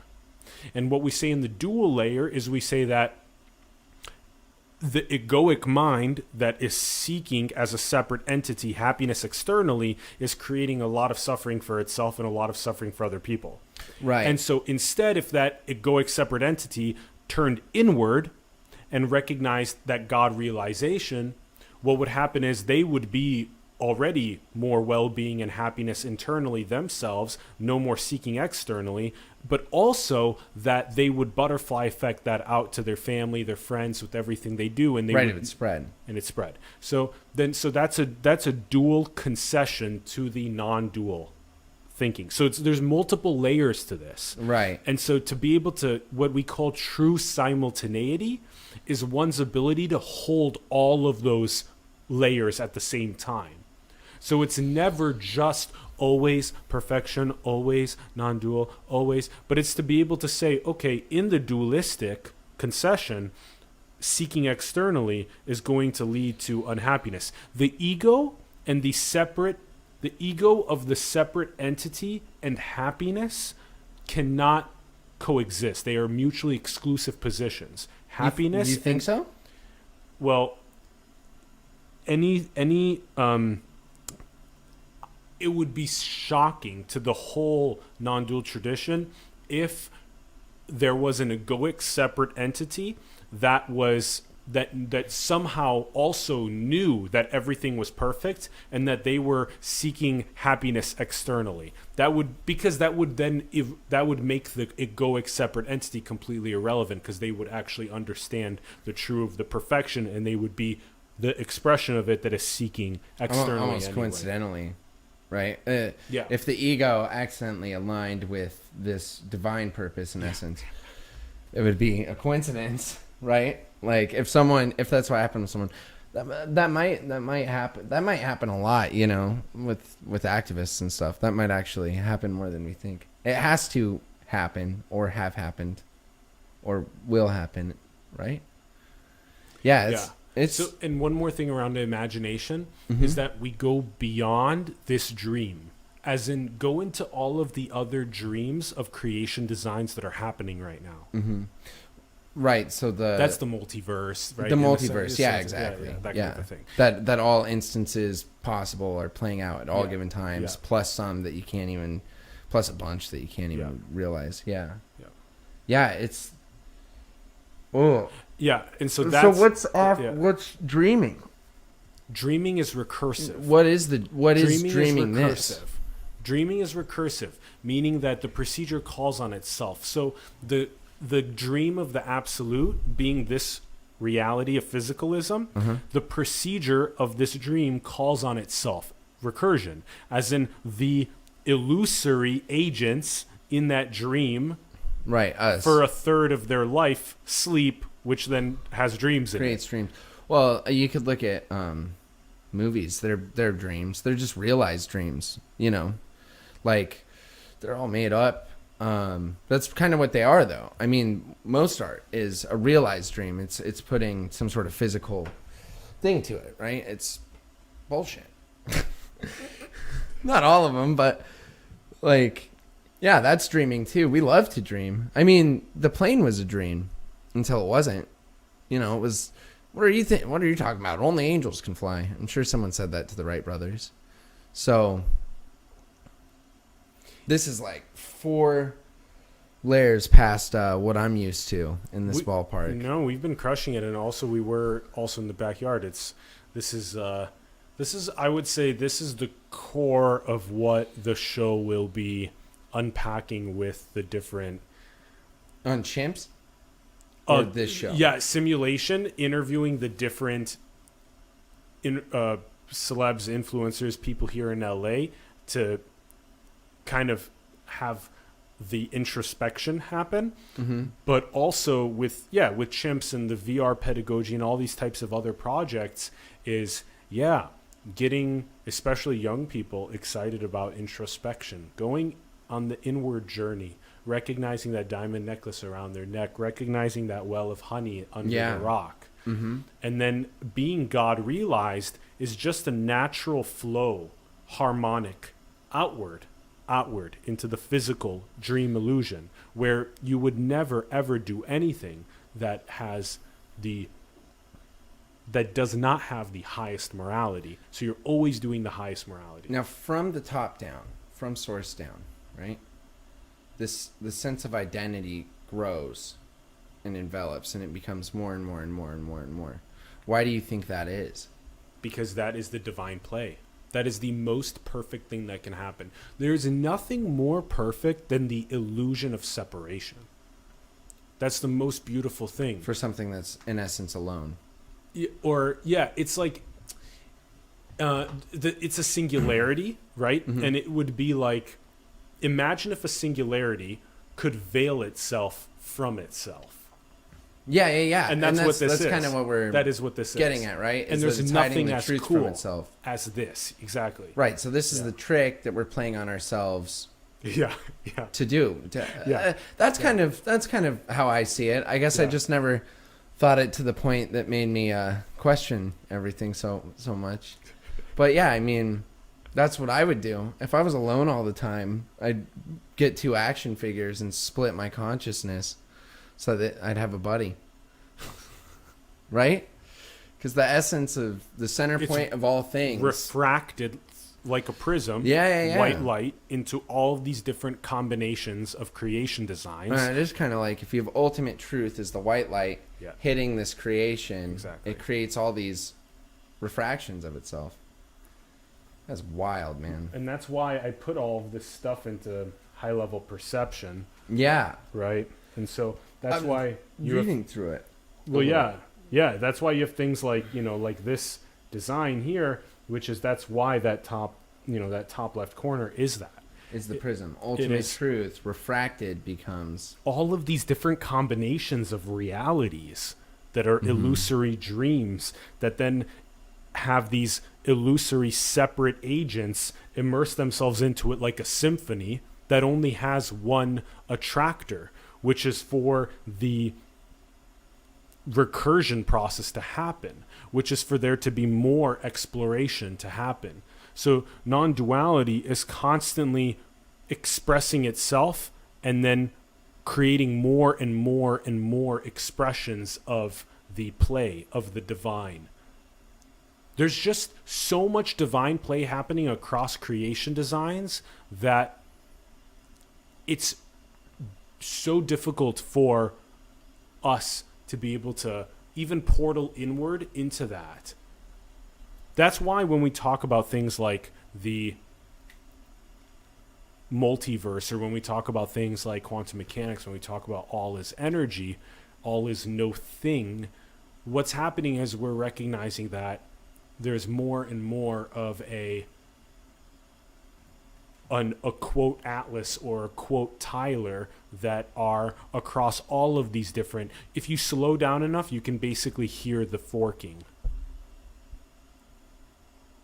And what we say in the dual layer is we say that the egoic mind that is seeking as a separate entity happiness externally is creating a lot of suffering for itself and a lot of suffering for other people. Right. And so instead, if that egoic separate entity turned inward and recognized that God realization, what would happen is they would be already more well-being and happiness internally themselves, no more seeking externally, but also that they would butterfly effect that out to their family, their friends, with everything they do, and they Right, would, if it's spread. and it spread. So that's a dual concession to the non-dual thinking. So there's multiple layers to this. Right. And so to be able to, what we call true simultaneity is one's ability to hold all of those layers at the same time. So it's never just always perfection, always non-dual, always, but it's to be able to say, okay, in the dualistic concession, seeking externally is going to lead to unhappiness. The ego and the ego of the separate entity and happiness cannot coexist. They are mutually exclusive positions. Happiness. You think so? Well, it would be shocking to the whole non-dual tradition if there was an egoic separate entity that somehow also knew that everything was perfect and that they were seeking happiness externally. That would make the egoic separate entity completely irrelevant, because they would actually understand the true of the perfection, and they would be the expression of it that is seeking externally. Almost anyway. coincidentally, right? Yeah. If the ego accidentally aligned with this divine purpose, in essence, it would be a coincidence, right? Like if that's what happened to someone, that might happen. That might happen a lot, with activists and stuff. That might actually happen more than we think. It has to happen, or have happened, or will happen, right? Yeah. So, and one more thing around the imagination is that we go beyond this dream, as in go into all of the other dreams of creation designs that are happening right now. Mm-hmm. Right. So that's the multiverse, right? The multiverse. Yeah, exactly. That kind of thing. That all instances possible are playing out at all given times, plus some that you can't even, plus a bunch that you can't even realize. Yeah. It's. Oh. Yeah, and so that's... So what's dreaming? Dreaming is recursive. What is dreaming this? Dreaming is recursive, meaning that the procedure calls on itself. So the dream of the absolute being this reality of physicalism, the procedure of this dream calls on itself. Recursion, as in the illusory agents in that dream, right? Us. For a third of their life, sleep, which then has dreams in it. Creates dreams. Well, you could look at movies. They're dreams. They're just realized dreams. Like they're all made up. That's kind of what they are, though. I mean, most art is a realized dream. It's putting some sort of physical thing to it, right? It's bullshit. Not all of them, but like, yeah, that's dreaming too. We love to dream. I mean, the plane was a dream until it wasn't. It was. What are you talking about? Only angels can fly. I'm sure someone said that to the Wright brothers. So this is like 4 layers past what I'm used to in this ballpark. No, we've been crushing it, and also we were also in the backyard. This is I would say this is the core of what the show will be unpacking with the different on chimps. Or this show, simulation, interviewing the different celebs, influencers, people here in LA to kind of have the introspection happen, but also with chimps and the VR pedagogy and all these types of other projects is getting especially young people excited about introspection, going on the inward journey, recognizing that diamond necklace around their neck, recognizing that well of honey under the rock, and then being God realized is just a natural flow, harmonic, outward into the physical dream illusion, where you would never ever do anything that does not have the highest morality. So you're always doing the highest morality. Now, from the top down, from source down, right? The sense of identity grows and envelops, and it becomes more and more and more and more and more. Why do you think that is? Because that is the divine play. That is the most perfect thing that can happen. There's nothing more perfect than the illusion of separation. That's the most beautiful thing. For something that's in essence alone. It's like it's a singularity, right? Mm-hmm. And it would be like, imagine if a singularity could veil itself from itself. Yeah. And that's what this is. That's kind of what we're that is what this getting is. at, right? And Is there's that it's hiding nothing the as truth cool from itself. as this. Exactly. Right. So this is the trick that we're playing on ourselves Yeah. to do. Yeah. That's kind of how I see it. I guess I just never thought it to the point that made me question everything so much. But yeah, I mean, that's what I would do. If I was alone all the time, I'd get 2 action figures and split my consciousness so that I'd have a buddy. Right? Because the essence of the center point of all things, refracted like a prism, Yeah. white light into all of these different combinations of creation designs. It is kind of like if you have ultimate truth as the white light hitting this creation, Exactly. it creates all these refractions of itself. That's wild, man. And that's why I put all of this stuff into high level perception. Yeah. Right. And so that's why you're reading through it. Well, yeah. That's why you have things like, like this design here, which is that's why that top left corner is that. Is the prism. Ultimate truth refracted becomes all of these different combinations of realities that are illusory dreams that then have these illusory separate agents immerse themselves into it like a symphony that only has one attractor, which is for the recursion process to happen, which is for there to be more exploration to happen. So non-duality is constantly expressing itself and then creating more and more and more expressions of the play of the divine. There's just so much divine play happening across creation designs that it's so difficult for us to be able to even portal inward into that. That's why when we talk about things like the multiverse, or when we talk about things like quantum mechanics, when we talk about all is energy, all is no thing, what's happening is we're recognizing that there's more and more of a quote Atlas or a quote Tyler that are across all of these different. If you slow down enough, you can basically hear the forking.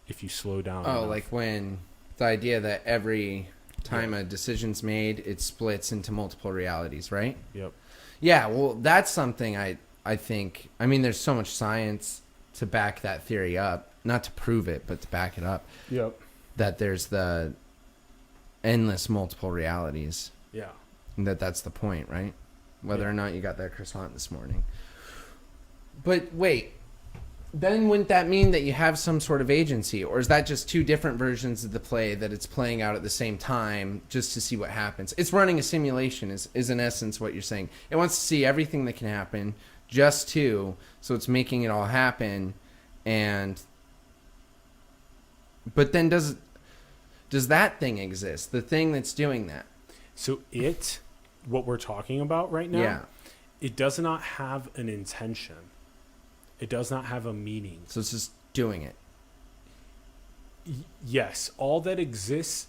If you slow down enough. like when the idea that every time a decision's made, it splits into multiple realities, right? Yep. Yeah, well, that's something I think, I mean, there's so much science to back that theory up, not to prove it, but to back it up. Yep. That there's the endless multiple realities. Yeah. And that's the point, right? Whether or not you got that croissant this morning. But wait, then wouldn't that mean that you have some sort of agency? Or is that just 2 different versions of the play that it's playing out at the same time just to see what happens? It's running a simulation is in essence what you're saying. It wants to see everything that can happen, just 2, so it's making it all happen. But then does that thing exist? The thing that's doing that? So what we're talking about right now, it does not have an intention. It does not have a meaning. So it's just doing it. Yes. All that exists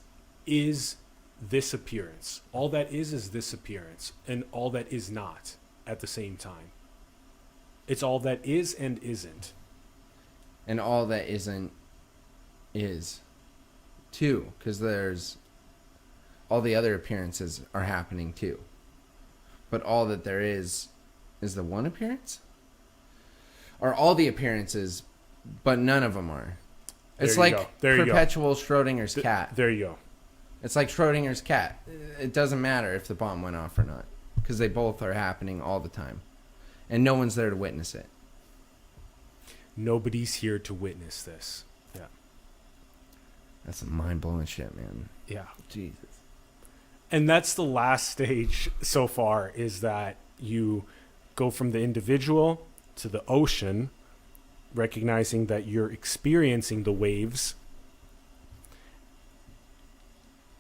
is this appearance. All that is this appearance. And all that is not at the same time. It's all that is and isn't. And all that isn't is too. Because there's all the other appearances are happening too. But all that there is the one appearance? Or all the appearances, but none of them are. It's like perpetual Schrodinger's cat. There you go. It's like Schrodinger's cat. It doesn't matter if the bomb went off or not, because they both are happening all the time. And no one's there to witness it. Nobody's here to witness this. Yeah. That's some mind-blowing shit, man. Yeah. Jesus. And that's the last stage so far, is that you go from the individual to the ocean, recognizing that you're experiencing the waves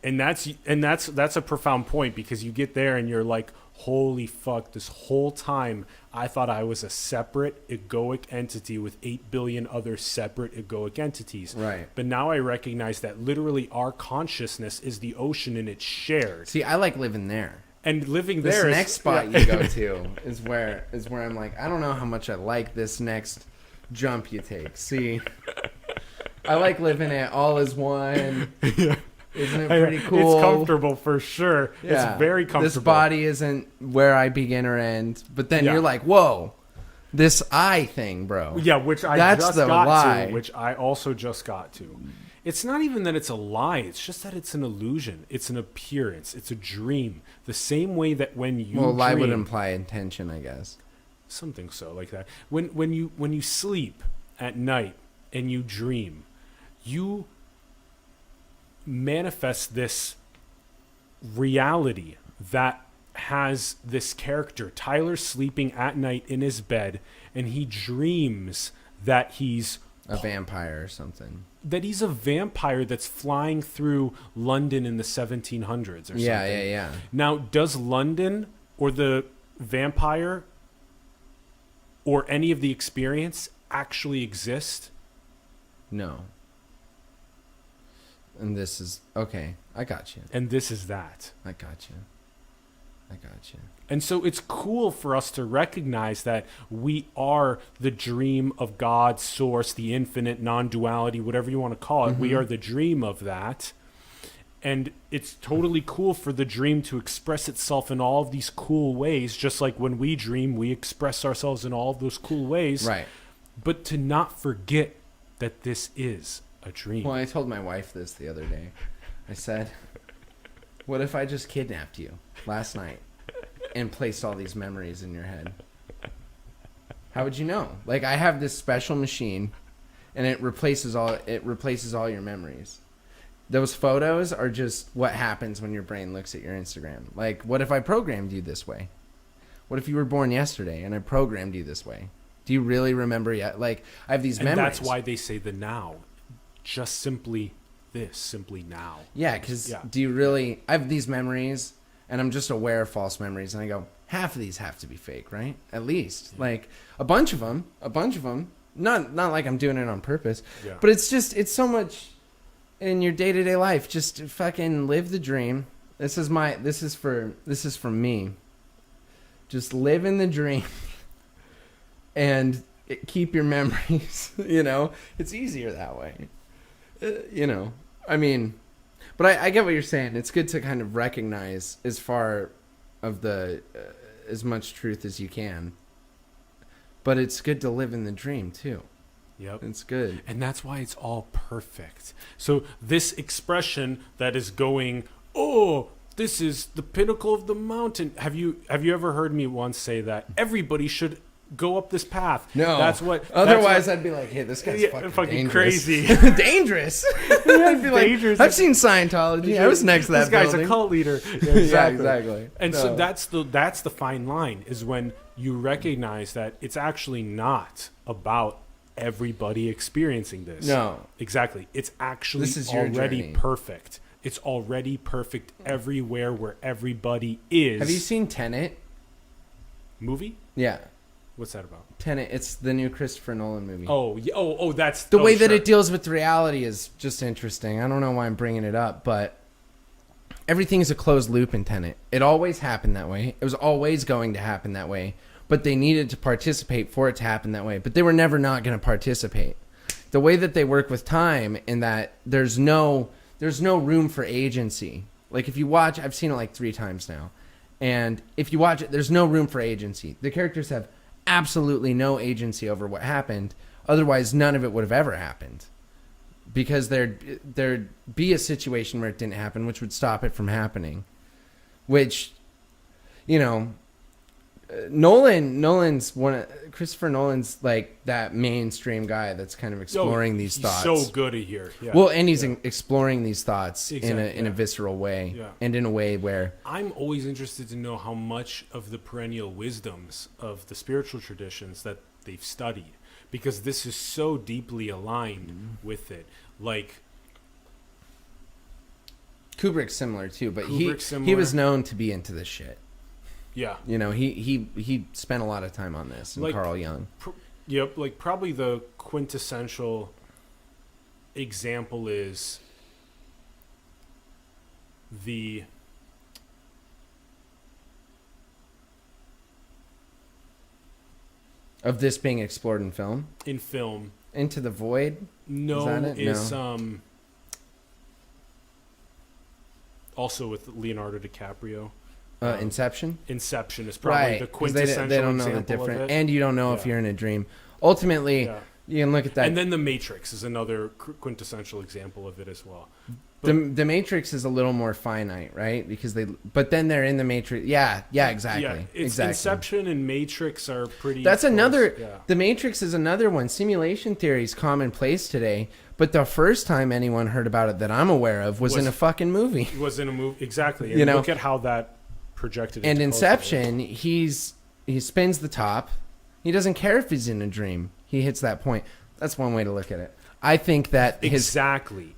And that's a profound point, because you get there and you're like, holy fuck, this whole time I thought I was a separate egoic entity with 8 billion other separate egoic entities. Right. But now I recognize that literally our consciousness is the ocean and it's shared. See, I like living there. And living This there is, next spot you go to is where I'm like, I don't know how much I like this next jump you take. See, I like living it all as one. Yeah. Isn't it pretty cool? It's comfortable for sure. Yeah. It's very comfortable. This body isn't where I begin or end. But then Yeah. you're like, whoa, this I thing, bro. Yeah, which I That's just the got lie. to, which I also just got to. It's not even that it's a lie. It's just that it's an illusion. It's an appearance. It's a dream. The same way that when you lie would dream- imply intention, I guess. something so like that. When you sleep at night and you dream, you manifest this reality that has this character. Tyler's sleeping at night in his bed, and he dreams that he's A vampire or something. that he's a vampire that's flying through London in the 1700s or something. Yeah. Now, does London or the vampire or any of the experience actually exist? No. And this is okay. I got you. And this is that. I got you. And so it's cool for us to recognize that we are the dream of God, source, the infinite, non-duality, whatever you want to call it. We are the dream of that. And it's totally cool for the dream to express itself in all of these cool ways, just like when we dream, we express ourselves in all of those cool ways. Right. But to not forget that this is a dream. Well, I told my wife this the other day. I said, what if I just kidnapped you last night and placed all these memories in your head? How would you know? Like, I have this special machine, and it replaces all your memories. Those photos are just what happens when your brain looks at your Instagram. Like, what if I programmed you this way? What if you were born yesterday and I programmed you this way? Do you really remember yet? Like, I have these memories. And that's why they say the now. Just simply this, simply now. Yeah, because do you really... I have these memories, and I'm just aware of false memories, and I go, half of these have to be fake, right? At least. Yeah. Like, a bunch of them. Not like I'm doing it on purpose. Yeah. But it's just... It's so much in your day-to-day life. Just fucking live the dream. This is for me. Just live in the dream. And keep your memories. You know? It's easier that way. You know, I mean, but I get what you're saying. It's good to kind of recognize as far of the as much truth as you can. But it's good to live in the dream too. Yep, it's good, and that's why it's all perfect. So this expression that is going, oh, this is the pinnacle of the mountain. Have you ever heard me once say that everybody should go up this path? No, that's what. Otherwise, I'd be like, "Hey, this guy's fucking crazy, dangerous." I'd be like, dangerous. I've seen Scientology. I was next to that. This guy's building. a cult leader. Yeah, exactly. And so that's the fine line, is when you recognize that it's actually not about everybody experiencing this. No, exactly. It's actually this is your already journey. Perfect. It's already perfect everywhere where everybody is. Have you seen Tenet? Movie? Yeah. What's that about? Tenet. It's the new Christopher Nolan movie. Oh, yeah. Oh, that's the way that it deals with reality is just interesting. I don't know why I'm bringing it up, but everything is a closed loop in Tenet. It always happened that way. It was always going to happen that way, but they needed to participate for it to happen that way. But they were never not going to participate. The way that they work with time, in that there's no room for agency. Like, if you watch, I've seen it like 3 times now, and if you watch it, there's no room for agency. The characters have absolutely no agency over what happened. Otherwise, none of it would have ever happened, because there'd be a situation where it didn't happen, which would stop it from happening. Which, you know, Christopher Nolan's like that mainstream guy that's kind of exploring these thoughts. So good at here. Yeah. Well, and he's exploring these thoughts in a visceral way, and in a way where I'm always interested to know how much of the perennial wisdoms of the spiritual traditions that they've studied, because this is so deeply aligned with it. Like, Kubrick's similar too, but Kubrick's he similar. was known to be into this shit. Yeah. You know, he spent a lot of time on this. And Like, Carl Jung. Yep, like probably the quintessential example is the Of this being explored in film? in film. Into the Void? No, Is that it? is No. Also with Leonardo DiCaprio. Inception? Inception is probably the 'cause quintessential they don't know the example of difference. it. And you don't know if Yeah. you're in a dream. Ultimately, Yeah. you can look at that. And then The Matrix is another quintessential example of it as well. The Matrix is a little more finite, right? Because but then they're in the Matrix. Yeah, exactly. Yeah, it's exactly. Inception and Matrix are pretty. That's close. another. Yeah. The Matrix is another one. Simulation theory is commonplace today, but the first time anyone heard about it that I'm aware of was in a fucking movie. Was in a movie exactly. And You know? look at how that projected. And into Inception, he spins the top. He doesn't care if he's in a dream. He hits that point. That's one way to look at it. I think that Exactly.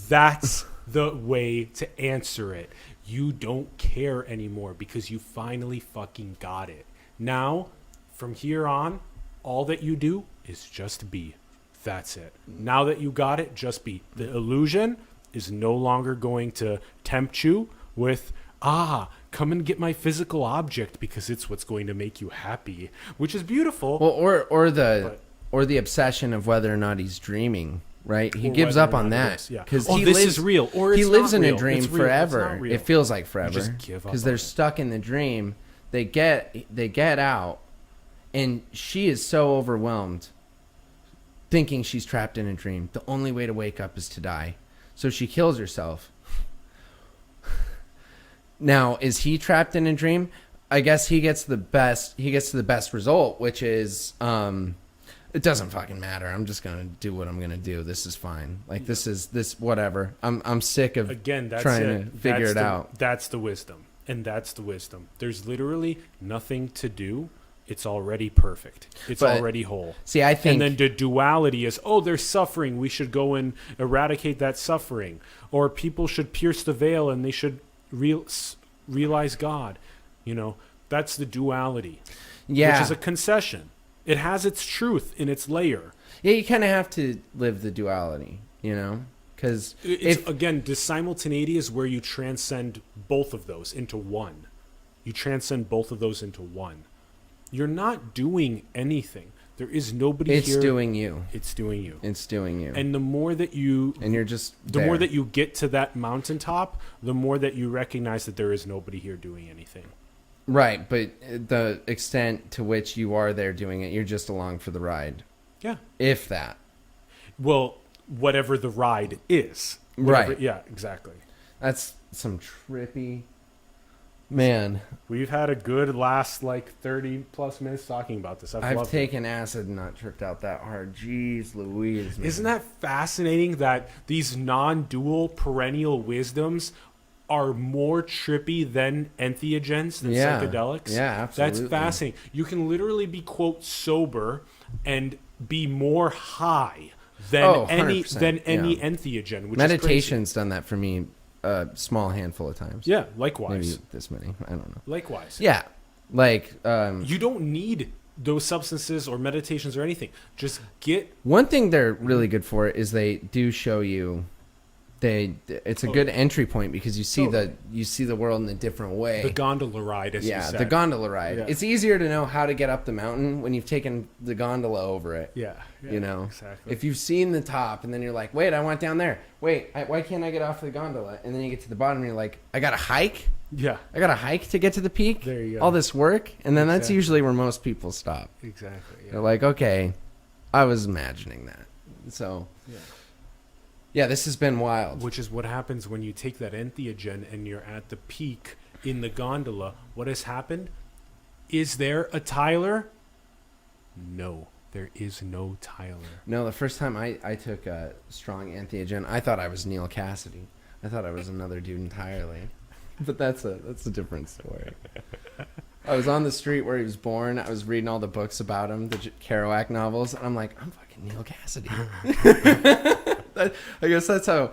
That's the way to answer it. You don't care anymore because you finally fucking got it. Now, from here on, all that you do is just be. That's it. Now that you got it, just be. The illusion is no longer going to tempt you with, come and get my physical object because it's what's going to make you happy, which is beautiful. Well, or the obsession of whether or not he's dreaming. Right, he Or gives whether up or on not it that is, yeah. because This is real, or he it's lives not in real. a dream It's real, it's forever. not real. It feels like forever just give up because on they're it. stuck in the dream. They get out, and she is so overwhelmed, thinking she's trapped in a dream. The only way to wake up is to die, so she kills herself. Now, is he trapped in a dream? I guess he gets the best. He gets to the best result, which is. It doesn't fucking matter. I'm just gonna do what I'm gonna do. This is fine. Like this whatever. I'm sick of Again, trying to figure it out. That's the wisdom, and that's the wisdom. There's literally nothing to do. It's already perfect. It's already whole. See, I think, and then the duality is, there's suffering. We should go and eradicate that suffering, or people should pierce the veil and they should realize God. You know, that's the duality. Yeah, which is a concession. It has its truth in its layer. Yeah, you kind of have to live the duality, you know? Because again, the simultaneity is where you transcend both of those into one. You transcend both of those into one. You're not doing anything. There is nobody here. It's doing you. It's doing you. It's doing you. And the more that you... And you're just The more that you get to that mountaintop, the more that you recognize that there is nobody here doing anything. Right, but the extent to which you are there doing it, you're just along for the ride. Yeah. If that. Well, whatever the ride is. Right. Yeah, exactly. That's some trippy... Man. We've had a good last, 30 plus minutes talking about this. I've taken acid and not tripped out that hard. Jeez Louise, man. Isn't that fascinating that these non-dual perennial wisdoms are more trippy than entheogens, than psychedelics? Yeah, absolutely. That's fascinating. You can literally be, quote, sober and be more high than any entheogen. Which Meditation's done that for me a small handful of times. Yeah, likewise. Maybe this many. I don't know. Likewise. Yeah. You don't need those substances or meditations or anything. Just get... One thing they're really good for is they do show you... It's a good entry point because you see the world in a different way. The gondola ride, as you said. The gondola ride. Yeah. It's easier to know how to get up the mountain when you've taken the gondola over it. Yeah, you know, exactly. If you've seen the top and then you're like, wait, I want down there. Wait, why can't I get off the gondola? And then you get to the bottom and you're like, I got to hike? Yeah. I got to hike to get to the peak? There you go. All this work? And then that's usually where most people stop. Exactly. Yeah. They're like, okay, I was imagining that. So... Yeah, this has been wild. Which is what happens when you take that entheogen and you're at the peak in the gondola. What has happened? Is there a Tyler? No, there is no Tyler. No, the first time I took a strong entheogen, I thought I was Neil Cassidy. I thought I was another dude entirely. But that's a different story. I was on the street where he was born. I was reading all the books about him, the Kerouac novels, and I'm like, I'm fucking Neil Cassidy. I guess that's how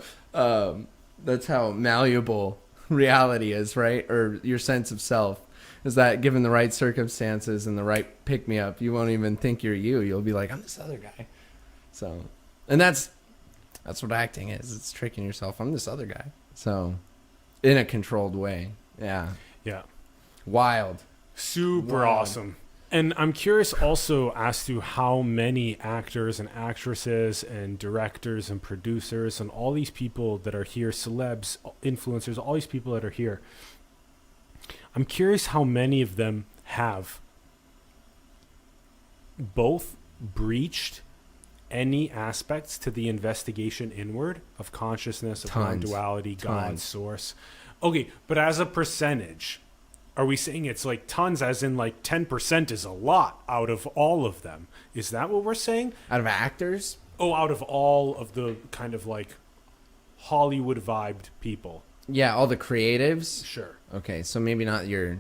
That's how malleable reality is, right? Or your sense of self is that given the right circumstances and the right pick-me-up, you won't even think you're you. You'll be like, I'm this other guy. So, and that's what acting is. It's tricking yourself. I'm this other guy. So, in a controlled way. Yeah. Yeah. Wild. Super awesome. And I'm curious also as to how many actors and actresses and directors and producers and all these people that are here, celebs, influencers, all these people that are here. I'm curious how many of them have both breached any aspects to the investigation inward of consciousness, of non-duality, God, source. Okay, but as a percentage, are we saying it's like tons, as in like 10% is a lot out of all of them? Is that what we're saying? Out of actors? Oh, out of all of the kind of like Hollywood vibed people. Yeah, all the creatives? Sure. Okay, so maybe not your...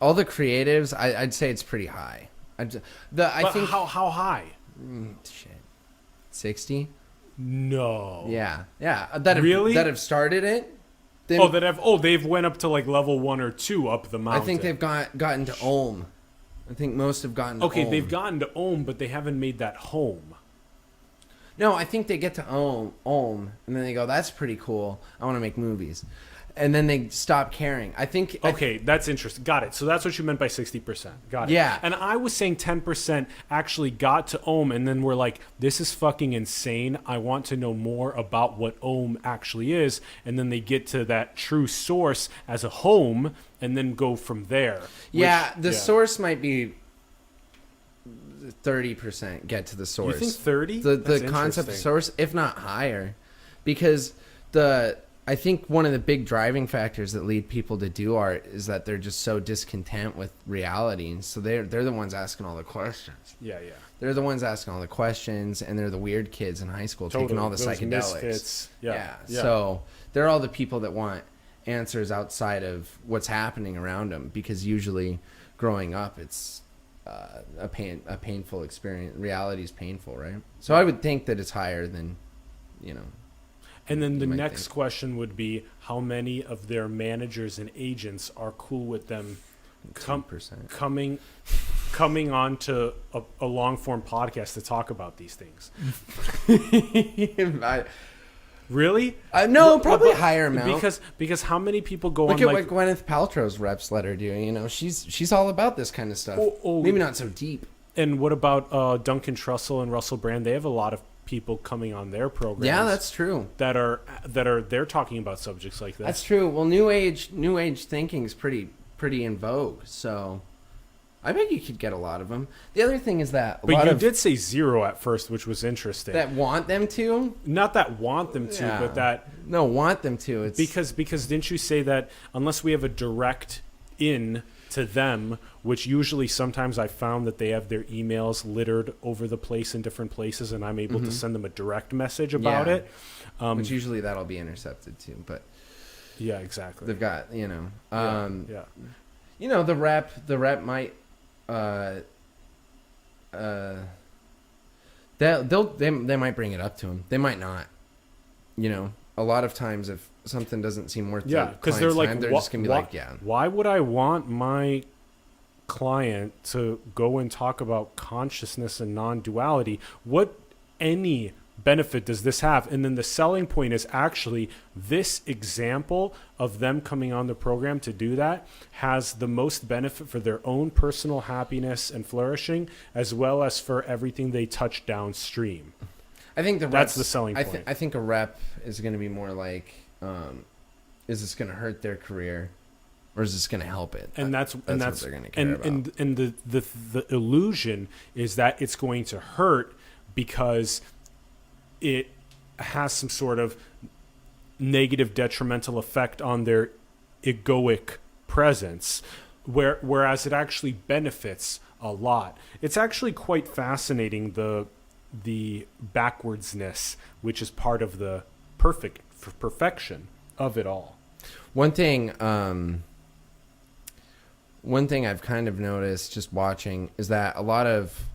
All the creatives, I'd say it's pretty high. I think how high? Shit. 60? No. Yeah. That have started it? They've went up to like level 1 or 2 up the mountain. I think they've gotten to Ohm. I think most have gotten to Okay, Ohm. they've gotten to Ohm, but they haven't made that home. No, I think they get to Ohm, and then they go, that's pretty cool. I want to make movies. And then they stop caring. I think... Okay, that's interesting. Got it. So that's what you meant by 60%. Got it. Yeah. And I was saying 10% actually got to Ohm, and then we're like, this is fucking insane. I want to know more about what Ohm actually is. And then they get to that true source as a home, and then go from there. Source might be 30% get to the source. You think 30? The concept of source, if not higher. Because I think one of the big driving factors that lead people to do art is that they're just so discontent with reality, and so they're the ones asking all the questions. Yeah. They're the ones asking all the questions, and they're the weird kids in high school taking all the those psychedelics. Misfits. Yeah. So they're all the people that want answers outside of what's happening around them, because usually growing up it's a painful experience. Reality is painful, right? So I would think that it's higher than, And then the next question would be, how many of their managers and agents are cool with them coming onto a long form podcast to talk about these things? Really? No, probably higher amount. Because how many people go Look on at what Gwyneth Paltrow's reps let her do. She's all about this kind of stuff. Maybe not so deep. And what about Duncan Trussell and Russell Brand? They have a lot of people coming on their programs. Yeah, that's true. They're talking about subjects like this. That's true. Well, new age thinking is pretty in vogue. So I bet you could get a lot of them. The other thing is that you did say 0 at first, which was interesting. That want them to? Not that want them to, but that want them to. It's because didn't you say that unless we have a direct in to them, which usually sometimes I found that they have their emails littered over the place in different places, and I'm able to send them a direct message about it. Which usually that'll be intercepted too, but yeah, exactly. They've got the rep might they might bring it up to him. They might not. A lot of times if something doesn't seem worth because they're like, they're just gonna be why would I want my client to go and talk about consciousness and non-duality? What any benefit does this have? And then the selling point is actually this example of them coming on the program to do that has the most benefit for their own personal happiness and flourishing, as well as for everything they touch downstream. I think that's the selling point. I think a rep is going to be more like, is this going to hurt their career, or is this going to help it? And that's what they're going to care about. And the illusion is that it's going to hurt because it has some sort of negative detrimental effect on their egoic presence, whereas it actually benefits a lot. It's actually quite fascinating, the backwardsness, which is part of the perfection of it all. One thing I've kind of noticed just watching is that a lot of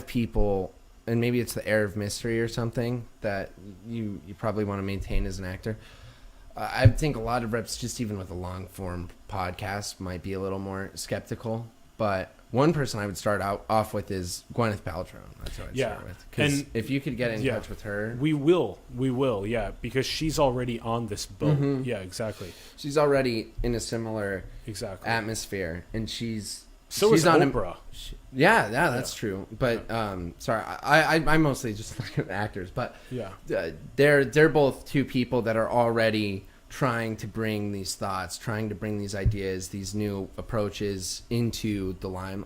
people and maybe it's the air of mystery or something that you probably want to maintain as an actor. I think a lot of reps, just even with a long form podcast, might be a little more skeptical. But one person I would start off with is Gwyneth Paltrow. That's what I'd start with. Because if you could get in touch with her, we will, yeah, because she's already on this boat. Mm-hmm. Yeah, exactly. She's already in a similar atmosphere, and she's is Oprah. That's true. But sorry, I mostly just look at actors, but they're both two people that are already trying to bring these thoughts, trying to bring these ideas, these new approaches into the light.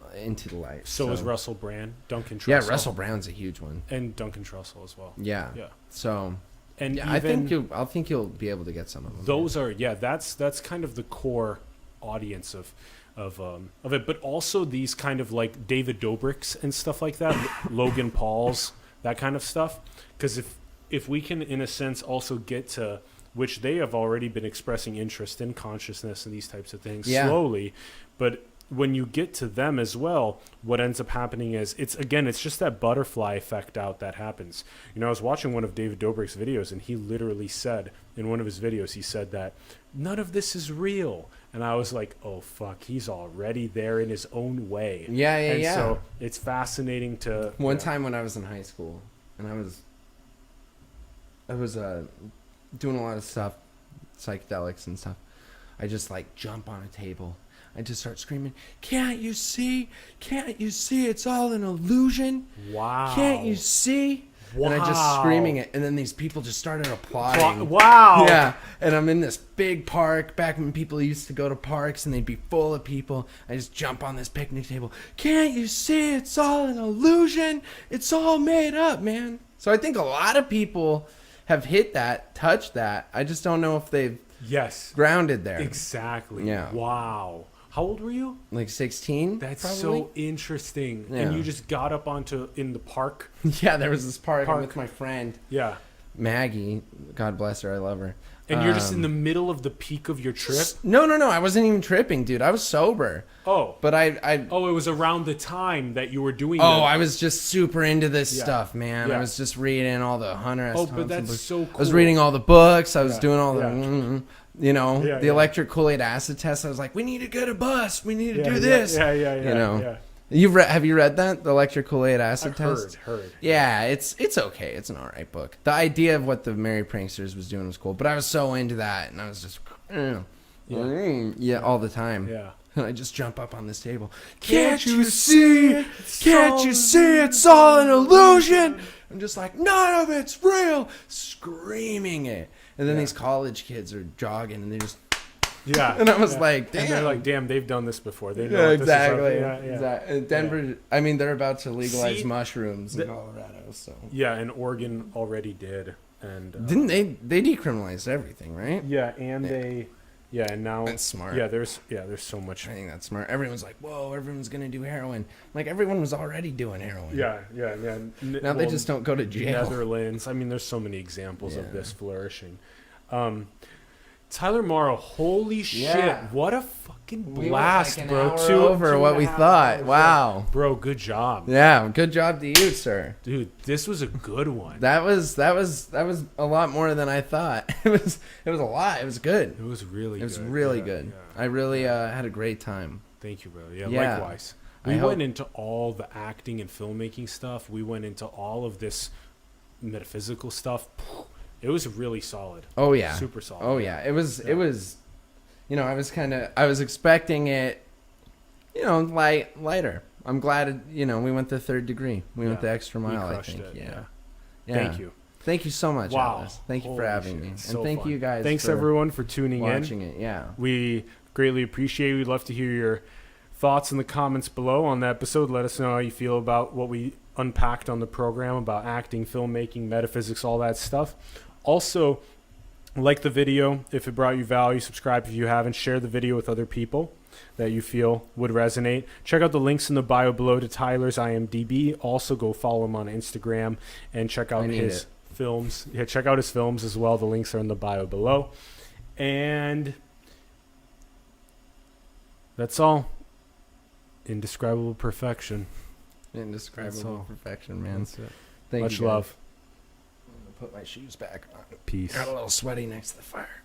So is Russell Brand, Duncan Trussell. Yeah, Russell Brand's a huge one, and Duncan Trussell as well. Yeah. So, and I think you'll be able to get some of them. Those are that's kind of the core audience of it, but also these kind of like David Dobrik's and stuff like that, Logan Paul's, that kind of stuff. Because if we can, in a sense, also get to, which they have already been expressing interest in, consciousness and these types of things slowly, but when you get to them as well, what ends up happening is it's just that butterfly effect out that happens. You know, I was watching one of David Dobrik's videos, and he literally said in one of his videos, he said that none of this is real. And I was like, oh, fuck, he's already there in his own way. Yeah. So it's fascinating to... One time when I was in high school, and I was doing a lot of stuff, psychedelics and stuff, I just, like, jump on a table. I just start screaming, can't you see? Can't you see? It's all an illusion. Wow. Can't you see? Wow. And I just screaming it, and then these people just started applauding. Wow. Yeah. And I'm in this big park, back when people used to go to parks and they'd be full of people. I just jump on this picnic table. Can't you see? It's all an illusion. It's all made up, man. So I think a lot of people have hit that, touched that. I just don't know if they've grounded there. Exactly. Yeah. Wow. How old were you? Like 16. That's probably. so interesting. Yeah. And you just got up in the park? Yeah, there was this park. I'm with my friend. Yeah. Maggie. God bless her. I love her. And you're just in the middle of the peak of your trip? No. I wasn't even tripping, dude. I was sober. Oh. But it was around the time that you were doing I was just super into this stuff, man. Yeah. I was just reading all the Hunter S. Thompson but that's books. so cool. I was reading all the books. I was doing all the... the electric Kool-Aid acid test. I was like, we need to get a bus. We need to do this. Yeah. You know. Have you read that? The electric Kool-Aid acid test? Heard. Yeah, it's okay. It's an all right book. The idea of what the Merry Pranksters was doing was cool, but I was so into that, and I was just all the time. Yeah. And I just jump up on this table. Can't you see? Can't you see? It's all an illusion. I'm just like, none of it's real. Screaming it. And then these college kids are jogging, and they just... Yeah. And I was like, damn. And they're like, damn, they've done this before. They know exactly. Exactly. And Denver, I mean, they're about to legalize mushrooms in Colorado, so... Yeah, and Oregon already did. And didn't they decriminalized everything, right? Yeah, and they... Yeah, and now... That's smart. Yeah, there's so much... I think that's smart. Everyone's like, whoa, everyone's going to do heroin. Like, everyone was already doing heroin. Yeah. Now they just don't go to jail. Netherlands. I mean, there's so many examples of this flourishing. Tyler Mauro, holy shit. What a fucking blast, bro. Over what we thought. Wow. Bro, good job. Yeah, good job to you, sir. Dude, this was a good one. That was a lot more than I thought. It was a lot. It was good. It was really good. It was really good. Yeah. I really had a great time. Thank you, bro. Yeah. Likewise. We went into all the acting and filmmaking stuff. We went into all of this metaphysical stuff. It was really solid. Oh yeah. Super solid. Oh yeah. It was I was expecting it, lighter. I'm glad we went the third degree. We went the extra mile, I think. Yeah. Thank you. Thank you so much, wow. Alice. Thank you for having me. So and thank fun. You guys. Thanks everyone for tuning watching it. Yeah. We greatly appreciate it. We'd love to hear your thoughts in the comments below on the episode. Let us know how you feel about what we unpacked on the program about acting, filmmaking, metaphysics, all that stuff. Also, like the video if it brought you value, subscribe if you haven't, share the video with other people that you feel would resonate. Check out the links in the bio below to Tyler's IMDb. Also, go follow him on Instagram and check out his films. Yeah, check out his films as well. The links are in the bio below. And that's all. Indescribable perfection. Indescribable perfection, man. That's it. Thank Much you, guys. love. I'm gonna put my shoes back on. Peace. Got a little sweaty next to the fire.